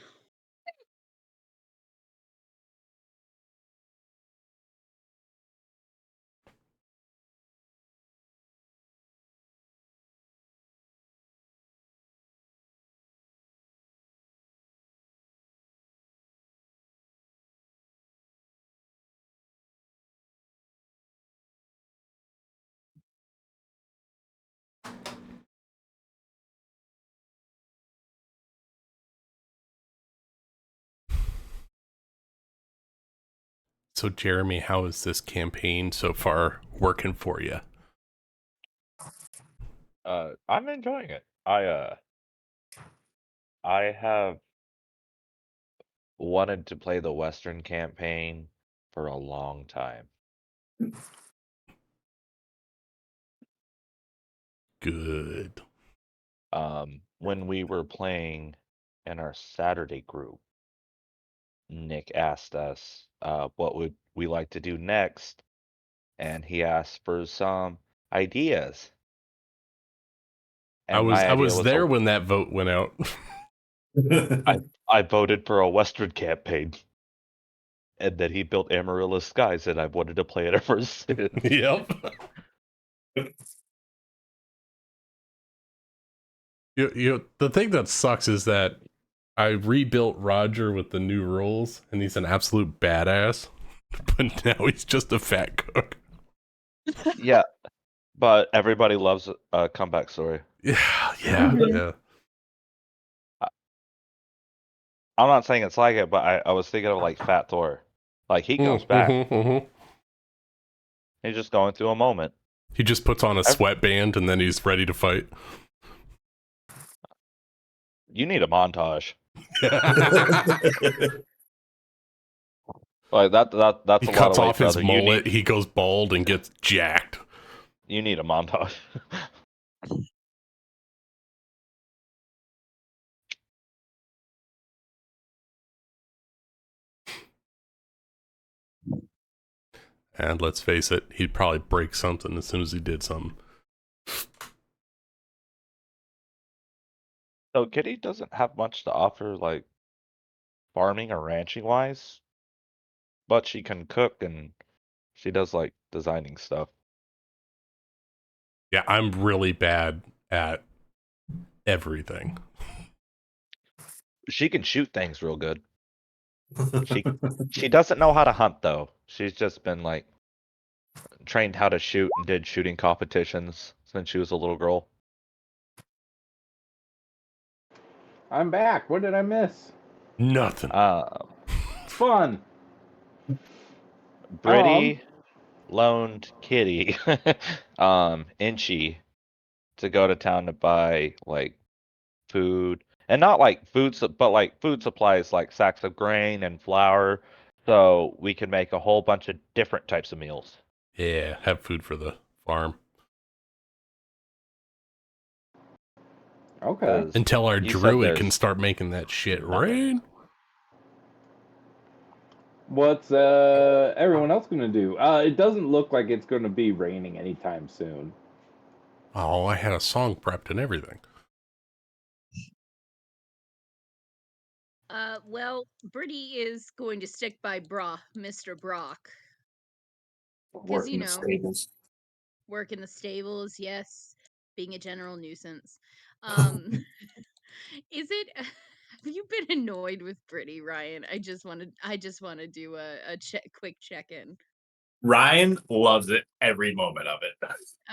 So, Jeremy, how is this campaign so far working for you? I'm enjoying it. I have wanted to play the Western campaign for a long time. Good. When we were playing in our Saturday group, Nick asked us what would we like to do next, and he asked for some ideas. I And my idea was there when that vote went out. I voted for a Western campaign, and then he built Amarillo Skies, and I've wanted to play it ever since. Yep. The thing that sucks is that I rebuilt Roger with the new rules, and he's an absolute badass. But now he's just a fat cook. Yeah, but everybody loves a comeback story. Yeah. I'm not saying it's like it, but I was thinking of like Fat Thor. Like he comes back. He's just going through a moment. He just puts on a sweatband and then he's ready to fight. You need a montage. Like that's He a lot of cuts weight, off his brother. mullet, he goes bald and gets jacked. You need a montage. And let's face it, he'd probably break something as soon as he did something. So Kitty doesn't have much to offer, like farming or ranching wise, but she can cook and she does like designing stuff. Yeah, I'm really bad at everything. She can shoot things real good. She doesn't know how to hunt though. She's just been like trained how to shoot and did shooting competitions since she was a little girl. I'm back. What did I miss? Nothing. Fun. Brittany loaned Kitty, Inchi to go to town to buy like food, and not like food, but like food supplies, like sacks of grain and flour, so we can make a whole bunch of different types of meals. Yeah, have food for the farm. Okay. 'Cause Until our you said druid can there's start making that shit nothing. rain. What's everyone else gonna do? It doesn't look like it's gonna be raining anytime soon. Oh, I had a song prepped and everything. Well, Brittany is going to stick by Mr. Brock. Work you in the know- stables. Work in the stables, yes. Being a general nuisance. Is it? Have you been annoyed with Brittany, Ryan? I just want to do a quick check in. Ryan loves it every moment of it.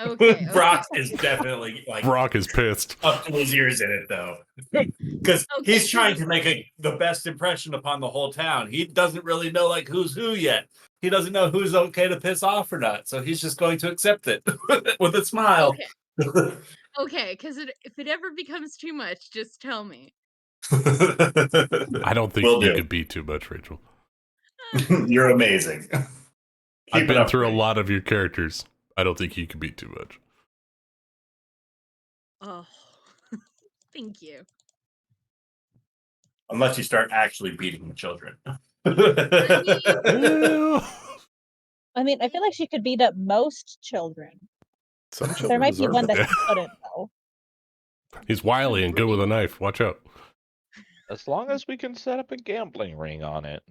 Okay. Brock is definitely like Brock is pissed. up to his ears in it though, because Okay, he's trying to make the best impression upon the whole town. He doesn't really know like who's who yet. He doesn't know who's okay to piss off or not, so he's just going to accept it with a smile. Okay, because if it ever becomes too much, just tell me. I don't think Will you do. could be too much, Rachel. You're amazing. I've Keep it been up, through a Brittany. lot of your characters. I don't think you could be too much. Oh, thank you. Unless you start actually beating the children. I mean, I feel like she could beat up most children. Some There children might be deserve one it. that she couldn't, though. He's wily and good with a knife. Watch out. As long as we can set up a gambling ring on it.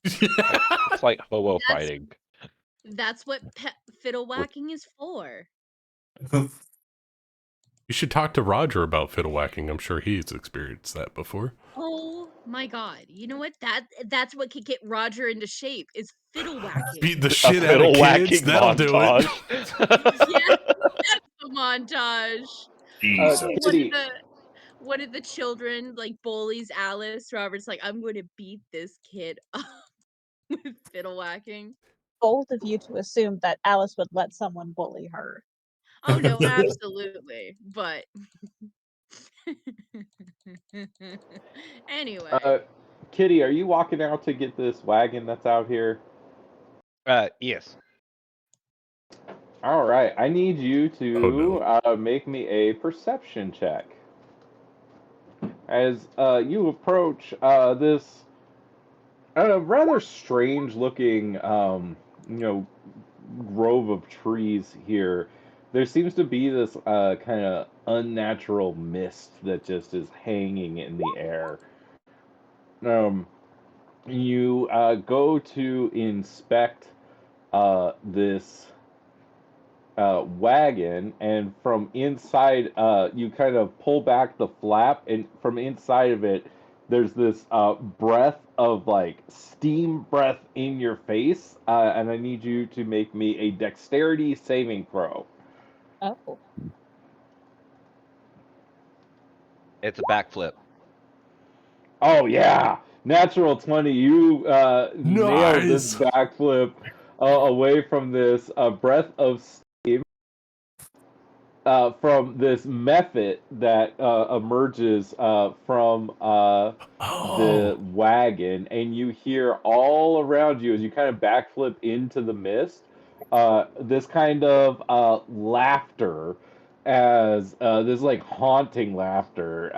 It's like hobo fighting. That's what fiddle whacking is for. You should talk to Roger about fiddle whacking. I'm sure he's experienced that before. Oh my god! You know what? That's what could get Roger into shape is fiddle whacking. Beat the A shit out of fiddle kids. whacking That'll do it. montage. Yeah, that's the montage. Kitty, One of the children like bullies Alice. Robert's like, I'm going to beat this kid up with fiddle whacking. Bold of you to assume that Alice would let someone bully her. Oh no, absolutely. But anyway. Kitty, are you walking out to get this wagon that's out here? Yes. All right, I need you to make me a perception check. As you approach this rather strange-looking, grove of trees here, there seems to be this kind of unnatural mist that just is hanging in the air. You go to inspect this wagon, and from inside, you kind of pull back the flap, and from inside of it, there's this breath of like steam breath in your face, and I need you to make me a dexterity saving throw. Oh. It's a backflip. Oh yeah, natural 20. You nailed this backflip away from this breath of steam from this method that emerges from the wagon, and you hear all around you as you kind of backflip into the mist this kind of laughter, as this like haunting laughter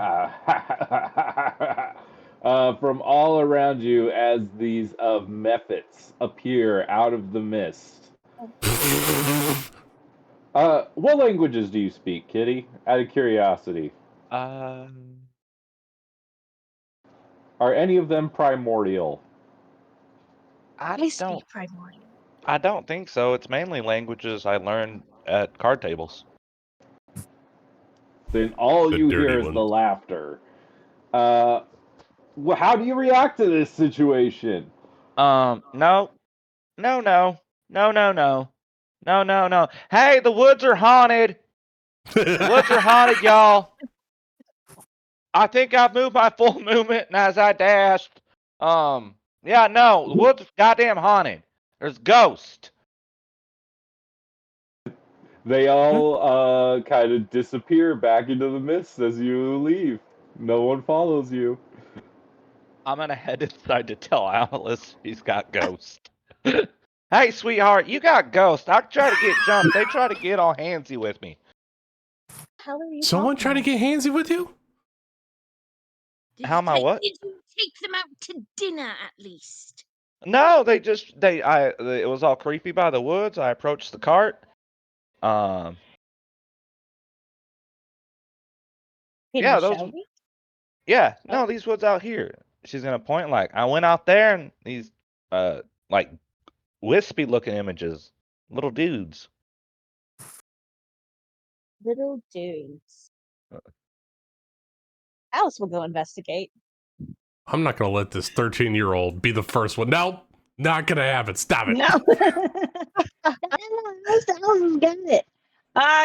from all around you as these mephits appear out of the mist. What languages do you speak, Kitty? Out of curiosity. Are any of them primordial? I I speak don't. primordial. I don't think so. It's mainly languages I learned at card tables. Then all The you dirty hear is one. the laughter. How do you react to this situation? No, no, no, no, no, no, no, no, no. Hey, the woods are haunted. The woods are haunted, y'all. I think I've moved my full movement, and as I dashed, yeah, no, the woods is goddamn haunted. There's ghosts. They all kind of disappear back into the mist as you leave. No one follows you. I'm gonna head inside to tell Alice he's got ghosts. Hey, sweetheart, you got ghosts. I try to get jumped. They try to get all handsy with me. How are you Someone talking trying to about? get handsy with you? How am I what? Did you take them out to dinner at least? No, it was all creepy by the woods. I approached the cart. Can you Yeah, those. show me? Yeah, Oh, no, these woods out here. She's gonna point like I went out there and these like wispy looking images, little dudes. little dudes. Alice will go investigate. I'm not going to let this 13-year-old be the first one. No, not going to happen. Stop it. No. Alice has got it.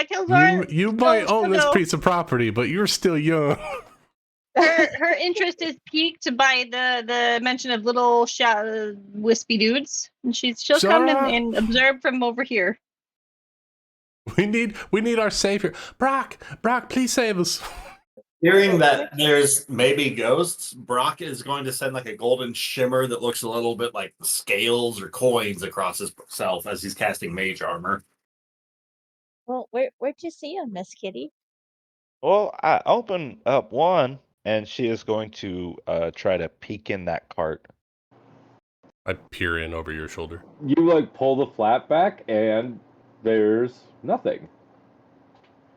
Kilgore, You might she'll own this go. piece of property, but you're still young. Her interest is piqued by the mention of little wispy dudes, and she'll come and observe from over here. We need our savior. Brock, please save us. Hearing that there's maybe ghosts, Brock is going to send like a golden shimmer that looks a little bit like scales or coins across himself as he's casting mage armor. Well, where'd you see him, Miss Kitty? Well, I open up one, and she is going to try to peek in that cart. I peer in over your shoulder. You like pull the flap back, and there's nothing.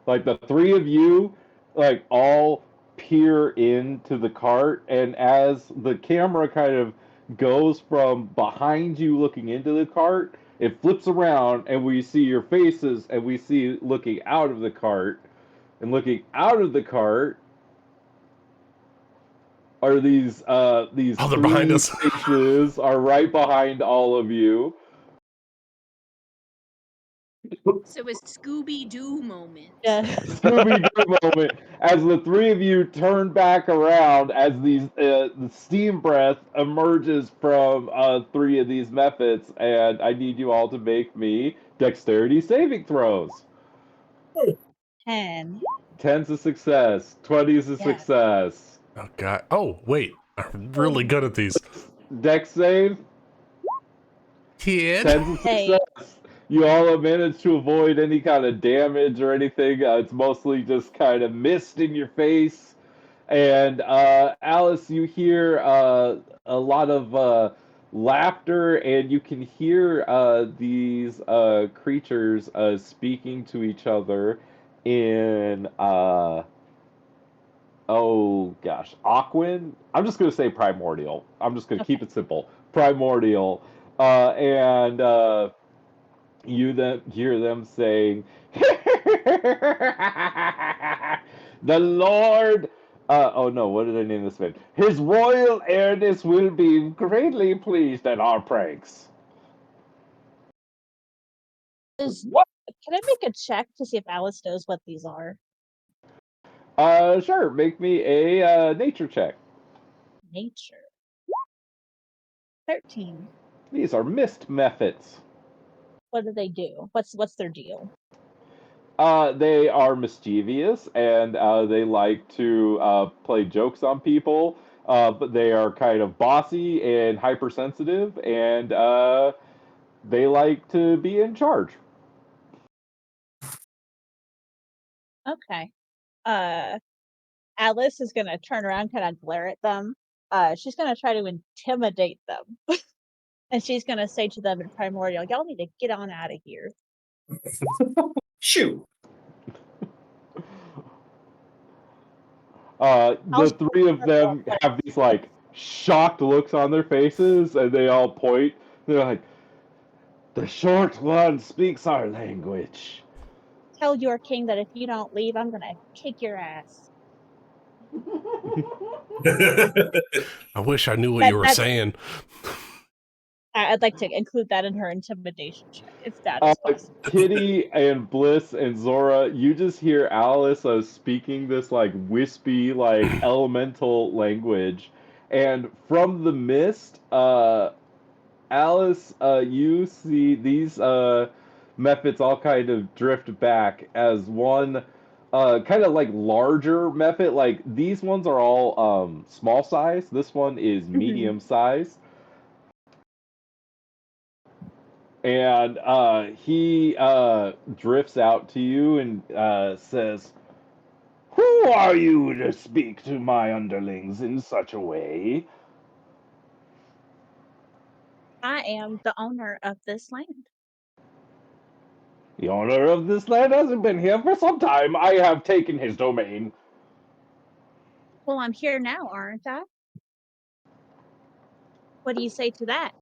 Like the three of you, like all peer into the cart, and as the camera kind of goes from behind you looking into the cart, it flips around, and we see your faces, and we see looking out of the cart, and looking out of the cart are these Oh, they're behind three us. faces are right behind all of you. So a Scooby Doo moment. Yeah. Scooby-Doo moment as the three of you turn back around as the steam breath emerges from three of these methods, and I need you all to make me dexterity saving throws. 10. 10's a success. 20's a Yeah. success. Oh god. Oh wait, I'm really good at these. Dex save. Kid. 10's a Hey. success. You all have managed to avoid any kind of damage or anything. It's mostly just kind of mist in your face. And Alice, you hear a lot of laughter, and you can hear these creatures speaking to each other in oh gosh, Aquan. I'm just gonna say primordial. I'm just gonna keep it simple. Primordial, and you then hear them saying, "The Lord." Oh no, what did I name this man? His Royal Airness will be greatly pleased at our pranks. Can I make a check to see if Alice knows what these are? Sure. Make me a nature check. Nature. 13. These are mist methods. What do they do? What's their deal? They are mischievous, and they like to play jokes on people. But they are kind of bossy and hypersensitive, and they like to be in charge. Okay. Alice is gonna turn around, kind of glare at them, she's gonna try to intimidate them. And she's gonna say to them in Primordial, y'all need to get on out of here. Shoot. The three of them have these like shocked looks on their faces, and they all point. They're like, "The short one speaks our language." Tell your king that if you don't leave, I'm gonna kick your ass. I wish I knew what you were saying. I'd like to include that in her intimidation check, if that is possible. Kitty and Bliss and Zora, you just hear Alice speaking this like wispy, like elemental language, and from the mist, Alice, you see these methods all kind of drift back as one kind of like larger method. Like these ones are all small size. This one is medium size. And he drifts out to you and says, "Who are you to speak to my underlings in such a way?" I am the owner of this land. "The owner of this land hasn't been here for some time. I have taken his domain." Well, I'm here now, aren't I? What do you say to that?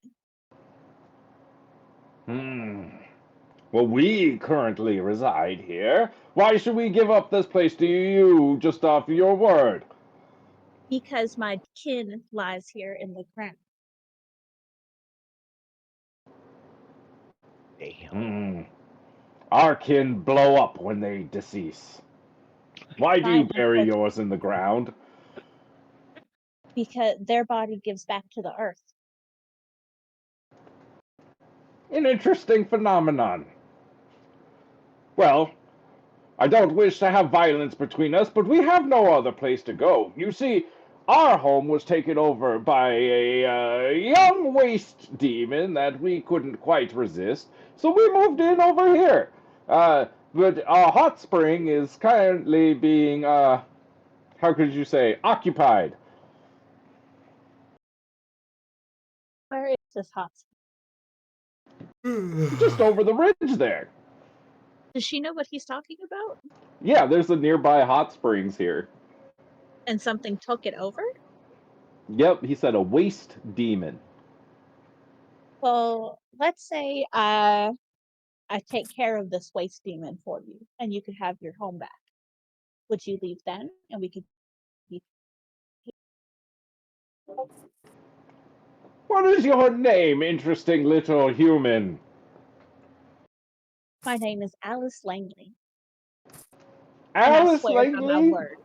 Well, we currently reside here. Why should we give up this place to you just off your word? Because my kin lies here in the ground. Damn. Our kin blow up when they decease. Why do you Fine, bury yours in the ground? because their body gives back to the earth. An interesting phenomenon. Well, I don't wish to have violence between us, but we have no other place to go. You see, our home was taken over by a young waste demon that we couldn't quite resist, so we moved in over here. But our hot spring is currently being, how could you say, occupied. Where is this hot spring? Just over the ridge there. Does she know what he's talking about? Yeah, there's a nearby hot springs here. And something took it over? Yep, he said a waste demon. Well, let's say I take care of this waste demon for you, and you could have your home back. Would you leave then, and we could be... What is your name, interesting little human? My name is Alice Langley. Alice and I swear by my Langley? word.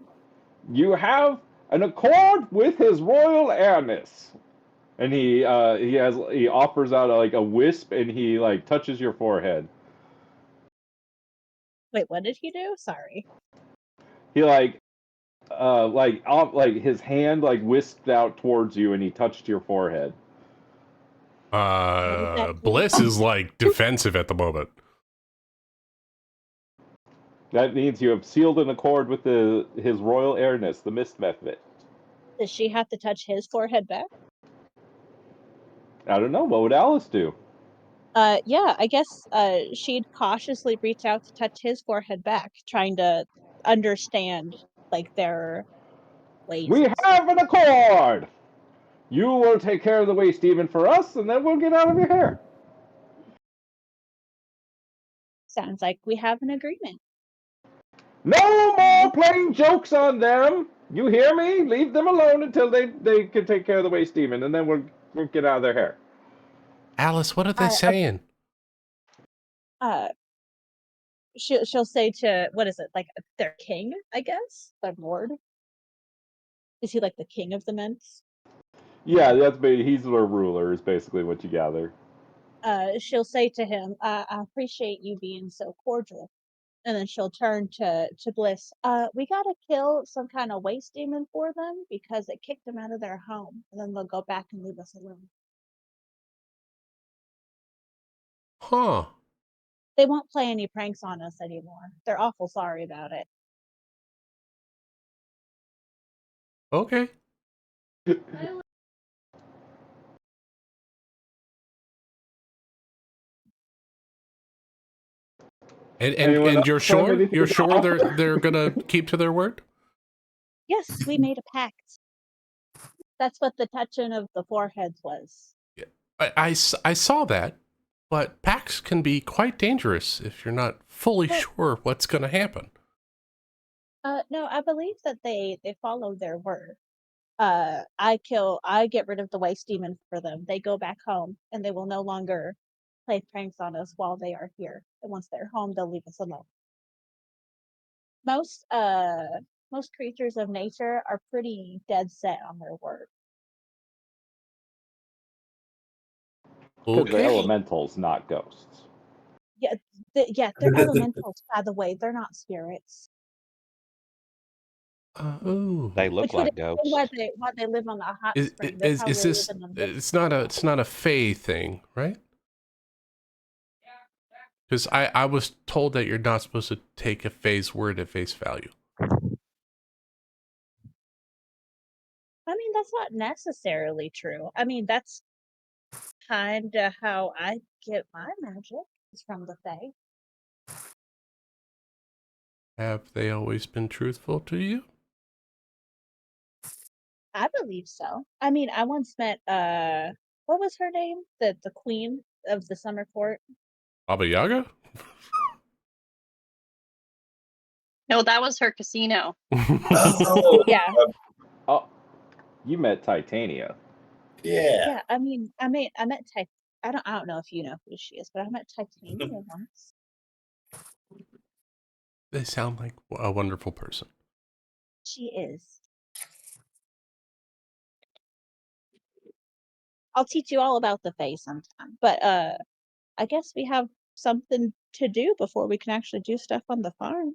You have an accord with his royal airness. And he offers out like a wisp, and he like touches your forehead. Wait, what did he do? Sorry. He his hand like whisked out towards you, and he touched your forehead. Bliss is like defensive at the moment. That means you have sealed an accord with his royal airness, the mist method. Does she have to touch his forehead back? I don't know. What would Alice do? Yeah, I guess she'd cautiously reach out to touch his forehead back, trying to understand like their ways. We have an accord! You will take care of the waste demon for us, and then we'll get out of your hair. Sounds like we have an agreement. No more playing jokes on them! You hear me? Leave them alone until they can take care of the waste demon, and then we'll get out of their hair. Alice, what are they saying? She'll say to, what is it, like their king, I guess? Their lord? Is he like the king of the Ments? Yeah, he's their ruler, is basically what you gather. She'll say to him, I appreciate you being so cordial. And then she'll turn to Bliss. We gotta kill some kind of waste demon for them because it kicked them out of their home. And then they'll go back and leave us alone. Huh. They won't play any pranks on us anymore. They're awful sorry about it. Okay. Anyone And else you're have sure? anything You're to sure offer? they're gonna keep to their word? Yes, we made a pact. That's what the touching of the foreheads was. I saw that, but pacts can be quite dangerous if you're not fully Well, sure what's gonna happen. no, I believe that they follow their word. I get rid of the waste demon for them. They go back home, and they will no longer play pranks on us while they are here. And once they're home, they'll leave us alone. Most creatures of nature are pretty dead set on their word. Because they're Okay. elementals, not ghosts. Yeah, they're elementals, by the way. They're not spirits. Oh. They look Which would like explain ghosts. why they live on the hot Is spring. They're is probably this? living on this. It's not a Fey thing, right? Because I was told that you're not supposed to take a Fey's word at face value. I mean, that's not necessarily true. I mean, that's kind of how I get my magic is from the Fae. Have they always been truthful to you? I believe so. I mean, I once met what was her name? The queen of the summer court. Baba Yaga? No, that was her casino. Oh, Yeah, Oh, you met Titania. yeah. yeah. I mean, I met I don't know if you know who she is, but I met Titania once. They sound like a wonderful person. She is. I'll teach you all about the Fae sometime. But I guess we have something to do before we can actually do stuff on the farm.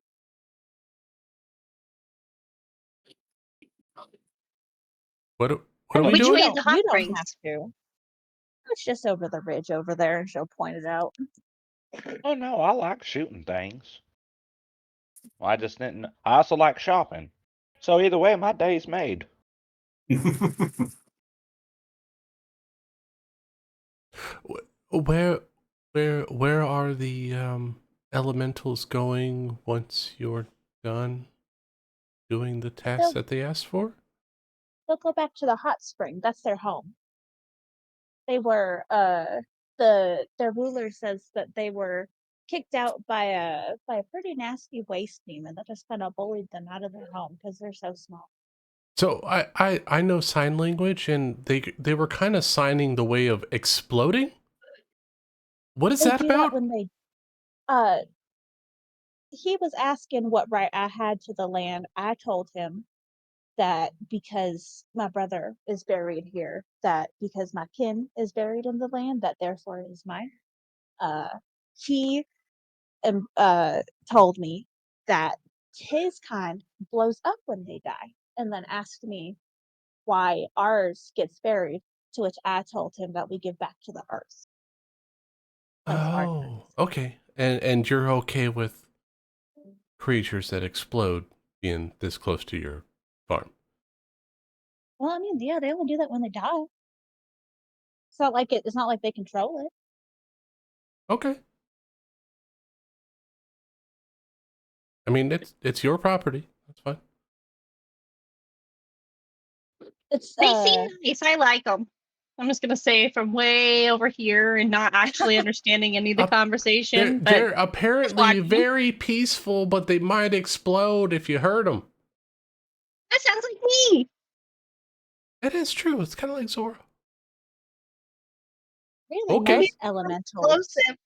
What I are we mean, Which doing? way is the hot you don't springs? have to. It's just over the ridge over there, and she'll point it out. Oh no, I like shooting things. Well, I just didn't. I also like shopping. So either way, my day's made. Where where are the elementals going once you're done doing the tasks They'll that they asked for? they'll go back to the hot spring. That's their home. They were their ruler says that they were kicked out by a pretty nasty waste demon that just kind of bullied them out of their home because they're so small. So I know sign language, and they were kind of signing the way of exploding. What is They that do that about? when they uh he was asking what right I had to the land. I told him that because my brother is buried here, that because my kin is buried in the land, that therefore it is mine. He told me that his kind blows up when they die, and then asked me why ours gets buried. To which I told him that we give back to the earth when the hard Oh, times. okay. And you're okay with creatures that explode being this close to your farm? Well, I mean, yeah, they only do that when they die. It's not like it's not like they control it. Okay. I mean, it's your property. That's fine. It's They seem nice. I like them. I'm just gonna say from way over here and not actually understanding any of the They're conversation, but they're apparently watching. very peaceful, but they might explode if you hurt them. That sounds like me. It is true. It's kind of like Zora. really Okay. most elementals. Explosive,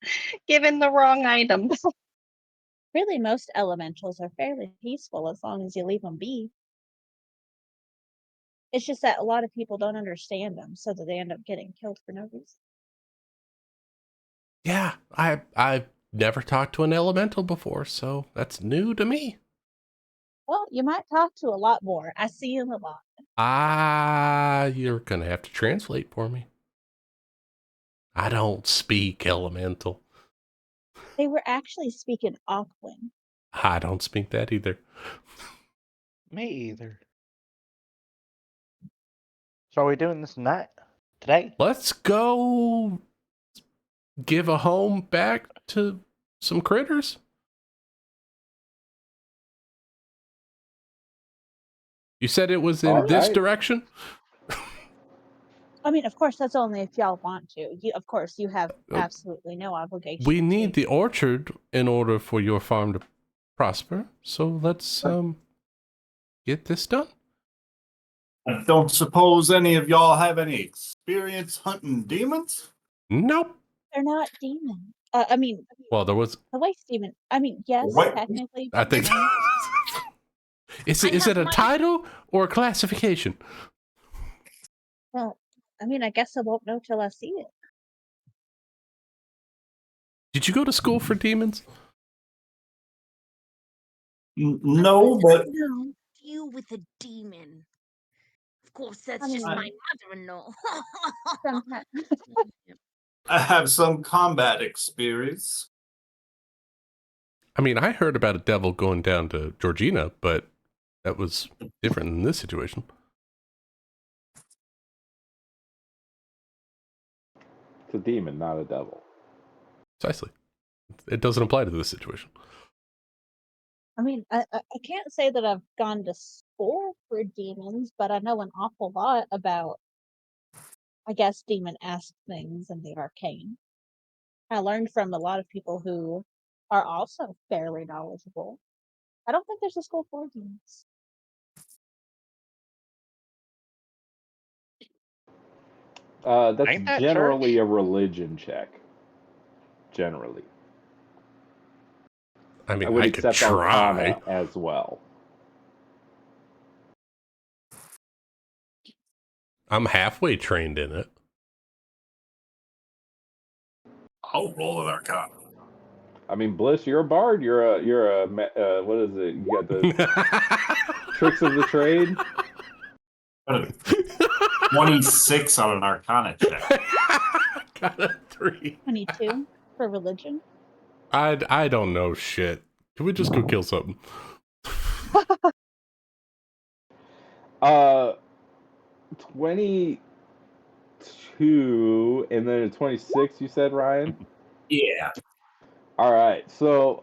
given the wrong item. Really, most elementals are fairly peaceful as long as you leave them be. It's just that a lot of people don't understand them, so that they end up getting killed for no reason. Yeah, I've never talked to an elemental before, so that's new to me. Well, you might talk to a lot more. I see them a lot. You're gonna have to translate for me. I don't speak elemental. They were actually speaking Aquan. I don't speak that either. Me either. So are we doing this today? Let's go give a home back to some critters. You said it was in All this right. direction? I mean, of course, that's only if y'all want to. Of course, you have absolutely no obligation. We need the orchard in order for your farm to prosper. So let's get this done. I don't suppose any of y'all have any experience hunting demons? Nope. They're not demons. I mean, Well, there was. the waste demon. I mean, yes, What? technically. I think. Is it a title or a classification? Well, I mean, I guess I won't know till I see it. Did you go to school for demons? No, but No. Deal with a demon. Of course, that's I just mean- my mother-in-law. Sometimes. I have some combat experience. I mean, I heard about a devil going down to Georgina, but that was different in this situation. It's a demon, not a devil. Precisely. It doesn't apply to this situation. I mean, I can't say that I've gone to school for demons, but I know an awful lot about, I guess, demon-esque things in the arcane. I learned from a lot of people who are also fairly knowledgeable. I don't think there's a school for demons. That's Ain't that generally a religion check. Generally. I mean, would I could accept try. Arcana as well. I'm halfway trained in it. I'll roll an Arcana. I mean, Bliss, you're a bard. You're a what is it? You got the tricks of the trade. 26 on an Arcana check. Got a 3. 22 for religion. I don't know shit. Can we just go kill something? 22 and then a 26. You said, Ryan. Yeah. All right. So,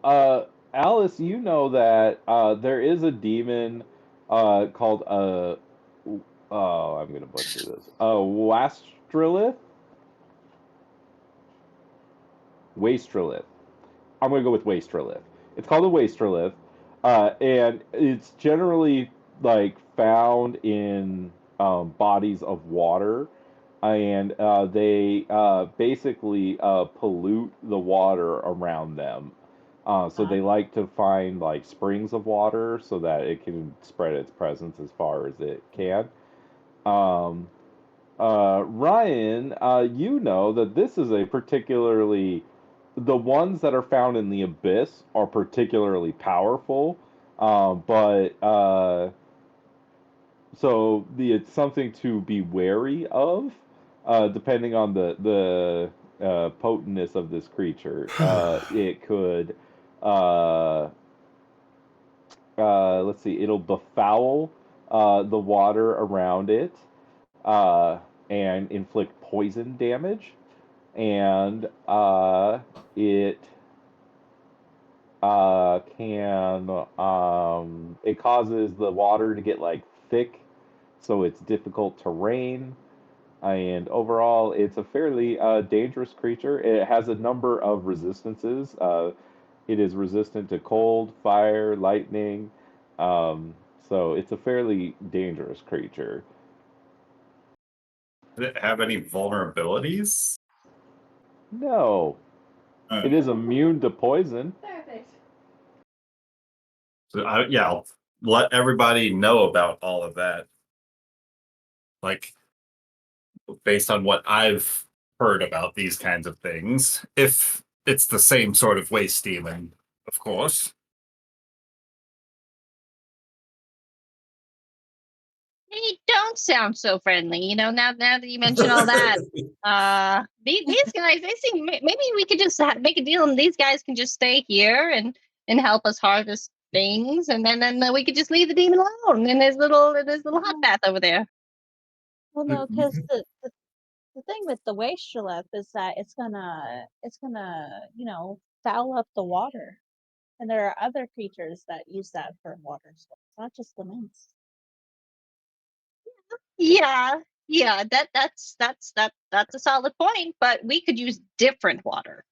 Alice, you know that there is a demon called I'm gonna butcher this. Wastrelith. Wastrelith. I'm gonna go with Wastrelith. It's called a Wastrelith, and it's generally like found in bodies of water, and they basically pollute the water around them. So they like to find like springs of water so that it can spread its presence as far as it can. Ryan, you know that this is a particularly the ones that are found in the abyss are particularly powerful, but so it's something to be wary of, depending on the potentness of this creature. It could, let's see, it'll befoul the water around it, and inflict poison damage, and it it causes the water to get like thick, so it's difficult terrain. And overall, it's a fairly dangerous creature. It has a number of resistances. It is resistant to cold, fire, lightning. So it's a fairly dangerous creature. Does it have any vulnerabilities? No, it is immune to poison. Perfect. So I'll let everybody know about all of that. Like, based on what I've heard about these kinds of things, if it's the same sort of waste demon, of course. They don't sound so friendly, you know. Now that you mention all that, these guys, they seem maybe we could just make a deal, and these guys can just stay here and help us harvest things, and then we could just leave the demon alone in his little hot bath over there. Well, no, because the thing with the wastrelith is that it's gonna foul up the water, and there are other creatures that use that for water source, not just the mints. Yeah, that's a solid point, but we could use different water.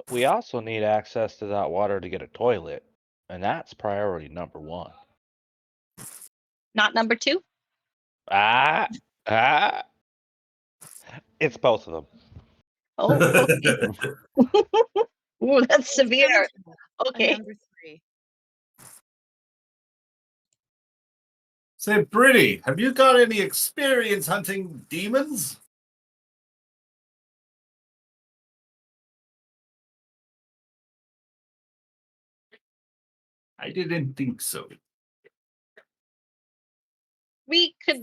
We also need access to that water to get a toilet, and that's priority number 1. Not number 2. Ah, it's both of them. Oh, okay. Ooh, that's It's coming severe. to a Okay. number 3. Say, Brittany, have you got any experience hunting demons? I didn't think so. We could,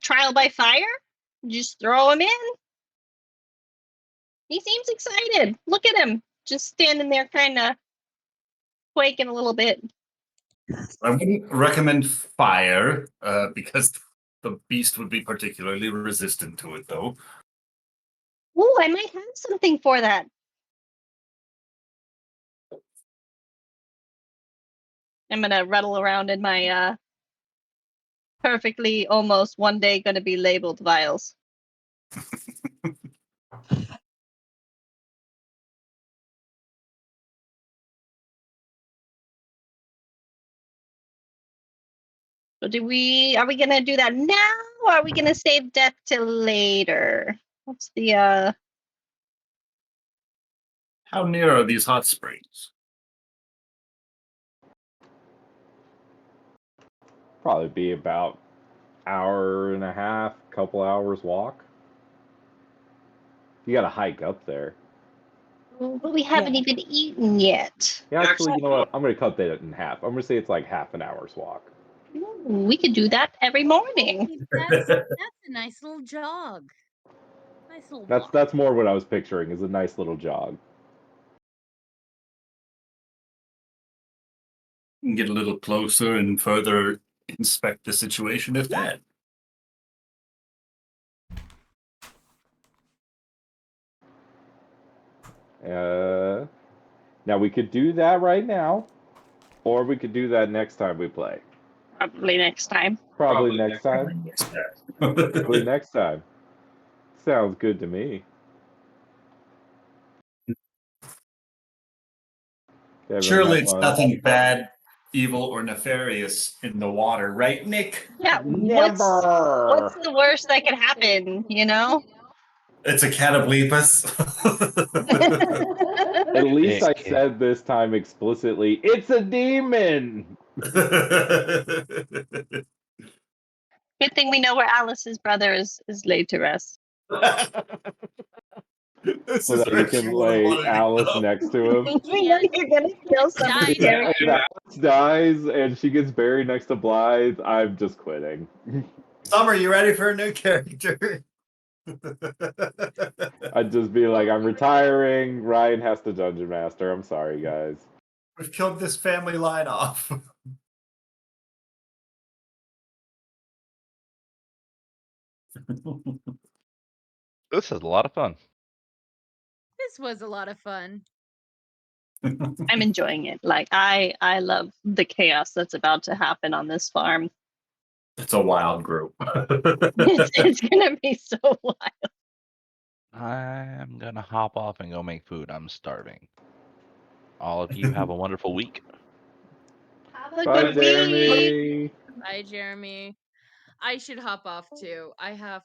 trial by fire. Just throw him in. He seems excited. Look at him, just standing there, kind of quaking a little bit. I wouldn't recommend fire because the beast would be particularly resistant to it, though. Ooh, I might have something for that. I'm gonna rattle around in my perfectly almost one day gonna be labeled vials. So are we gonna do that now, or are we gonna save death till later? What's the How near are these hot springs? Probably be about hour and a half, couple hours walk. You got to hike up there. but we haven't even eaten yet. Yeah, actually, you know what? I'm gonna cut that in half. I'm gonna say it's like half an hour's walk. Ooh, we could do that every morning. That's a nice little jog. Nice little walk. That's more what I was picturing, is a nice little jog. You can get a little closer and further inspect the situation if that. Now we could do that right now, or we could do that next time we play. Probably next time. Probably next time. Probably next time. Sounds good to me. Kevin, Surely have it's fun. nothing bad, evil, or nefarious in the water, right, Nick? Yeah. Never. What's the worst that could happen? It's a cataplepus. At least I Nick. said this time explicitly, it's a demon! Good thing we know where Alice's brother is laid to rest. This So is that you where can she lay wanted to Alice go. next to him. You know you're gonna kill somebody. Died. If Alice dies and she gets buried next to Blythe, I'm just quitting. Summer, you ready for a new character? I'd just be like, I'm retiring. Ryan has to dungeon master. I'm sorry, guys. We've killed this family line off. This is a lot of fun. This was a lot of fun. I'm enjoying it. Like I love the chaos that's about to happen on this farm. It's a wild group. It's gonna be so wild. I'm gonna hop off and go make food. I'm starving. All of you have a wonderful week. Have a Bye, good week. Jeremy. Bye, Jeremy. I should hop off too. I have